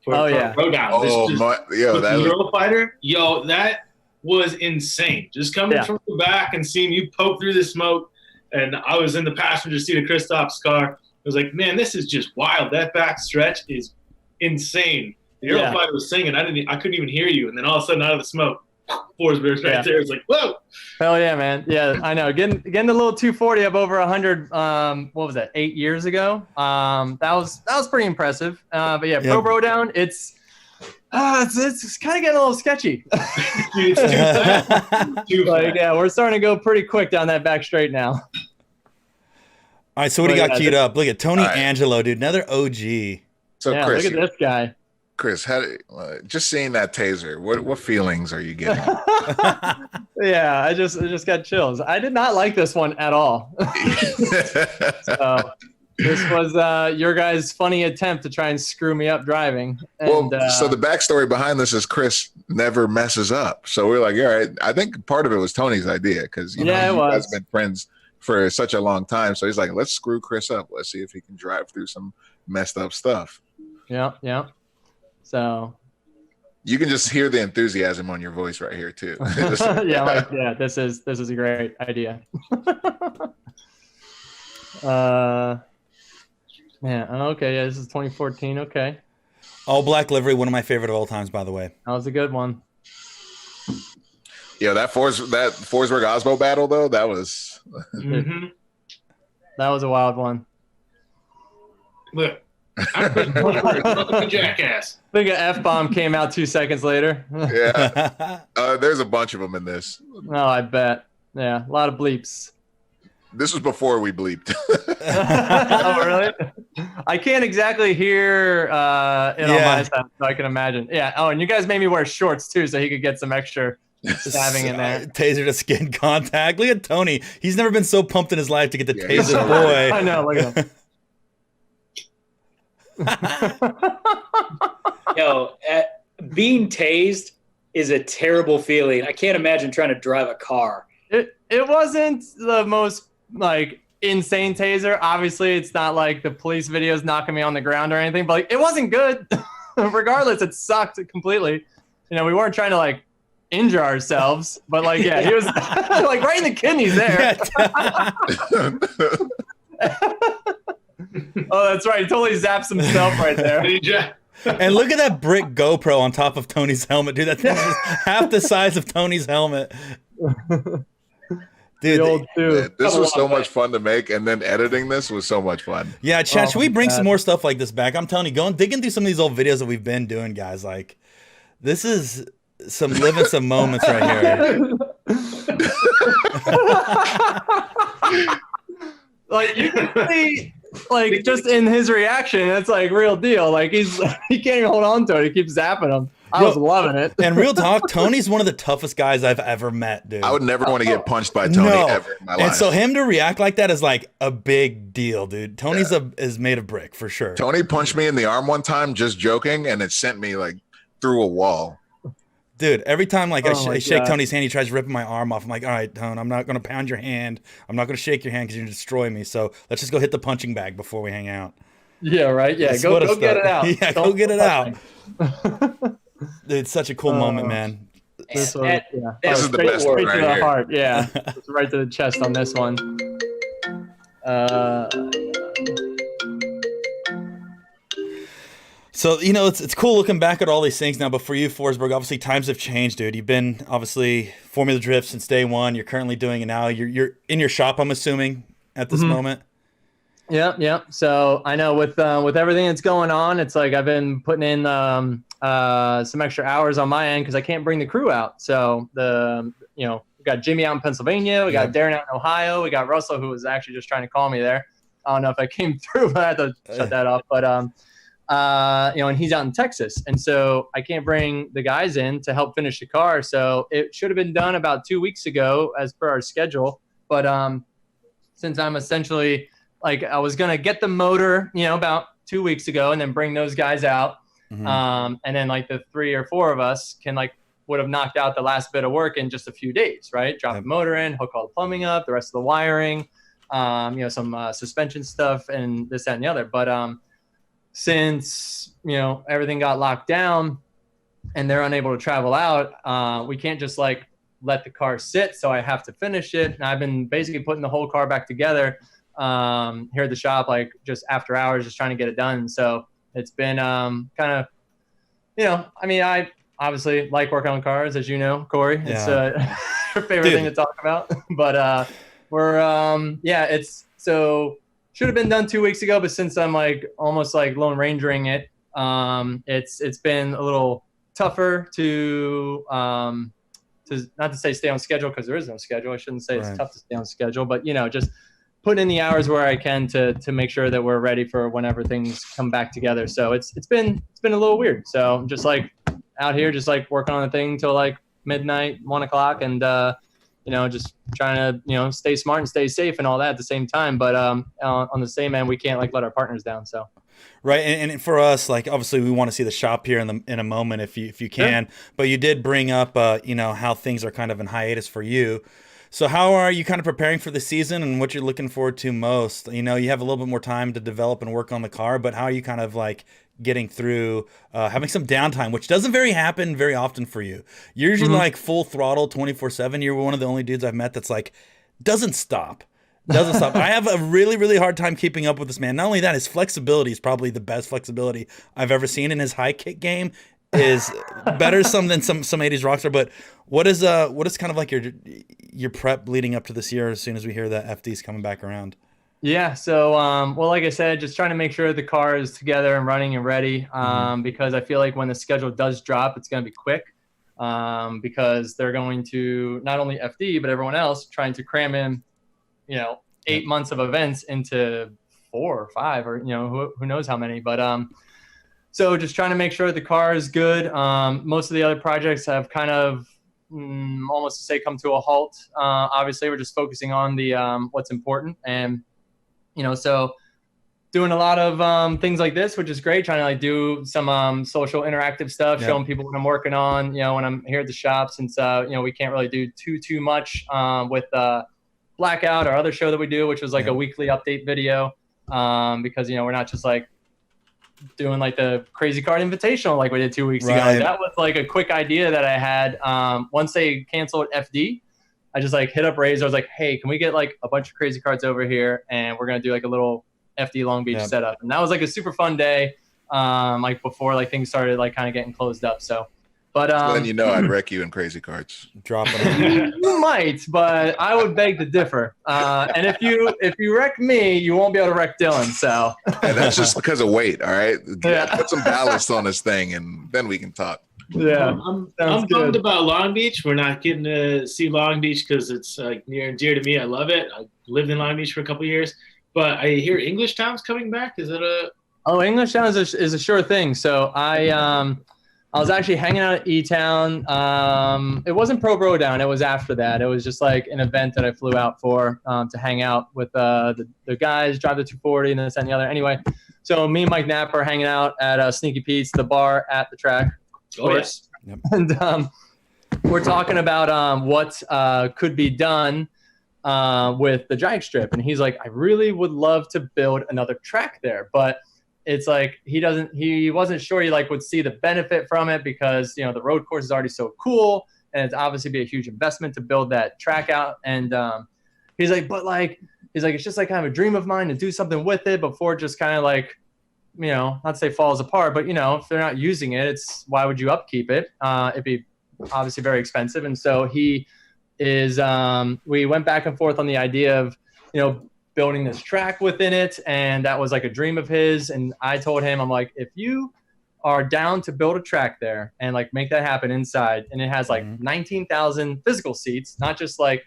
for road down. That Eurofighter, that was insane. Just coming from the back and seeing you poke through the smoke, and I was in the passenger seat of Kristaps' car. I was like, man, this is just wild. That back stretch is insane. The Eurofighter was singing. I couldn't even hear you. And then all of a sudden, out of the smoke, Forsberg's right there. It's like, whoa. Hell yeah, man. Yeah, I know. Getting the little 240 up over 100. What was that? 8 years ago. That was pretty impressive. But yeah, pro bro down. It's kind of getting a little sketchy. Dude, it's too fast. Yeah, we're starting to go pretty quick down that back straight now. All right, so what do you got queued up? Look at Tony Angelo, dude, another OG. So Chris, look at this guy. Chris, just seeing that taser, what feelings are you getting? Yeah, I just got chills. I did not like this one at all. So this was your guys' funny attempt to try and screw me up driving. And, so the backstory behind this is Chris never messes up. So we're like, all right. I think part of it was Tony's idea because you guys have been friends for such a long time. So he's like, let's screw Chris up. Let's see if he can drive through some messed up stuff. Yeah. So You can just hear the enthusiasm on your voice right here too. Yeah, this is a great idea. Man, okay, yeah, this is 2014. Okay, All black livery, one of my favorite of all times, by the way. that was a good one. Yeah, that Forsberg Osmo battle though, that was Mhm. That was a wild one. Look, I'm Chris Forsberg, fucking jackass. I think an F-bomb came out 2 seconds later. yeah. There's a bunch of them in this. Oh, I bet. Yeah, a lot of bleeps. This was before we bleeped. Oh, really? I can't exactly hear it on Yeah. my side, so I can imagine. Yeah. Oh, and you guys made me wear shorts too, so he could get some extra stabbing in there. Taser to skin contact. Look at Tony. He's never been so pumped in his life to get the Yeah, he's taser so boy. I know. Look at him. Yo, being tased is a terrible feeling. I can't imagine trying to drive a car. It wasn't the most like insane taser. Obviously, it's not like the police videos knocking me on the ground or anything, but like, it wasn't good. Regardless, it sucked completely. You know, we weren't trying to like injure ourselves, but like, yeah, he was like right in the kidneys there. Oh, that's right. He totally zaps himself right there. And look at that brick GoPro on top of Tony's helmet, dude. That's half the size of Tony's helmet. Dude, The old two. This was so much fun to make, and then editing this was so much fun. yeah, chat, should we bring God. some more stuff like this back? I'm telling you, go and dig into some of these old videos that we've been doing, guys. Like, this is some living some moments right here. Like you can see, like just in his reaction, it's like real deal. Like he can't even hold on to it. He keeps zapping him. I was loving it. And real talk, Tony's one of the toughest guys I've ever met, dude. I would never want to get punched by Tony ever in my life. And so him to react like that is like a big deal, dude. Tony's is made of brick for sure. Tony punched me in the arm one time, just joking, and it sent me like through a wall. Dude, every time like Oh my I shake God. Tony's hand, he tries ripping my arm off. I'm like, all right, Tone, I'm not going to pound your hand. I'm not going to shake your hand because you're going to destroy me. So let's just go hit the punching bag before we hang out. Yeah, right. Yeah, That's go what it's get it done. out. Yeah, go Don't get it out. touch Dude, it's such a cool moment, man. This one, That- yeah. This is the best Straight one to right the here. heart. Yeah, it's right to the chest on this one. So, you know, it's cool looking back at all these things now, but for you, Forsberg, obviously times have changed, dude. You've been obviously Formula Drift since day one. You're currently doing it now. You're in your shop, I'm assuming, at this moment. Yeah. So I know with everything that's going on, it's like I've been putting in some extra hours on my end because I can't bring the crew out. So we got Jimmy out in Pennsylvania, we got Darren out in Ohio, we got Russell who was actually just trying to call me there. I don't know if I came through, but I had to shut that off. But and he's out in Texas, and so I can't bring the guys in to help finish the car. So it should have been done about 2 weeks ago as per our schedule. But since I'm essentially like I was gonna get the motor, about 2 weeks ago, and then bring those guys out, and then like the 3 or 4 of us would have knocked out the last bit of work in just a few days, right? Drop the motor in, hook all the plumbing up, the rest of the wiring, some suspension stuff, and this, that, and the other. But since everything got locked down and they're unable to travel out, we can't just like let the car sit. So I have to finish it, and I've been basically putting the whole car back together here at the shop, like just after hours, just trying to get it done. So it's been kind of, I obviously like working on cars, as you know, Corey. It's your favorite thing to talk about. But it's so should have been done 2 weeks ago, but since I'm like almost like Lone Rangering it, it's been a little tougher to not to say stay on schedule, because there is no schedule. I shouldn't say it's tough to stay on schedule, but just put in the hours where I can to make sure that we're ready for whenever things come back together. So it's been a little weird. So I'm just like out here, just like working on the thing till like midnight, 1 o'clock, and just trying to stay smart and stay safe and all that at the same time. But on the same end, we can't like let our partners down. So. Right, and for us, like obviously we want to see the shop here in a moment if you can. Sure. But you did bring up how things are kind of in hiatus for you. So how are you kind of preparing for the season and what you're looking forward to most? You have a little bit more time to develop and work on the car, but how are you kind of like getting through, having some downtime, which doesn't happen very often for you. You're usually like full throttle 24/7. You're one of the only dudes I've met that's like doesn't stop. I have a really, really hard time keeping up with this man. Not only that, his flexibility is probably the best flexibility I've ever seen. In his high kick game is better than some 80s rockstar. But what is kind of like your prep leading up to this year as soon as we hear that FD's coming back around? Yeah. So, well, like I said, just trying to make sure the car is together and running and ready, because I feel like when the schedule does drop, it's going to be quick, because they're going to not only FD, but everyone else trying to cram in, 8 months of events into 4 or 5, or, who knows how many, but, so just trying to make sure the car is good. Most of the other projects have kind of almost to say come to a halt. Obviously we're just focusing on the, what's important, and, so doing a lot of things like this, which is great, trying to like do some social interactive stuff, showing people what I'm working on, when I'm here at the shop, since, we can't really do too much with Blackout, our other show that we do, which was like a weekly update video, because, we're not just like doing like the Crazy Card Invitational like we did 2 weeks ago. That was like a quick idea that I had. Once they canceled FD, I just like hit up Razor. I was like, hey, can we get like a bunch of crazy cards over here, and we're going to do like a little FD Long Beach setup. And that was like a super fun day, like before like things started like kind of getting closed up. So, but then I'd wreck you in Crazy Cards. Dropping it. You might, but I would beg to differ. And if you wreck me, you won't be able to wreck Dylan. So and that's just because of weight. All right, put some ballast on this thing, and then we can talk. Yeah, I'm bummed about Long Beach. We're not getting to see Long Beach because it's like near and dear to me. I love it. I lived in Long Beach for a couple of years, but I hear English Town's coming back. Is it a? Oh, English Town is a sure thing. So I was actually hanging out at E-Town. It wasn't Pro Bro Down. It was after that. It was just like an event that I flew out for to hang out with the guys, drive the 240 and this and the other. Anyway, so me and Mike Knapp are hanging out at Sneaky Pete's, the bar at the track. Of course. Yep. And we're talking about what could be done with the drag strip. And he's like, I really would love to build another track there, but it's like he wasn't sure he like would see the benefit from it, because the road course is already so cool, and it's obviously be a huge investment to build that track out. And he's like it's just like kind of a dream of mine to do something with it before it just kind of like, not to say falls apart, but if they're not using it, it's why would you upkeep it? It'd be obviously very expensive. And so he is we went back and forth on the idea of building this track within it, and that was like a dream of his. And I told him, I'm like, if you are down to build a track there and like make that happen inside, and it has like 19,000 physical seats, not just like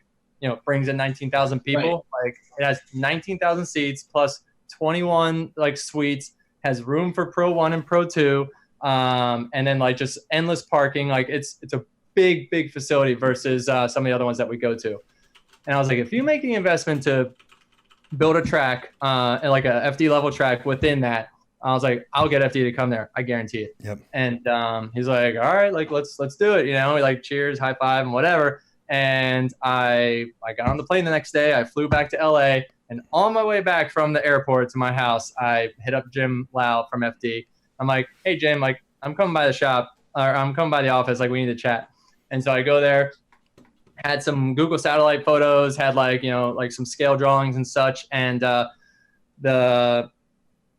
brings in 19,000 people, like it has 19,000 seats plus 21 like suites, has room for Pro 1 and Pro 2, and then like just endless parking. Like it's a big facility versus some of the other ones that we go to. And I was like, if you make the investment to build a track and like a FD level track within that, I was like, I'll get FD to come there. I guarantee it. Yep. And he's like, all right, like let's do it. Like cheers, high five, and whatever. And I got on the plane the next day. I flew back to LA, and on my way back from the airport to my house, I hit up Jim Lau from FD. I'm like, hey Jim, like I'm coming by the shop, or I'm coming by the office. Like we need to chat. And so I go there. Had some Google satellite photos, had like, like some scale drawings and such. And the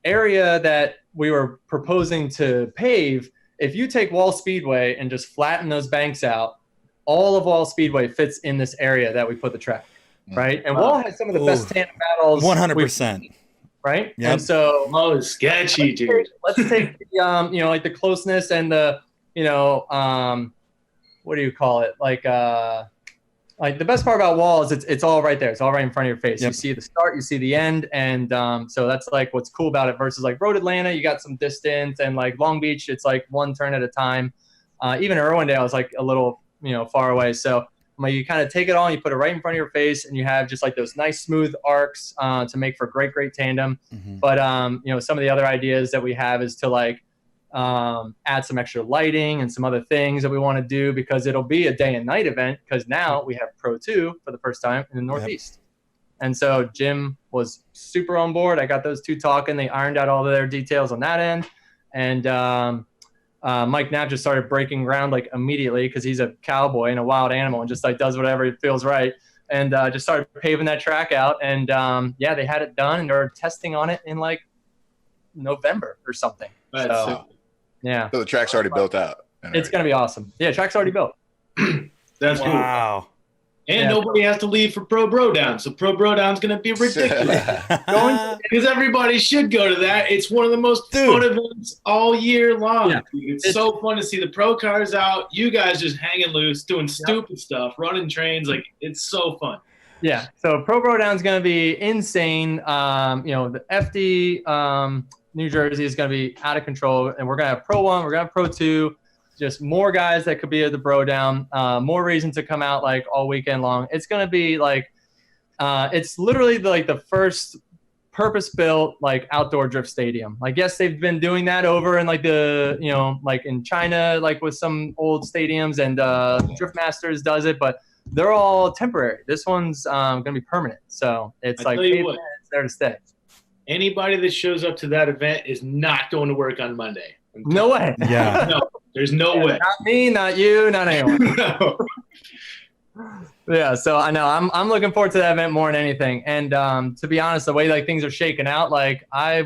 area that we were proposing to pave, if you take Wall Speedway and just flatten those banks out, all of Wall Speedway fits in this area that we put the track, right? And Wall has some of the best tandem battles. 100%. Right? Yep. And so sketchy, dude. Let's take the, like the closeness and the, what do you call it? Like the best part about Wall is it's all right there. It's all right in front of your face. Yep. You see the start, you see the end. And so that's like what's cool about it versus like Road Atlanta, you got some distance, and like Long Beach, it's like one turn at a time. Even Irwindale is like a little, far away. So like you kind of take it all and you put it right in front of your face, and you have just like those nice smooth arcs to make for great tandem. Mm-hmm. But, some of the other ideas that we have is to like add some extra lighting and some other things that we want to do, because it'll be a day and night event, because now we have Pro 2 for the first time in the Northeast. Yep. And so Jim was super on board. I got those two talking. They ironed out all of their details on that end. and Mike Knapp just started breaking ground like immediately because he's a cowboy and a wild animal and just like does whatever it feels right, and just started paving that track out. And yeah, they had it done and they're testing on it in like November or something. So yeah, So the track's already built out. it's gonna be awesome. Yeah, track's already built. That's cool. Wow. And Yeah. nobody has to leave for Pro Bro Down. So Pro Bro Down's going to be ridiculous. Because everybody should go to that. It's one of the most Dude. fun events all year long. Yeah. It's so fun to see the pro cars out. You guys just hanging loose, doing stupid stuff, running trains. Like, it's so fun. Yeah, so Pro Bro Down is going to be insane. The FD New Jersey is going to be out of control, and we're going to have Pro 1, we're going to have Pro 2, just more guys that could be at the Bro Down, more reason to come out like all weekend long. It's going to be like, it's literally the first purpose-built like outdoor drift stadium. Like, yes, they've been doing that over in like like in China, like with some old stadiums, and Drift Masters does it, but they're all temporary. This one's going to be permanent. So it's I like tell you pavement, what. it's there to stay. Anybody that shows up to that event is not going to work on Monday. No way. Yeah. No, there's no way. Not me, not you, not anyone. No. Yeah, so I know I'm looking forward to that event more than anything. And to be honest, the way like things are shaking out, like not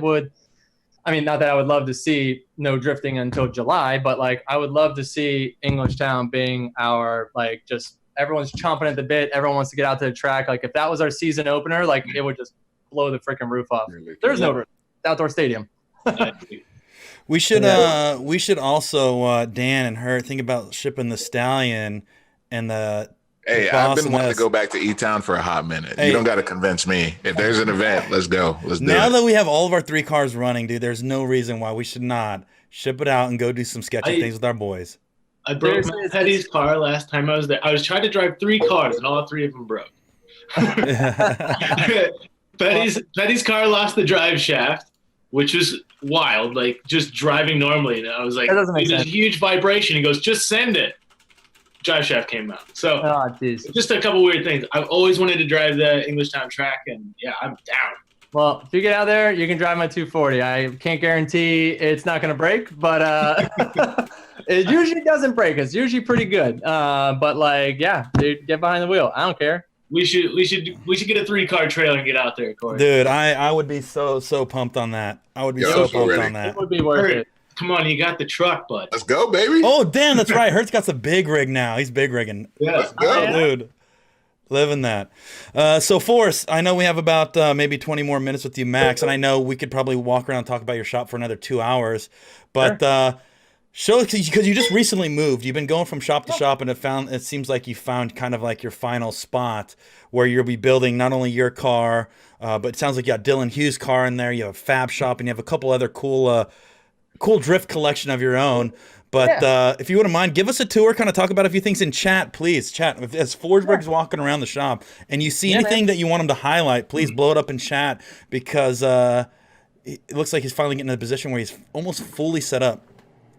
that I would love to see no drifting until July, but like I would love to see Englishtown being our like just everyone's chomping at the bit. Everyone wants to get out to the track. Like if that was our season opener, like it would just blow the freaking roof off. There's no roof. Outdoor stadium. We should also Dan and her think about shipping the Stallion and the Hey, I've been wanting to go back to E-Town for a hot minute. Hey. You don't got to convince me. If there's an event, let's go. Let's do Now it. that we have all of our 3 cars running, dude, there's no reason why we should not ship it out and go do some sketchy things with our boys. I broke my Petty's car last time I was there. I was trying to drive 3 cars, and all 3 of them broke. Petty's car lost the drive shaft, which was wild, like just driving normally. And I was like, That doesn't make there's a sense. huge vibration. He goes, just send it. Drive shaft came out. So Oh, jeez. just a couple weird things. I've always wanted to drive the Englishtown track, and yeah, I'm down. Well, if you get out there, you can drive my 240. I can't guarantee it's not going to break, but it usually doesn't break. It's usually pretty good. But like, yeah, dude, get behind the wheel. I don't care. We should get a 3-car trailer and get out there, Corey. Dude, I would be so pumped on that. I would be Yeah, so I'm so pumped ready. on that. It would be worth Hurt. it. Come on, you got the truck, bud. Let's go, baby. Oh, damn, that's right. Hertz got some big rig now. He's big rigging. Yeah. Let's go. Dude, living that. So, Forrest, I know we have about maybe 20 more minutes with you, Max, and I know we could probably walk around and talk about your shop for another 2 hours. But show, because you just recently moved. You've been going from shop to shop, and it seems like you found kind of like your final spot where you'll be building not only your car, but it sounds like you got Dylan Hughes' car in there. You have a fab shop, and you have a couple other cool drift collection of your own. But if you wouldn't mind, give us a tour, kind of talk about a few things in chat, please. Chat. As Forsberg's walking around the shop and you see anything that you want him to highlight, please blow it up in chat, because it looks like he's finally getting in a position where he's almost fully set up.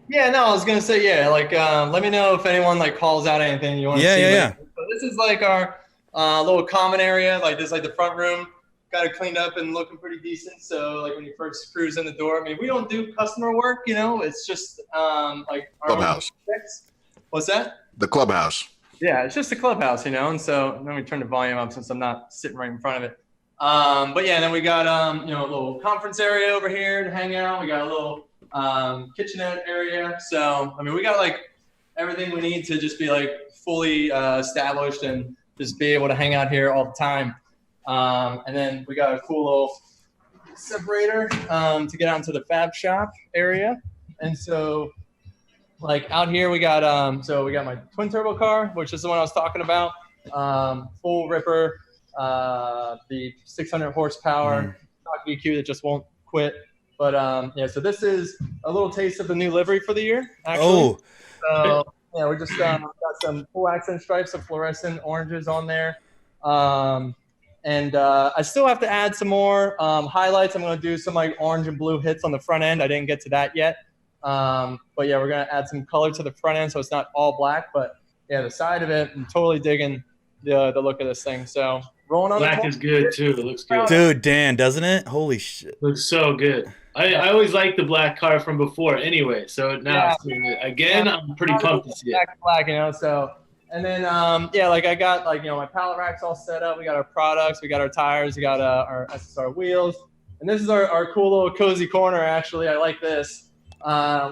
Yeah, no, I was gonna say, yeah, like let me know if anyone like calls out anything you want to see. Yeah. So this is like our little common area. Like this is like the front room. Got it cleaned up and looking pretty decent. So like when you first cruise in the door, I mean, we don't do customer work, it's just like our own Clubhouse. projects. What's that? The clubhouse. Yeah, it's just a clubhouse, and so let me turn the volume up since I'm not sitting right in front of it. But yeah, and then we got a little conference area over here to hang out. We got a little kitchenette area. So I mean, we got like everything we need to just be like fully established and just be able to hang out here all the time. And then we got a cool little separator to get out into the fab shop area. And so like out here we got so we got my twin turbo car, which is the one I was talking about, full ripper, the 600 horsepower stock EQ that just won't quit. But yeah, so this is a little taste of the new livery for the year, actually. So yeah, we just got some full accent stripes of fluorescent oranges on there. And I still have to add some more highlights. I'm going to do some like orange and blue hits on the front end. I didn't get to that yet. But yeah, we're going to add some color to the front end so it's not all black. But yeah, the side of it, I'm totally digging the look of this thing. So rolling on Black the is good too. It looks good. Dude, Dan, doesn't it? Holy shit. Looks so good. I always liked the black car from before anyway. So now seeing it again, I'm pretty pumped to see it. black, you know. So and then like I got like my pallet racks all set up. We got our products, we got our tires, we got our SSR wheels, and this is our cool little cozy corner. Actually, I like this.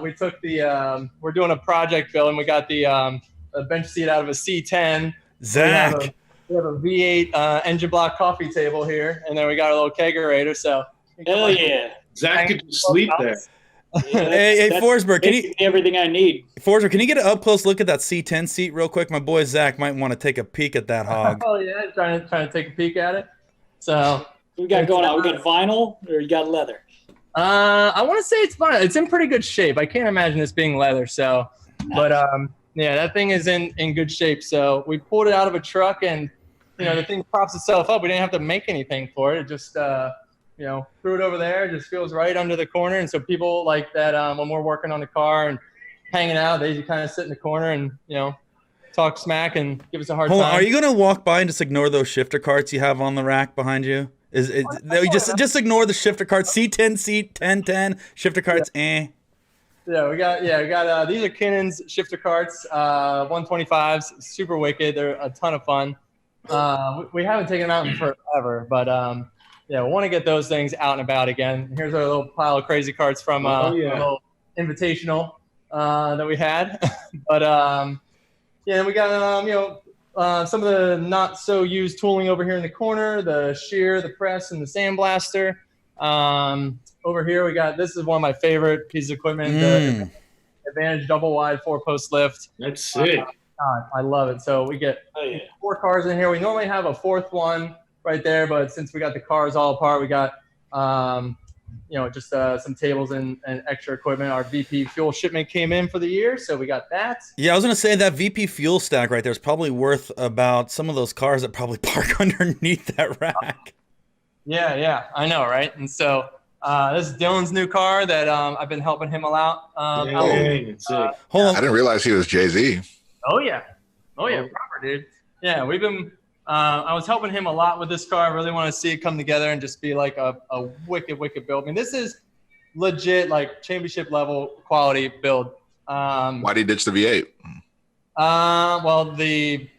We took the we're doing a project build, and we got the a bench seat out of a C10. Zach. We have a V8 engine block coffee table here, and then we got a little kegerator. So Hell yeah. Zach could just sleep there. Hey, Forsberg, can you Basically everything I need. Forsberg, can you get an up close look at that C10 seat real quick? My boy Zach might want to take a peek at that hog. Oh yeah, trying to take a peek at it. So We got going on. We got vinyl or you got leather? I want to say it's fine. It's in pretty good shape. I can't imagine this being leather. So, but yeah, that thing is in good shape. So we pulled it out of a truck, and the thing props itself up. We didn't have to make anything for it. It just threw it over there. It just feels right under the corner. And so people like that when we're working on the car and hanging out, they kind of sit in the corner and talk smack and give us a hard Hold on, time. are you gonna walk by and just ignore those shifter carts you have on the rack behind you? Just ignore the shifter carts. C10 seat 1010 shifter carts. Yeah, we got these are Kinnon's shifter carts, 125s, super wicked. They're a ton of fun. We haven't taken them out in forever, but we want to get those things out and about again. Here's our little pile of crazy carts from a little invitational that we had. But we got some of the not so used tooling over here in the corner, the shear, the press, and the sandblaster. Over here we got, this is one of my favorite pieces of equipment, the Advantage double wide 4-post lift. That's sick. I love it. So we get 4 cars in here. We normally have a 4th one right there, but since we got the cars all apart, we got just some tables and extra equipment. Our VP fuel shipment came in for the year, so we got that. Yeah, I was gonna say that VP fuel stack right there is probably worth about some of those cars that probably park underneath that rack. Yeah, I know, right? And so this is Dylan's new car that I've been helping him out. Hold on. I didn't realize he was Jay-Z. Oh yeah, proper dude. Yeah, we've been. I was helping him a lot with this car. I really want to see it come together and just be like a wicked build. I mean, this is legit like championship level quality build. Why'd he ditch the V8? Well, the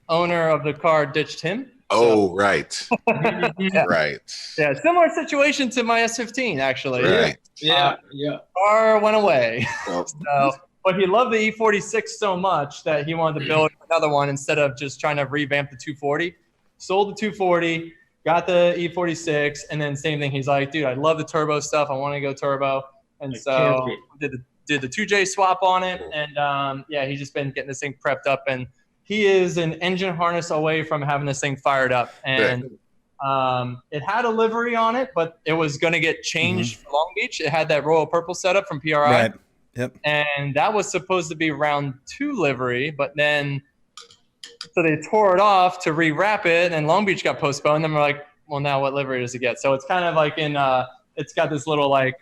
owner of the car ditched him. Oh, right. Yeah. Right. Yeah, similar situation to my S15 actually. Right. Yeah. Car went away. Well, So, but he loved the E46 so much that he wanted to build another one instead of just trying to revamp the 240. Sold the 240, got the E46, and then same thing. He's like, dude, I love the turbo stuff. I want to go turbo. And so did the 2J swap on it. And he's just been getting this thing prepped up. And he is an engine harness away from having this thing fired up. And it had a livery on it, but it was going to get changed for Long Beach. It had that royal purple setup from PRI. Right. Yep. And that was supposed to be round 2 livery, but then so they tore it off to rewrap it, and Long Beach got postponed. And we're like, well, now what livery does it get? So it's kind of like it's got this little like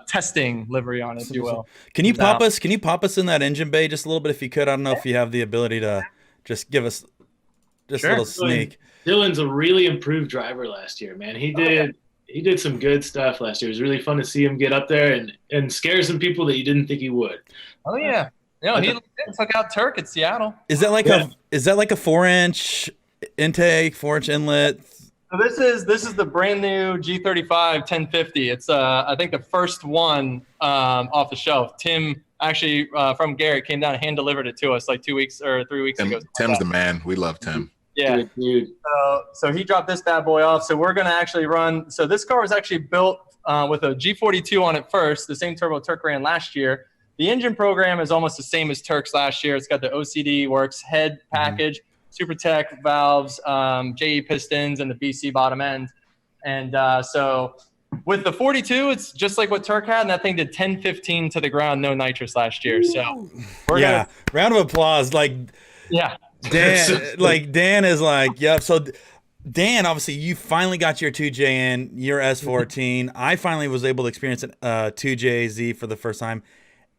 testing livery on it, if you will. Can you pop us in that engine bay just a little bit if you could? I don't know if you have the ability to just give us just a little sneak. Dylan's a really improved driver last year, man. He did some good stuff last year. It was really fun to see him get up there and scare some people that you didn't think he would. Oh yeah. No, he took out Turk at Seattle. Is that like a 4-inch intake, 4-inch inlet? So this is the brand new G35 1050. It's I think the first one off the shelf. Tim actually from Garrett came down and hand delivered it to us like 2 weeks or 3 weeks ago. Tim's the man. We love Tim. Yeah. Good dude. So he dropped this bad boy off. So we're going to actually run. So this car was actually built with a G42 on it first, the same turbo Turk ran last year. The engine program is almost the same as Turk's last year. It's got the OCD Works head package, SuperTech valves, JE pistons, and the BC bottom end. And so with the 42, it's just like what Turk had, and that thing did 1015 to the ground, no nitrous last year. So round of applause. Dan is like, yep. So Dan, obviously, you finally got your 2J in, your S14. I finally was able to experience a 2JZ for the first time.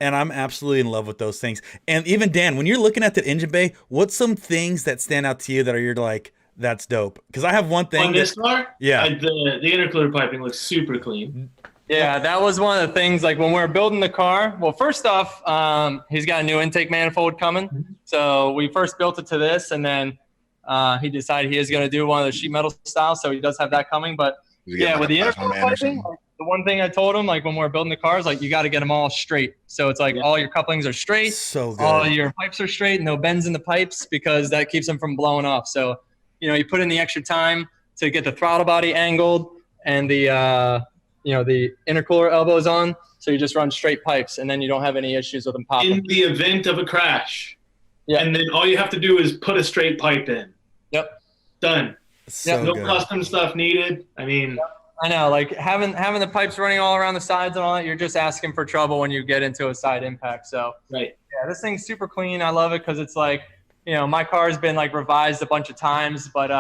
And I'm absolutely in love with those things. And even Dan, when you're looking at the engine bay, what's some things that stand out to you that are you're like, that's dope? Because I have one thing. On this car, Yeah. the intercooler piping looks super clean. Yeah, that was one of the things. Like when we were building the car. Well, first off, he's got a new intake manifold coming. So we first built it to this, and then he decided he is going to do one of the sheet metal style. So he does have that coming. But yeah, with the intercooler piping, the one thing I told him, like when we were building the cars, like you got to get them all straight. So it's like all your couplings are straight, So good. all your pipes are straight, no bends in the pipes because that keeps them from blowing off. So you put in the extra time to get the throttle body angled and the the intercooler elbows on, so you just run straight pipes, and then you don't have any issues with them popping. In the event of a crash, Yeah. and then all you have to do is put a straight pipe in. Yep. Done. So No good. custom stuff needed. I mean, I know, like having the pipes running all around the sides and all that, you're just asking for trouble when you get into a side impact. So right. yeah, this thing's super clean. I love it because it's like, my car's been like revised a bunch of times, but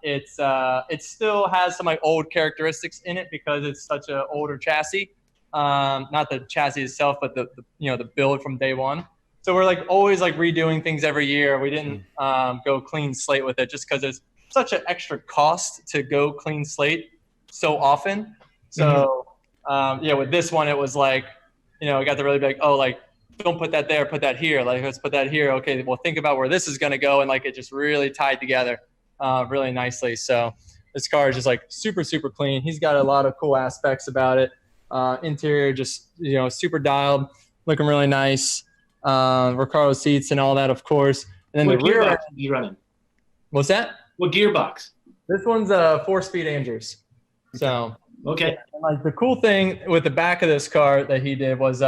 it still has some like old characteristics in it because it's such an older chassis. Not the chassis itself, but the build from day one. So we're like always like redoing things every year. We didn't go clean slate with it just because it's such an extra cost to go clean slate so often. So with this one, it was like, we got to really be like, oh, like, don't put that there, put that here. Like, let's put that here. Okay, well, think about where this is going to go. And like, it just really tied together really nicely. So this car is just like super, super clean. He's got a lot of cool aspects about it. Interior, just, super dialed, looking really nice. Recaro seats and all that, of course. And then What the rear. gearbox is he running? What's that? What gearbox? This one's a 4-speed Andrews. So Okay. like the cool thing with the back of this car that he did was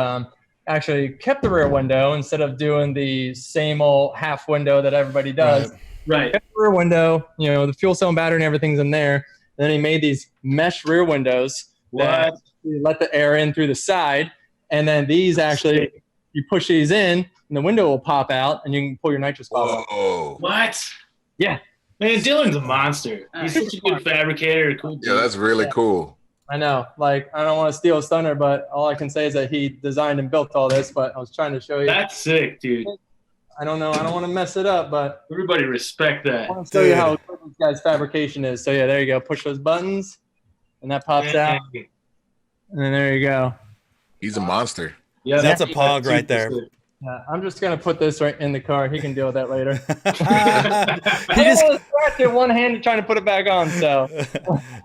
actually kept the rear window instead of doing the same old half window that everybody does. Right. Kept the rear window, the fuel cell and battery and everything's in there. And then he made these mesh rear windows that you let the air in through the side. And then these actually, you push these in and the window will pop out and you can pull your nitrous valve out. Whoa. What? Yeah. Man, Dylan's a monster. He's such a good fabricator. Cool. Yeah, that's really cool. I know. Like, I don't want to steal his thunder, but all I can say is that he designed and built all this. But I was trying to show you. That's sick, dude. I don't know. I don't want to mess it up, but Everybody respect I that. want to show you how good this guy's fabrication is. So, yeah, there you go. Push those buttons, and that pops out. And then there you go. He's a monster. Yeah, That's a pog right there. super Yeah, I'm just going to put this right in the car. He can deal with that later. He I just- don't want to scratch it one hand trying to put it back on. So,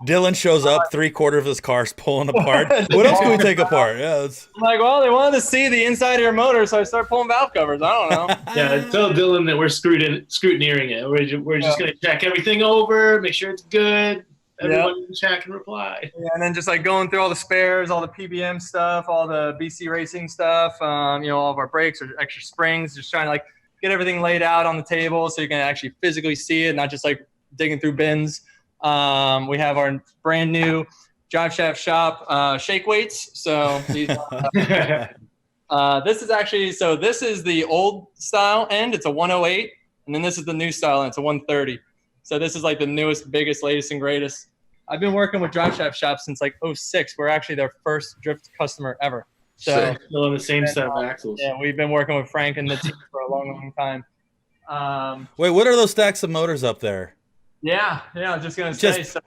Dylan shows up, 3/4 of his car's pulling apart. What else can we take apart? Yeah, it's, I'm like, well, they wanted to see the inside of your motor, so I started pulling valve covers. I don't know. Yeah, tell Dylan that we're scrutineering it. We're just going to check everything over, make sure it's good. Everyone can check and reply. Yeah, and then just like going through all the spares, all the PBM stuff, all the BC Racing stuff, all of our brakes or extra springs, just trying to like get everything laid out on the table so you can actually physically see it, not just like digging through bins. We have our brand new Drive Shaft Shop shake weights. So these, this is the old style end. It's a 108, and then this is the new style, and it's a 130. So this is like the newest, biggest, latest, and greatest. I've been working with Drive Shaft Shop since like 06. We're actually their first drift customer ever. So Sick. Still on the same set of axles. yeah, we've been working with Frank and the team for a long, long time. wait, what are those stacks of motors up there? Yeah, I was just gonna say. So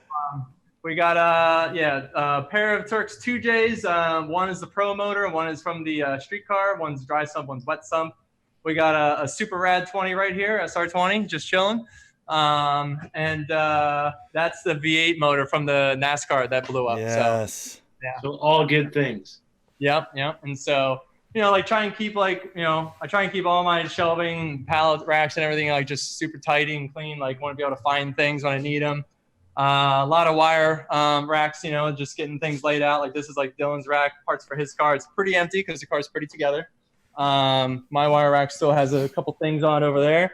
we got a pair of Turks 2Js. One is the Pro motor, one is from the street car. One's dry sump, one's wet sump. We got a Super Rad 20 right here, SR20, just chilling. And that's the V8 motor from the NASCAR that blew up. So Yes. So all good things. Yep. And so, like try and keep I try and keep all my shelving, pallet racks and everything like just super tidy and clean. Like want to be able to find things when I need them. A lot of wire racks, just getting things laid out. Like this is like Dylan's rack, parts for his car. It's pretty empty because the car's pretty together. My wire rack still has a couple things on over there.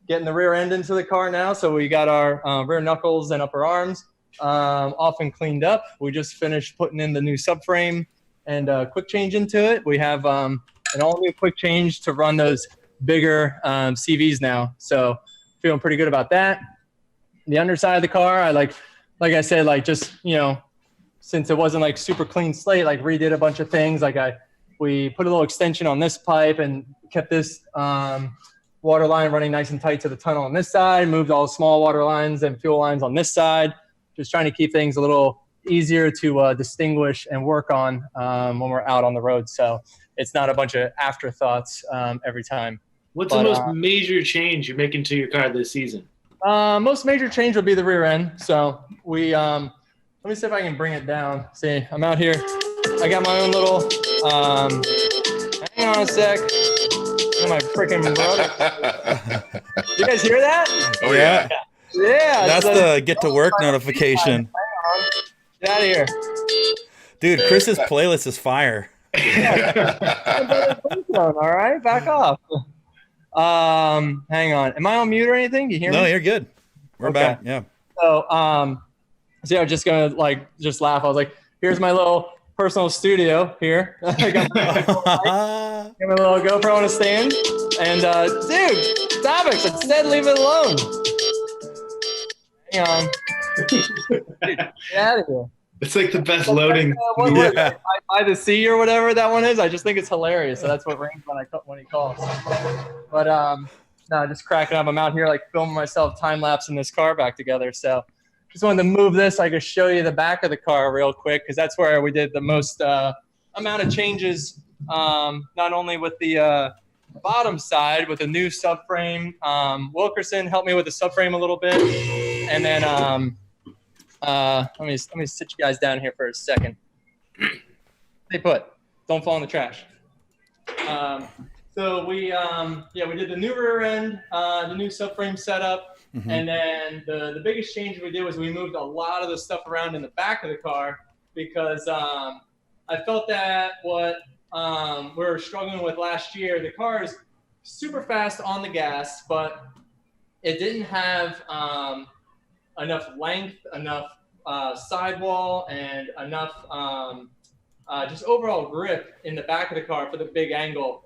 Getting the rear end into the car now. So we got our rear knuckles and upper arms off and cleaned up. We just finished putting in the new subframe and quick change into it. We have an all new quick change to run those bigger CVs now. So feeling pretty good about that. The underside of the car, I like I said, like just, since it wasn't like super clean slate, like redid a bunch of things. Like I we put a little extension on this pipe and kept this water line running nice and tight to the tunnel on this side, moved all the small water lines and fuel lines on this side, just trying to keep things a little easier to distinguish and work on when we're out on the road. So it's not a bunch of afterthoughts every time. What's the most major change you're making to your car this season? Most major change would be the rear end. So we, let me see if I can bring it down. See, I'm out here. I got my own little, hang on a sec. My freaking brother. You guys hear that? Oh yeah. Yeah. That's the get to work notification. Get out of here. Dude, Chris's playlist is fire. All right, back off. Hang on. Am I on mute or anything? You hear me? No, you're good. We're Okay. back. Yeah. So, so yeah, I was just gonna just laugh. I was like, "Here's my little personal studio here. I got my little GoPro on a stand, and dude, topics. It said leave it alone. Hang on. Dude, get out of here. It's like the best loading. What was Yeah. it? By the sea or whatever that one is. I just think it's hilarious. So that's what rings when he calls. But no, just cracking up. I'm out here like filming myself time lapsing this car back together. So just wanted to move this. I could show you the back of the car real quick because that's where we did the most amount of changes. Not only with the bottom side with the new subframe. Wilkerson helped me with the subframe a little bit, and then let me sit you guys down here for a second. Stay put. Don't fall in the trash. So we did the new rear end, the new subframe setup, and then the biggest change we did was we moved a lot of the stuff around in the back of the car because I felt that what we were struggling with last year, the car is super fast on the gas, but it didn't have enough length, enough sidewall, and enough just overall grip in the back of the car for the big angle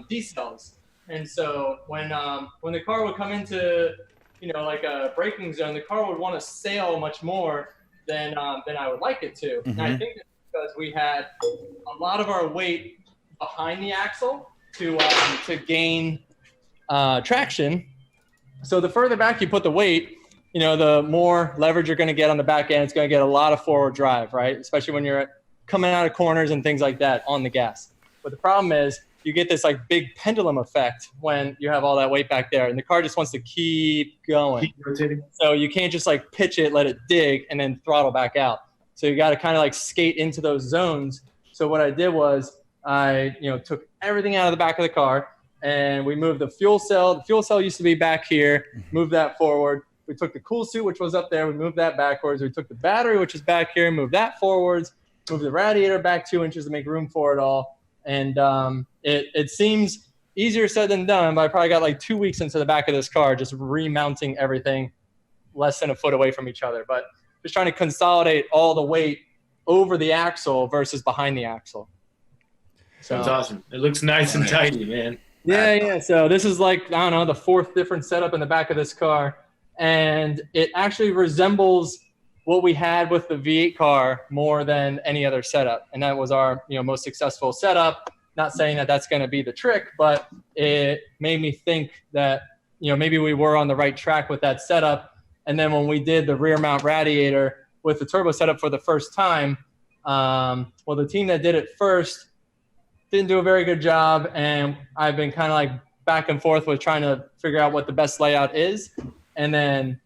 decels. And so when the car would come into like a braking zone, the car would want to sail much more than I would like it to. And I think it's because we had a lot of our weight behind the axle to gain traction. So the further back you put the weight, the more leverage you're going to get on the back end. It's going to get a lot of forward drive, right? Especially when you're coming out of corners and things like that on the gas. But the problem is you get this like big pendulum effect when you have all that weight back there, and the car just wants to keep going. Keep rotating. So you can't just like pitch it, let it dig, and then throttle back out. So you got to kind of like skate into those zones. So what I did was I took everything out of the back of the car, and we moved the fuel cell. The fuel cell used to be back here, moved that forward. We took the cool suit, which was up there, we moved that backwards. We took the battery, which is back here, moved that forwards, moved the radiator back 2 inches to make room for it all. And it seems easier said than done, but I probably got like 2 weeks into the back of this car, just remounting everything less than a foot away from each other. But just trying to consolidate all the weight over the axle versus behind the axle. So That's awesome. It looks nice and tidy, man. yeah. So this is like, I don't know, the 4th different setup in the back of this car. And it actually resembles what we had with the V8 car more than any other setup. And that was our most successful setup. Not saying that that's going to be the trick, but it made me think that maybe we were on the right track with that setup. And then when we did the rear mount radiator with the turbo setup for the first time, the team that did it first didn't do a very good job. And I've been kind of like back and forth with trying to figure out what the best layout is. And then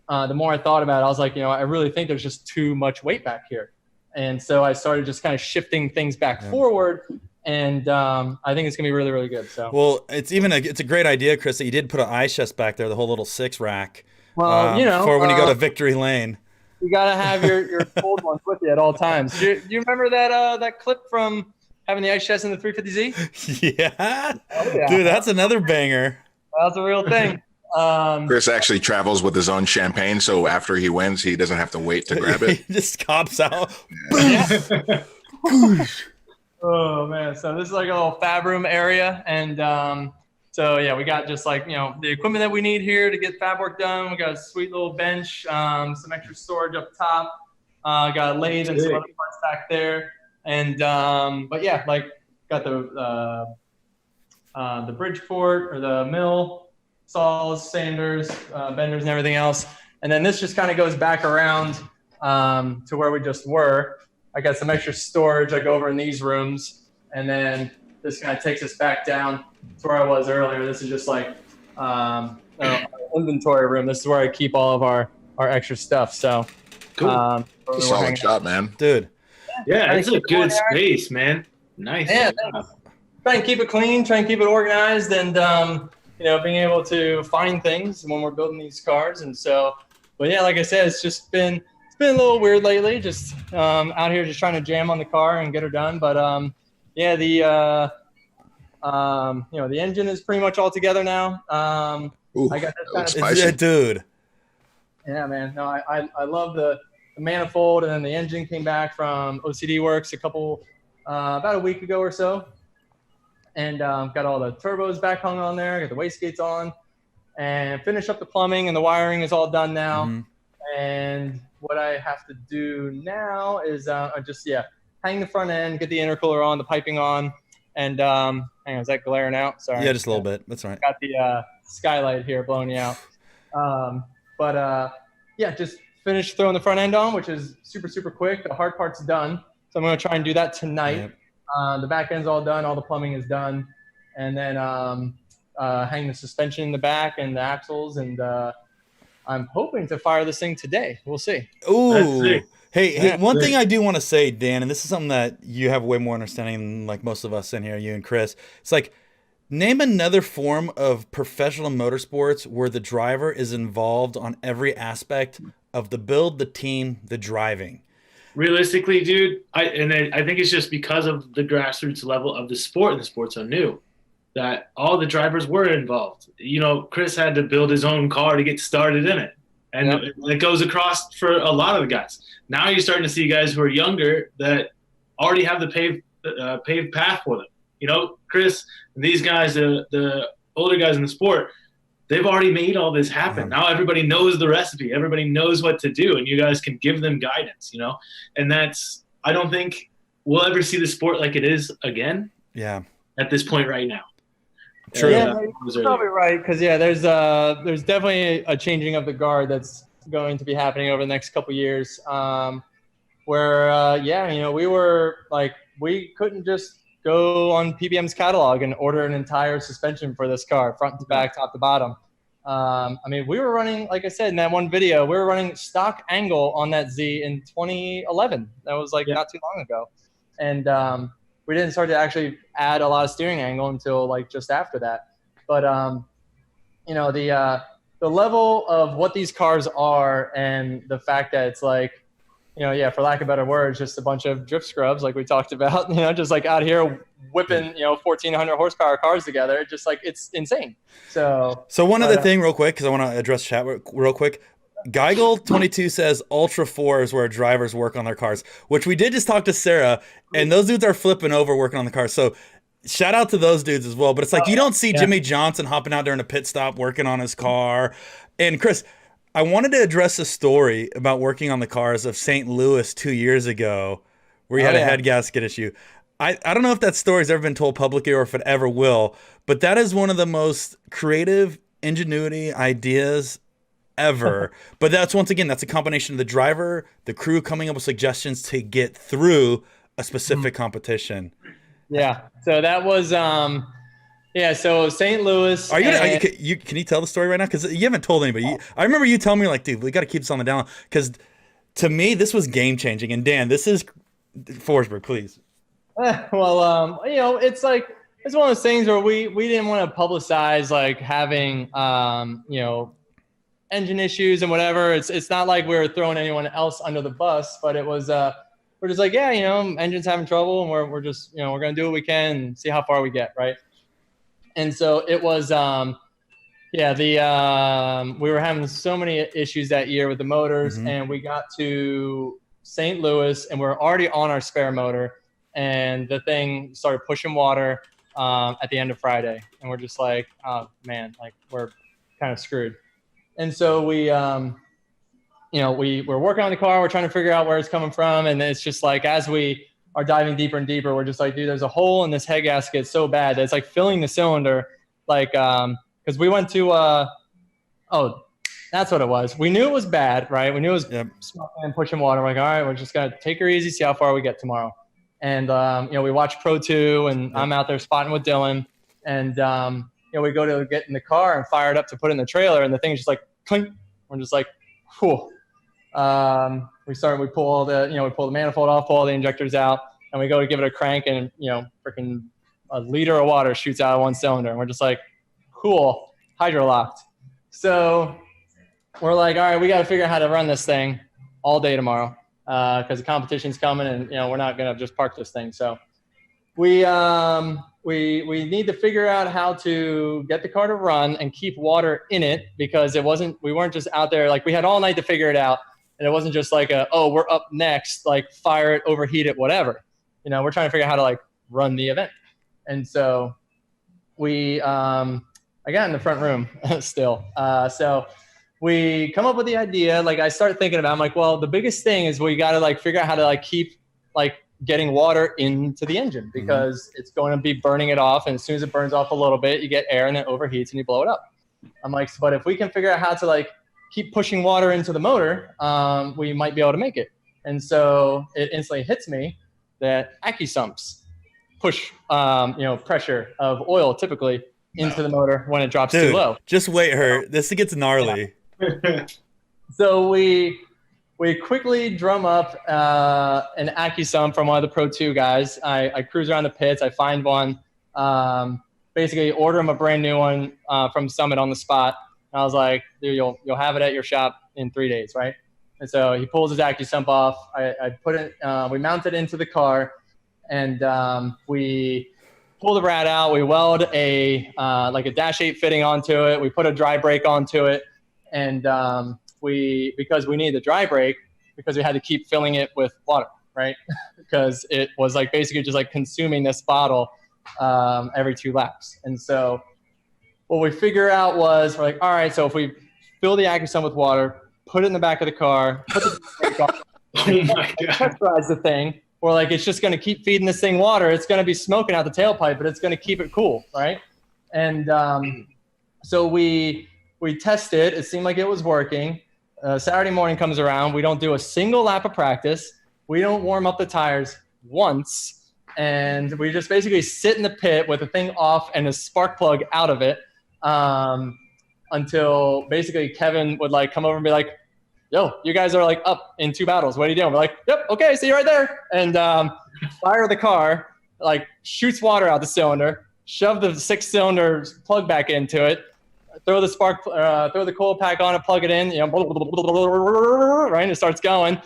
the more I thought about it, I was like, I really think there's just too much weight back here. And so I started just kind of shifting things back forward. And I think it's going to be really, really good. So Well, it's a great idea, Chris, that you did put an ice chest back there, the whole little 6 rack. Well, for when you go to Victory Lane. You got to have your cold ones with you at all times. Do you remember that clip from having the ice chest in the 350Z? Yeah. Oh, yeah. Dude, that's another banger. That's a real thing. Chris actually travels with his own champagne, so after he wins, he doesn't have to wait to grab it. He just cops out. Oh man, so this is like a little fab room area, and so yeah, we got just like the equipment that we need here to get fab work done. We got a sweet little bench, some extra storage up top, got a lathe and some other parts back there, and but yeah, like got the Bridgeport or the mill, saws, sanders, benders, and everything else. And then this just kind of goes back around to where we just were. I got some extra storage like over in these rooms, and then this kind of takes us back down to where I was earlier. This is just like inventory room. This is where I keep all of our extra stuff. So Cool. Solid job, man. Dude. Yeah, it's a good space, man. Nice. Yeah, try and keep it clean, try and keep it organized, and being able to find things when we're building these cars. And so, but yeah, like I said, it's been a little weird lately. Just out here, just trying to jam on the car and get her done. But yeah, the engine is pretty much all together now. Ooh, I got this kind of spicy. Dude. Yeah, man. No, I love the manifold, and then the engine came back from OCD Works about a week ago or so, and got all the turbos back hung on there, got the wastegates on, and finished up the plumbing, and the wiring is all done now. Mm-hmm. And what I have to do now is hang the front end, get the intercooler on, the piping on, and hang on, is that glaring out? Sorry. Yeah, just a little bit. That's all right. Got the skylight here blowing you out. Just finished throwing the front end on, which is super, super quick. The hard part's done. So I'm going to try and do that tonight. Yep. The back end's all done. All the plumbing is done. And then hang the suspension in the back and the axles. And I'm hoping to fire this thing today. We'll see. Ooh. Hey, Yeah, one great. thing I do want to say, Dan, and this is something that you have way more understanding than like most of us in here, you and Chris. It's like, name another form of professional motorsports where the driver is involved on every aspect of the build, the team, the driving. Realistically, dude, I think it's just because of the grassroots level of the sport, and the sport's so new, that all the drivers were involved. Chris had to build his own car to get started in it. And it goes across for a lot of the guys. Now you're starting to see guys who are younger that already have the paved path for them. Chris and these guys, the older guys in the sport, they've already made all this happen. Now everybody knows the recipe. Everybody knows what to do, and you guys can give them guidance, And I don't think we'll ever see the sport like it is again. Yeah. At this point right now. True. Yeah, you're probably right, because there's definitely a changing of the guard that's going to be happening over the next couple of years. We couldn't just go on PBM's catalog and order an entire suspension for this car, front to back, top to bottom. We were running, like I said in that one video, we were running stock angle on that Z in 2011. That was not too long ago, and we didn't start to actually add a lot of steering angle until just after that. But the level of what these cars are, and the fact that it's for lack of better words, just a bunch of drift scrubs like we talked about, just out here whipping 1,400 horsepower cars together, just it's insane. So one other thing real quick, because I want to address chat real quick. Geigel22 says Ultra 4 is where drivers work on their cars, which we did just talk to Sarah, and those dudes are flipping over working on the cars. So shout out to those dudes as well. But it's you don't see Jimmy Johnson hopping out during a pit stop working on his car. And Chris, I wanted to address a story about working on the cars of St. Louis 2 years ago, where you had a head gasket issue. I don't know if that story's ever been told publicly or if it ever will, but that is one of the most creative ingenuity ideas ever. But that's a combination of the driver, the crew coming up with suggestions to get through a specific competition. Yeah. So that was so St. Louis. Can you tell the story right now? Because you haven't told anybody. I remember you telling me dude, we got to keep this on the down. Because to me, this was game changing. And Dan, this is Forsberg, please. Well, it's it's one of those things where we didn't want to publicize having engine issues and whatever. It's not like we were throwing anyone else under the bus, but it was we're just engine's having trouble, and we're just we're gonna do what we can and see how far we get, right? And so it was we were having so many issues that year with the motors, and we got to St. Louis, and we're already on our spare motor, and the thing started pushing water at the end of Friday, and we're just oh man, we're kind of screwed. And so we we're working on the car, we're trying to figure out where it's coming from, and it's just as we are diving deeper and deeper. We're just like, dude, there's a hole in this head gasket so bad that it's like filling the cylinder. Like, because we went to, that's what it was. We knew it was bad, right? We knew it was smoking and pushing water. We're like, all right, we're just going to take her easy, see how far we get tomorrow. And, we watched Pro 2, and I'm out there spotting with Dylan. And, we go to get in the car and fire it up to put it in the trailer, and the thing is just like, clink. We're just like, whew. We pull the manifold off, pull all the injectors out, and we go to give it a crank, and, freaking a liter of water shoots out of one cylinder. And we're just like, cool, hydrolocked. So we're like, all right, we got to figure out how to run this thing all day tomorrow, because the competition's coming, and, we're not going to just park this thing. So we need to figure out how to get the car to run and keep water in it, because we weren't just out there, like, we had all night to figure it out. And it wasn't just like we're up next, like, fire it, overheat it, whatever. We're trying to figure out how to, like, run the event. And so I got in the front room still. So we come up with the idea. Like, I start thinking about, I'm like, well, the biggest thing is we got to, like, figure out how to, like, keep, like, getting water into the engine, because it's going to be burning it off. And as soon as it burns off a little bit, you get air and it overheats and you blow it up. I'm like, but if we can figure out how to, like, keep pushing water into the motor, we might be able to make it. And so it instantly hits me that AccuSumps push, pressure of oil typically into the motor when it drops too low. Just wait, Hurt. This gets gnarly. Yeah. So we quickly drum up an AccuSump from one of the Pro 2 guys. I cruise around the pits. I find one. Basically, order him a brand new one from Summit on the spot. And I was like, dude, you'll have it at your shop in 3 days, right? And so he pulls his AccuSump off. I put it. We mount it into the car, and we pull the rad out. We weld a Dash 8 fitting onto it. We put a dry brake onto it, and because we needed the dry brake, because we had to keep filling it with water, right? Because it was like basically just like consuming this bottle every 2 laps. And so what we figure out was, we're like, all right, so if we fill the AccuSump with water, put it in the back of the car, put the brake on, pressurize the thing, or like it's just going to keep feeding this thing water. It's going to be smoking out the tailpipe, but it's going to keep it cool, right? And so we test it. It seemed like it was working. Saturday morning comes around. We don't do a single lap of practice. We don't warm up the tires once. And we just basically sit in the pit with the thing off and a spark plug out of it until basically Kevin would like come over and be like, yo, you guys are like up in 2 battles. What are you doing? We're like, yep, okay, see you right there. And fire the car, like shoots water out the cylinder, shove the 6-cylinder plug back into it, throw the coil pack on it, plug it in, right, and it starts going.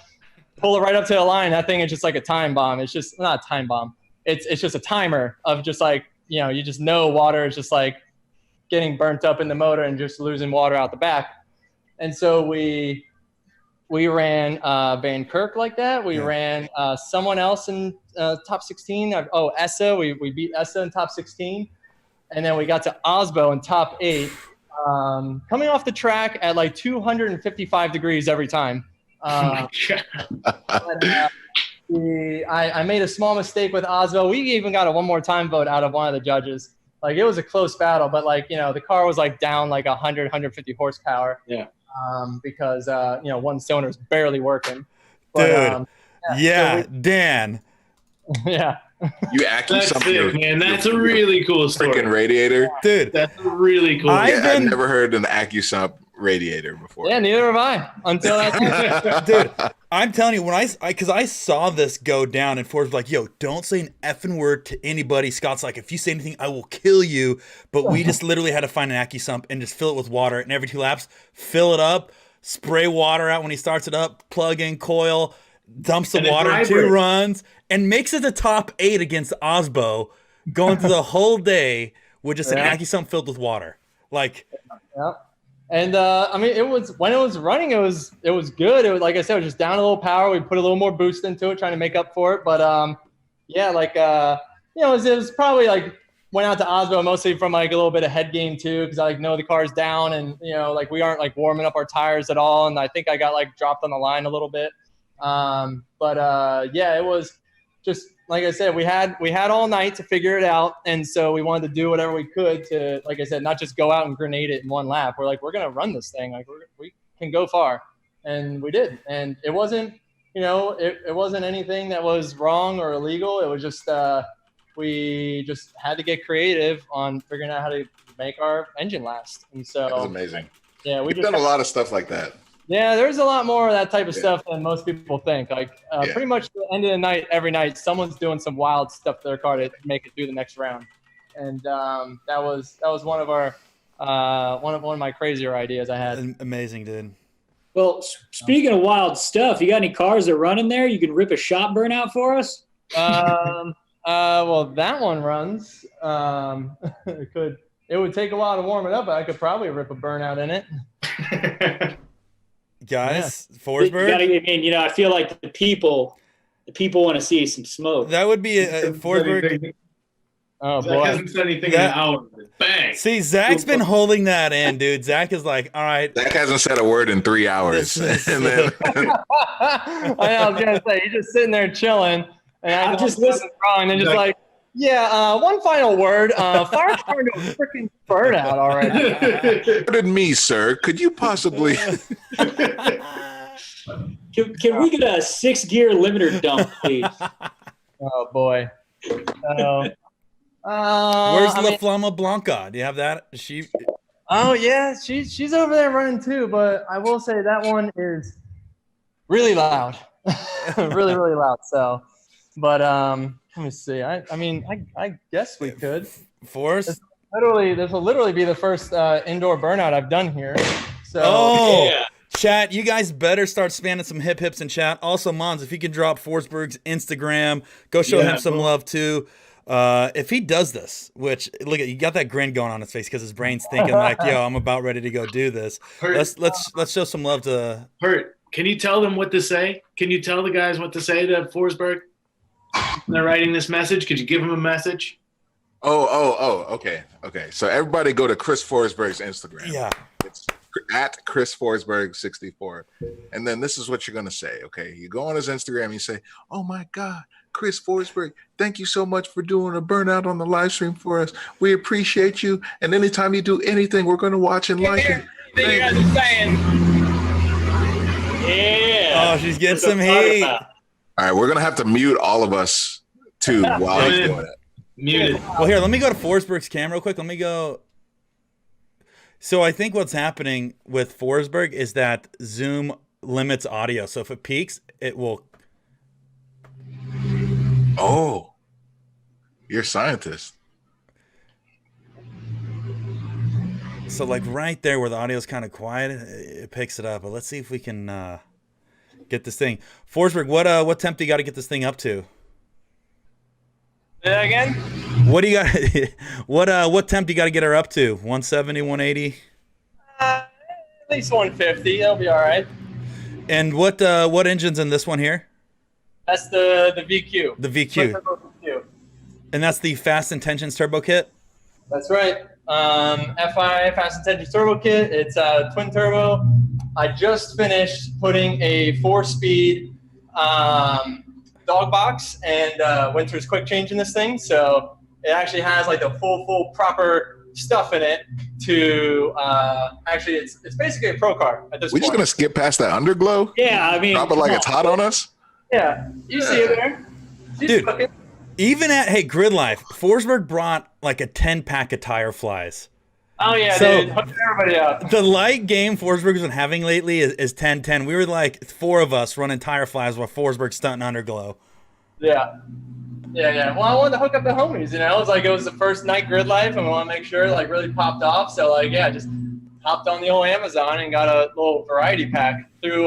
Pull it right up to the line. That thing is just like a time bomb. It's just not a time bomb. It's just a timer of just like, you just know water is just like getting burnt up in the motor and just losing water out the back. And so we ran Van Kirk like that. We ran someone else in top 16. Essa. We beat Essa in top 16. And then we got to Osbo in top 8. Coming off the track at like 255 degrees every time. I made a small mistake with Osbo. We even got a one more time vote out of one of the judges. Like, it was a close battle, but like, the car was like down like 150 horsepower. Yeah. Because one cylinder is barely working. But, dude. Dan. Yeah. You something, man. That's a really cool story. Freaking radiator, dude. That's really cool. I've never heard an AccuSump radiator before. Yeah, neither have I. Until that, dude. I'm telling you, when because I saw this go down, and Ford's like, "Yo, don't say an effing word to anybody." Scott's like, "If you say anything, I will kill you." But we just literally had to find an AccuSump and just fill it with water, and every 2 laps, fill it up, spray water out when he starts it up, plug in coil, dumps the water in 2 runs, and makes it the top 8 against Osbo, going through the whole day with just an AccuSump filled with water. Like, and it was, when it was running, it was good. It was, like I said, it was just down a little power. We put a little more boost into it, trying to make up for it. But it was probably like, went out to Osbo mostly from like a little bit of head game too, because I like know the car's down, and like we aren't like warming up our tires at all. And I think I got like dropped on the line a little bit. It was just like I said, we had all night to figure it out, and so we wanted to do whatever we could to, like I said, not just go out and grenade it in one lap. We're like, we're gonna run this thing, like we can go far, and we did. And it wasn't, it wasn't anything that was wrong or illegal. It was just we just had to get creative on figuring out how to make our engine last. And so That's amazing. yeah, We've done a lot of stuff like that. Yeah, there's a lot more of that type of stuff than most people think. Like pretty much at the end of the night, every night, someone's doing some wild stuff to their car to make it through the next round, and that was one of our one of my crazier ideas I had. Amazing, dude. Well, speaking of wild stuff, you got any cars that run in there? You can rip a shop burnout for us? Well, that one runs. It would take a while to warm it up, but I could probably rip a burnout in it. Guys, Forsberg. I feel like the people want to see some smoke. That would be a Forsberg. Oh Zach boy! hasn't said anything in an hour. Bang. See, Zach's been holding that in, dude. Zach is like, all right. Zach hasn't said a word in 3 hours. And then, I was gonna say he's just sitting there chilling, and I'm just listening wrong, and just like, yeah. One final word. Fire's turned to a freaking burnout already. pardon me, sir. Could you possibly? Can we get a 6-gear limiter dump, please? Oh boy. Where's La Flama Blanca? Do you have that? Oh yeah, she's over there running too. But I will say that one is really loud, really loud. So, but let me see. I guess we could. Force. This will literally be the first indoor burnout I've done here. So. Oh. Yeah. Chat, you guys better start spamming some hips in chat. Also, Mons, if you can drop Forsberg's Instagram, go show him some love too. If he does this, which look at, you got that grin going on his face because his brain's thinking like, "Yo, I'm about ready to go do this." Let's show some love to. Hurt. Can you tell them what to say? Can you tell the guys what to say to Forsberg? They're writing this message. Could you give them a message? Oh. Okay. So everybody go to Chris Forsberg's Instagram. Yeah. It's at Chris Forsberg 64, and then this is what you're gonna say. Okay, you go on his Instagram. You say, "Oh my God, Chris Forsberg, thank you so much for doing a burnout on the live stream for us. We appreciate you. And anytime you do anything, we're gonna watch and like it." You guys are saying. Yeah. Oh, she's getting some heat. All right, we're gonna have to mute all of us too while he's doing it. Muted. Well, here, let me go to Forsberg's cam real quick. Let me go. So I think what's happening with Forsberg is that Zoom limits audio. So if it peaks, it will. Oh, you're a scientist. So like right there where the audio is kind of quiet, it picks it up. But let's see if we can get this thing. Forsberg, what temp do you got to get this thing up to? Say that again? What do you got? What temp do you got to get her up to? 170, 180? At least 150. That'll be all right. And what engine's in this one here? That's the VQ. The VQ. VQ. And that's the Fast Intentions turbo kit? That's right. FI Fast Intentions turbo kit. It's twin turbo. I just finished putting a 4-speed dog box and Winter's quick change in this thing. So it actually has like the full proper stuff in it to actually it's basically a pro car at this point. We're just gonna skip past that underglow. Yeah, I mean, Drop it like it's hot on us. Yeah, you see it there. Dude, even at Grid Life, Forsberg brought like a 10-pack of tire flies. Oh yeah, So- dude, hook everybody up. The light game Forsberg's been having lately is 10-10. We were like 4 of us running tire flies while Forsberg stunting underglow. Yeah. Well, I wanted to hook up the homies, you know. It was the first night Grid Life, and we want to make sure it like really popped off. So like, yeah, just hopped on the old Amazon and got a little variety pack through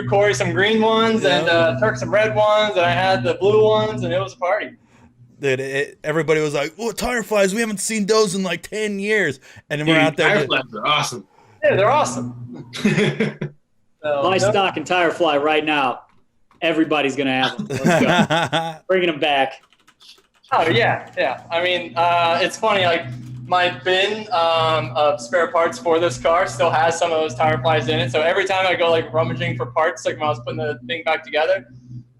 Corey some green ones and Turk some red ones, and I had the blue ones, and it was a party. Dude, everybody was like, "Oh, tire flies! We haven't seen those in like 10 years." And then we're Dude, out there. tire flaps are awesome. Yeah, they're awesome. So, my stock and tire fly right now. Everybody's gonna have them. Let's go. Bringing them back. Oh yeah. I mean, it's funny. Like my bin of spare parts for this car still has some of those tire flies in it. So every time I go like rummaging for parts, like when I was putting the thing back together,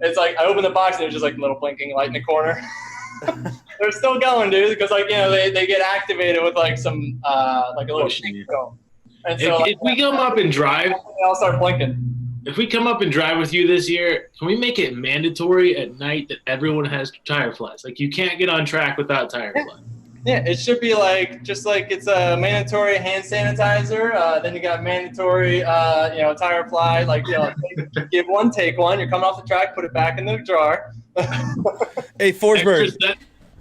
it's like I open the box and there's just like a little blinking light in the corner. They're still going, dude, because like they get activated with like some like a little shake film. And so If we come up and drive, they all start blinking. if we come up and drive with you this year, can we make it mandatory at night that everyone has tire flies? Like you can't get on track without tire flies. Yeah, it should be like just like it's a mandatory hand sanitizer. Then you got mandatory, tire fly. Like give one, take one. You're coming off the track, put it back in the jar. Hey, Forsberg.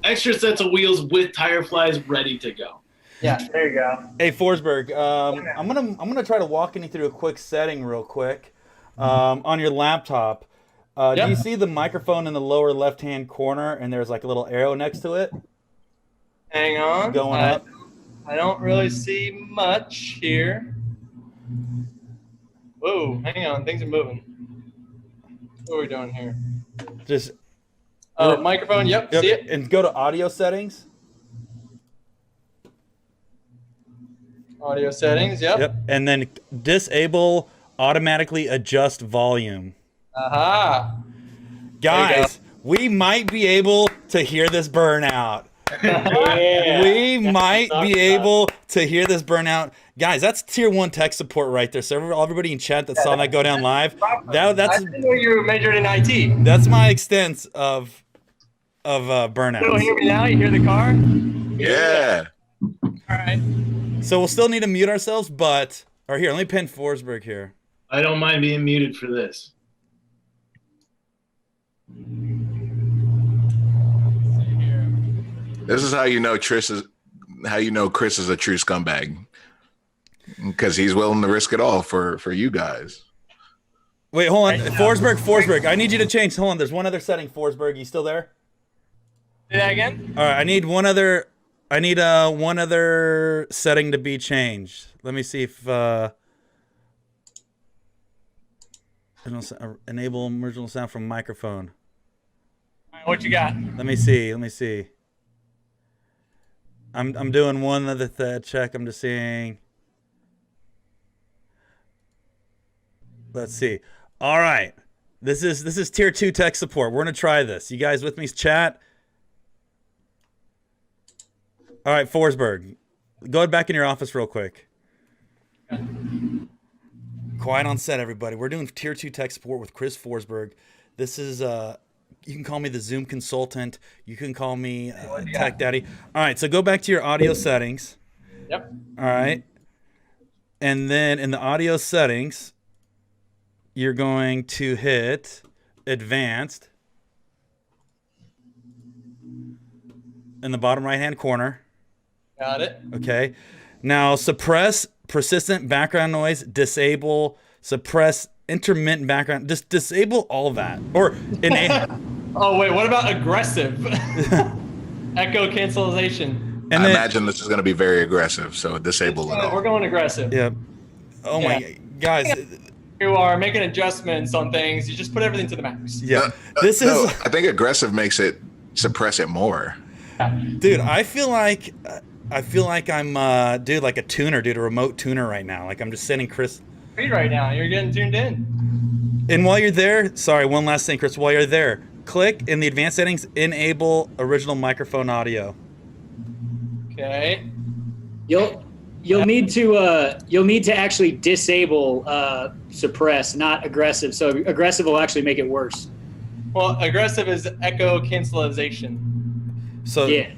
Extra sets of wheels with tire flies ready to go. Yeah, there you go. Hey, Forsberg. I'm gonna try to walk you through a quick setting real quick on your laptop. Do you see the microphone in the lower left-hand corner, and there's like a little arrow next to it? Hang on. Going up. I don't really see much here. Whoa, hang on. Things are moving. What are we doing here? Just microphone. Yep, see it. And go to audio settings. Audio settings. Yep. And then disable automatically adjust volume. Aha. Guys, we might be able to hear this burnout. Yeah. We might be able to hear this burnout. Guys, that's tier 1 tech support right there. So everybody in chat that saw that go down live, that's I didn't know you majored in IT. that's my extent of burnout. You hear me now? You hear the car? Yeah. All right. So we'll still need to mute ourselves, but here, let me pin Forsberg here. I don't mind being muted for this. This is how you know Chris is a true scumbag. Because he's willing to risk it all for you guys. Wait, hold on. Forsberg, I need you to change. Hold on, there's one other setting, Forsberg. You still there? Say that again? All right, I need one other setting to be changed. Let me see if enable original sound from microphone. All right, what you got? Let me see. I'm doing one other check. I'm just seeing. Let's see. All right. This is tier 2 tech support. We're going to try this. You guys with me, chat? All right, Forsberg. Go back in your office real quick. Quiet on set, everybody. We're doing tier 2 tech support with Chris Forsberg. This is you can call me the Zoom consultant. You can call me Tech Daddy. All right, so go back to your audio settings. Yep. All right. And then in the audio settings, you're going to hit advanced in the bottom right-hand corner. Got it. Okay. Now suppress persistent background noise, disable, suppress intermittent background, just disable all that. Or enable. Oh, wait, what about aggressive? Echo cancellation. And I imagine this is going to be very aggressive, so disable it We're all. going aggressive. Yeah. Oh my guys. You are making adjustments on things. You just put everything to the max. Yeah. This is I think aggressive makes it suppress it more. dude, I feel like I'm like a tuner, dude, a remote tuner right now. Like I'm just sending Chris. Read right now. You're getting tuned in. And while you're there, sorry, one last thing, Chris. While you're there, click in the advanced settings, enable original microphone audio. Okay. You'll need to actually disable suppress, not aggressive. So aggressive will actually make it worse. Well, aggressive is echo cancellation. So Yeah.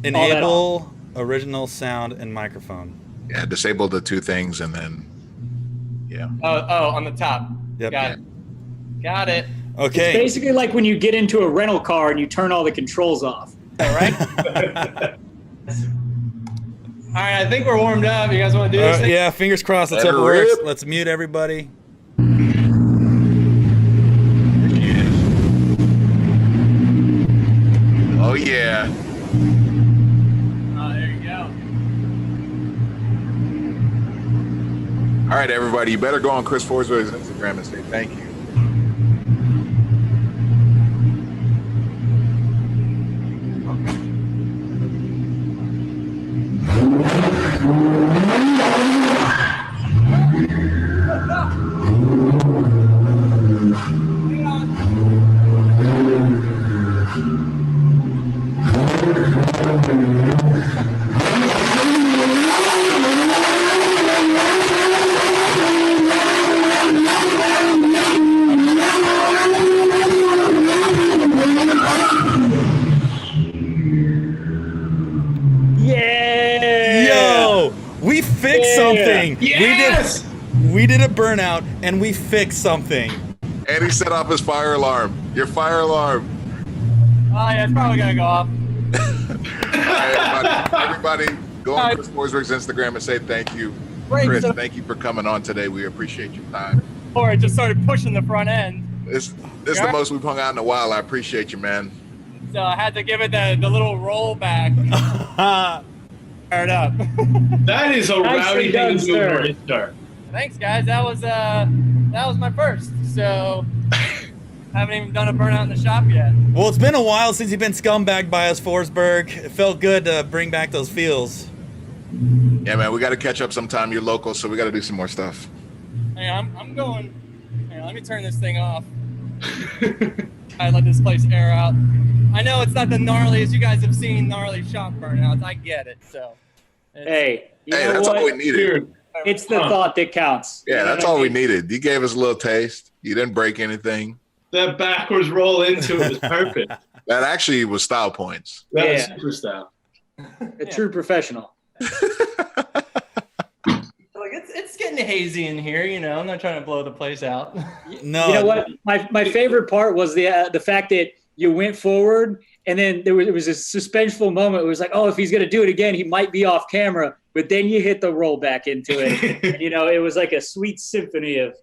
enable original sound and microphone. Yeah, disable the two things and then, yeah. Oh, on the top. Yep. Got it. Okay. It's basically like when you get into a rental car and you turn all the controls off. All right. All right, I think we're warmed up. You guys want to do this thing? Yeah, fingers crossed. Let's Let hope it her works. rip. Let's mute everybody. Oh yeah. Oh, there you go. All right, everybody, you better go on Chris Forsberg's Instagram and say thank you. something. Yes! We did a burnout and we fixed something. And he set off his fire alarm. Your fire alarm. Oh yeah, it's probably gonna go off. All right, everybody, go on Chris Forsberg's Instagram and say thank you. Great. Chris, So thank you for coming on today. We appreciate your time. before it just started pushing the front end, This is the most we've hung out in a while. I appreciate you, man. so I had to give it the little roll back. Fire it up. That is a Nicely rowdy done, thing to do sir. for a start. Thanks, guys. That was my first. So haven't even done a burnout in the shop yet. Well, it's been a while since you've been scumbagged by us, Forsberg. It felt good to bring back those feels. Yeah, man, we got to catch up sometime. You're local, so we got to do some more stuff. Hey, I'm going. Hey, let me turn this thing off. I let this place air out. I know it's not the gnarliest. You guys have seen gnarly shop burnouts. I get it. So. Hey, you Hey, know that's what? all we needed. Dude, It's the thought that counts. Yeah, You know that's what I all we mean? needed. You gave us a little taste. You didn't break anything. that backwards roll into it was perfect. That actually was style points. That was Yeah. super style. A true professional. Like it's getting hazy in here, you know. I'm not trying to blow the place out. No. You know what? My favorite part was the fact that you went forward and then there was a suspenseful moment. It was like, oh, if he's gonna do it again, he might be off camera. But then you hit the roll back into it. And, you know, it was like a sweet symphony of.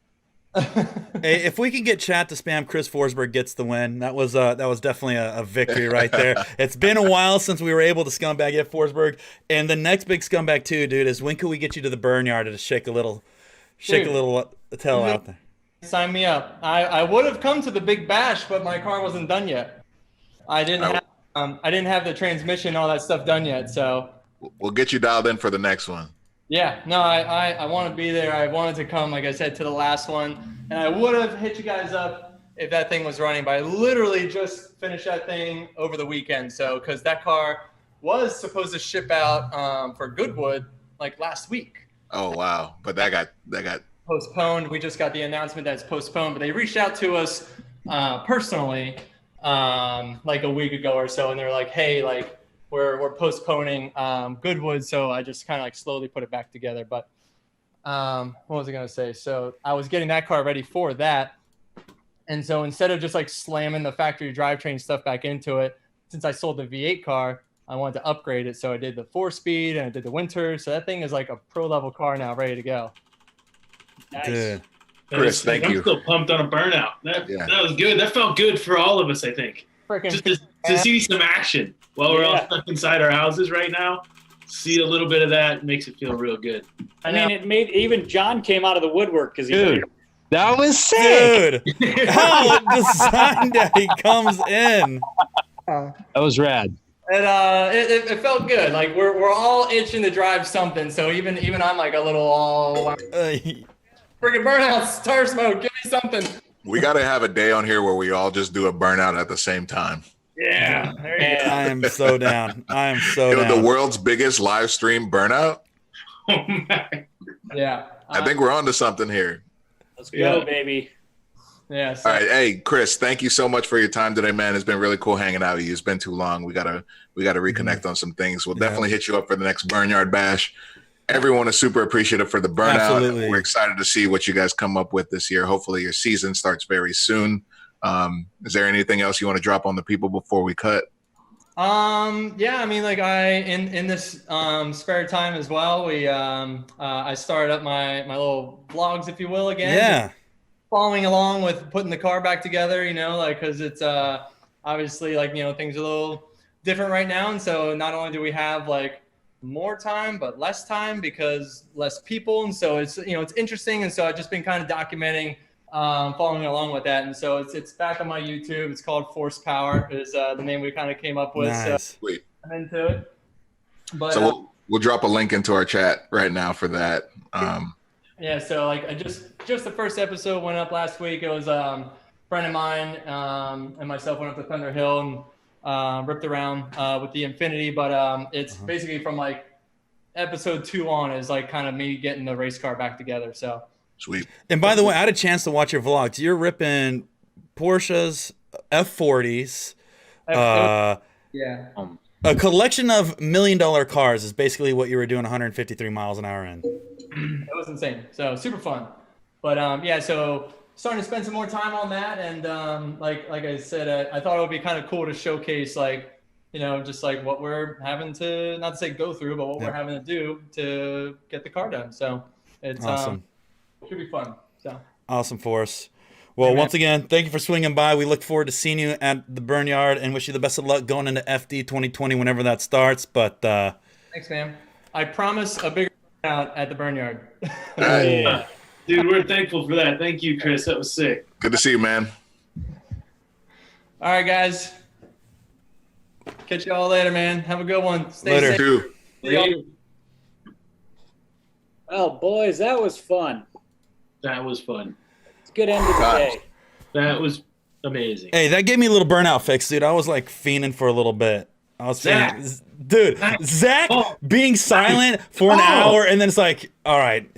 Hey, if we can get chat to spam Chris Forsberg gets the win, that was definitely a victory right there. It's been a while since we were able to scumbag get Forsberg, and the next big scumbag too, dude, is when can we get you to the burn yard to shake a little tail out there? Sign me up. I would have come to the big bash, but my car wasn't done yet. I didn't have the transmission, all that stuff done yet. So We'll get you dialed in for the next one. yeah, no, I want to be there. I wanted to come, like I said, to the last one, and I would have hit you guys up if that thing was running. But I literally just finished that thing over the weekend. So because that car was supposed to ship out for Goodwood like last week. Oh wow! But that got Postponed. We just got the announcement that it's postponed, but they reached out to us personally like a week ago or so, and they're like, hey, like we're postponing Goodwood. So I just kind of like slowly put it back together. But what was I gonna say? So I was getting that car ready for that, and so instead of just like slamming the factory drivetrain stuff back into it, since I sold the V8 car, I wanted to upgrade it. So I did the 4-speed and I did the winter. So that thing is like a pro level car now, ready to go. Nice. Dude. Chris, thank you. I'm still pumped on a burnout. That was good. That felt good for all of us, I think. Freaking Just to see some action while we're all Yeah. stuck inside our houses right now. See a little bit of that makes it feel real good. I mean, it made even John came out of the woodwork because he. Dude, that was sick. Dude, how the sign daddy comes in. That was rad. It felt good. Like we're all itching to drive something. So even I'm like a little all freaking burnouts, tire smoke. Give me something. We got to have a day on here where we all just do a burnout at the same time. Yeah. There you go. I am so down. I am so You know, the down. world's biggest live stream burnout. Oh my. Yeah. I think we're on to something here. Let's go, Yeah. baby. Yeah. So, All right, hey Chris, thank you so much for your time today, man. It's been really cool hanging out with you. It's been too long. We gotta reconnect on some things. We'll Yeah. definitely hit you up for the next Barnyard Bash. Everyone is super appreciative for the burnout. Absolutely. We're excited to see what you guys come up with this year. Hopefully, your season starts very soon. Is there anything else you want to drop on the people before we cut? yeah, I mean, like in this spare time as well, I started up my little vlogs, if you will, again. Yeah. Following along with putting the car back together, you know, like because it's obviously like, you know, things are a little different right now, and so not only do we have like more time but less time because less people, and so it's, you know, it's interesting, and so I've just been kind of documenting, following along with that, and so it's back on my YouTube. It's called Force Power is the name we kind of came up with. Nice. So Sweet. I'm into it. But So we'll drop a link into our chat right now for that. yeah, so like I just the first episode went up last week. It was a friend of mine and myself went up to Thunder Hill and ripped around with the Infinity, but it's basically from like episode 2 on is like kind of me getting the race car back together. So Sweet. And by the way, I had a chance to watch your vlogs. You're ripping Porsches, F40s, yeah, a collection of $1 million cars is basically what you were doing 153 miles an hour in. It was insane. So super fun. But yeah, so starting to spend some more time on that, and like I said, I thought it would be kind of cool to showcase just like what we're having to, not to say go through, but what we're having to do to get the car done. So it's Awesome. Should be fun. So Awesome for us. Well, once again, thank you for swinging by. We look forward to seeing you at the Burnyard and wish you the best of luck going into FD 2020 whenever that starts. But thanks, man. I promise a bigger out at the Burnyard. Dude, we're thankful for that. Thank you, Chris. That was sick. Good to see you, man. All right, guys. Catch you all later, man. Have a good one. Stay Later. safe. Dude. Later. Well, boys, that was fun. That was fun. It's a good end of the day. That was amazing. hey, that gave me a little burnout fix, dude. I was like fiending for a little bit. I was Zach. feeling, dude, Zach Oh. being silent for an hour, and then it's like, all right,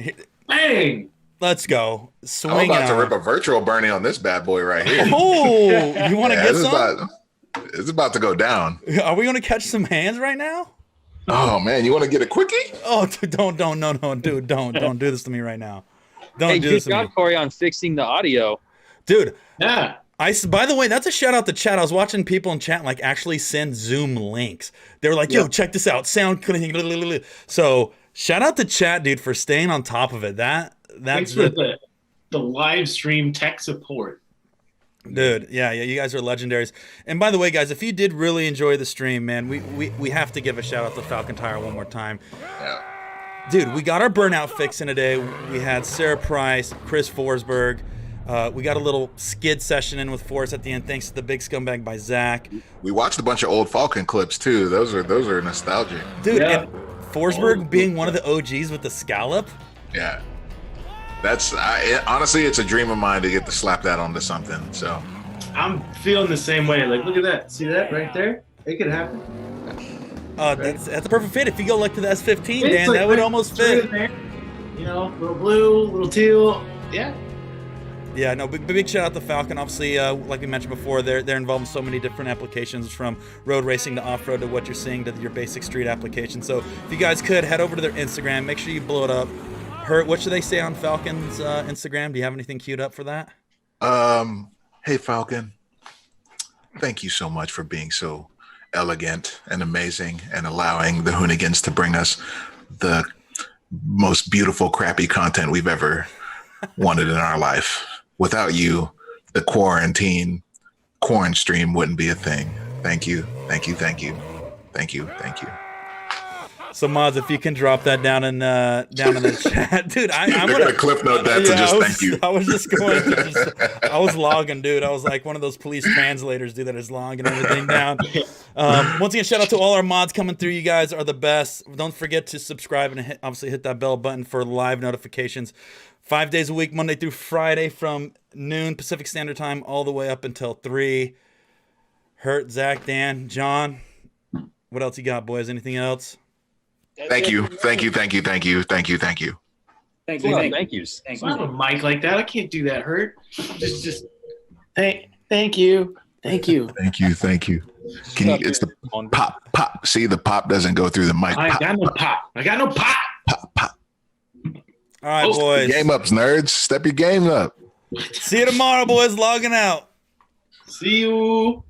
Bang! let's go. I'm Swing about to on. rip a virtual Bernie on this bad boy right here. Oh, you want to Yeah, get this is some? it's about to go down. Are we going to catch some hands right now? Oh man, you want to get a quickie? Oh, dude, don't, no, dude, don't do this to me right now. Don't Hey, do good this to me, job, Corey, on fixing the audio. dude. Yeah. By the way, that's a shout out to chat. I was watching people in chat like actually send Zoom links. They were like, "Yo, check this out, sound." So shout out to chat, dude, for staying on top of it. That's Thanks for the live stream tech support. dude. Yeah, you guys are legendaries. And by the way, guys, if you did really enjoy the stream, man, we have to give a shout out to Falcon Tire one more time. Yeah. Dude, we got our burnout fix in a day. We had Sarah Price, Chris Forsberg. We got a little skid session in with Forrest at the end, thanks to the big scumbag by Zach. We watched a bunch of old Falcon clips too. Those are nostalgic. Dude, Yeah. and Forsberg being one of the OGs with the scallop. Yeah. Honestly, it's a dream of mine to get to slap that onto something. So I'm feeling the same way. Like, look at that. See that right there? It could happen. That's a perfect fit. If you go like to the S15, It's Dan, like that would right almost right fit. there. You know, little blue, little teal. Yeah. Yeah, no, big shout out to Falcon. Obviously, like we mentioned before, they're involved in so many different applications, from road racing to off-road to what you're seeing to your basic street application. So if you guys could head over to their Instagram, make sure you blow it up. What should they say on Falcon's Instagram? Do you have anything queued up for that? hey Falcon, thank you so much for being so elegant and amazing and allowing the Hoonigans to bring us the most beautiful crappy content we've ever wanted in our life. Without you, the quarantine stream wouldn't be a thing. Thank you. So mods, if you can drop that down in the chat, dude. I'm They're gonna cliff note that to just thank you. I was just going to I was logging, dude. I was like one of those police translators, dude, that is logging everything down. Once again, shout out to all our mods coming through. You guys are the best. Don't forget to subscribe and obviously hit that bell button for live notifications. 5 days a week, Monday through Friday, from noon Pacific Standard Time all the way up until 3. Hurt, Zach, Dan, John. What else you got, boys? Anything else? Thank you. Thank you. Thank yous. I don't have a mic like that. I can't do that. Hurt. Just thank you. Thank you. Can you, it's the pop. See, the pop doesn't go through the mic. I got no pop. Pop. All right, boys. Game ups, nerds. Step your game up. See you tomorrow, boys. Logging out. See you.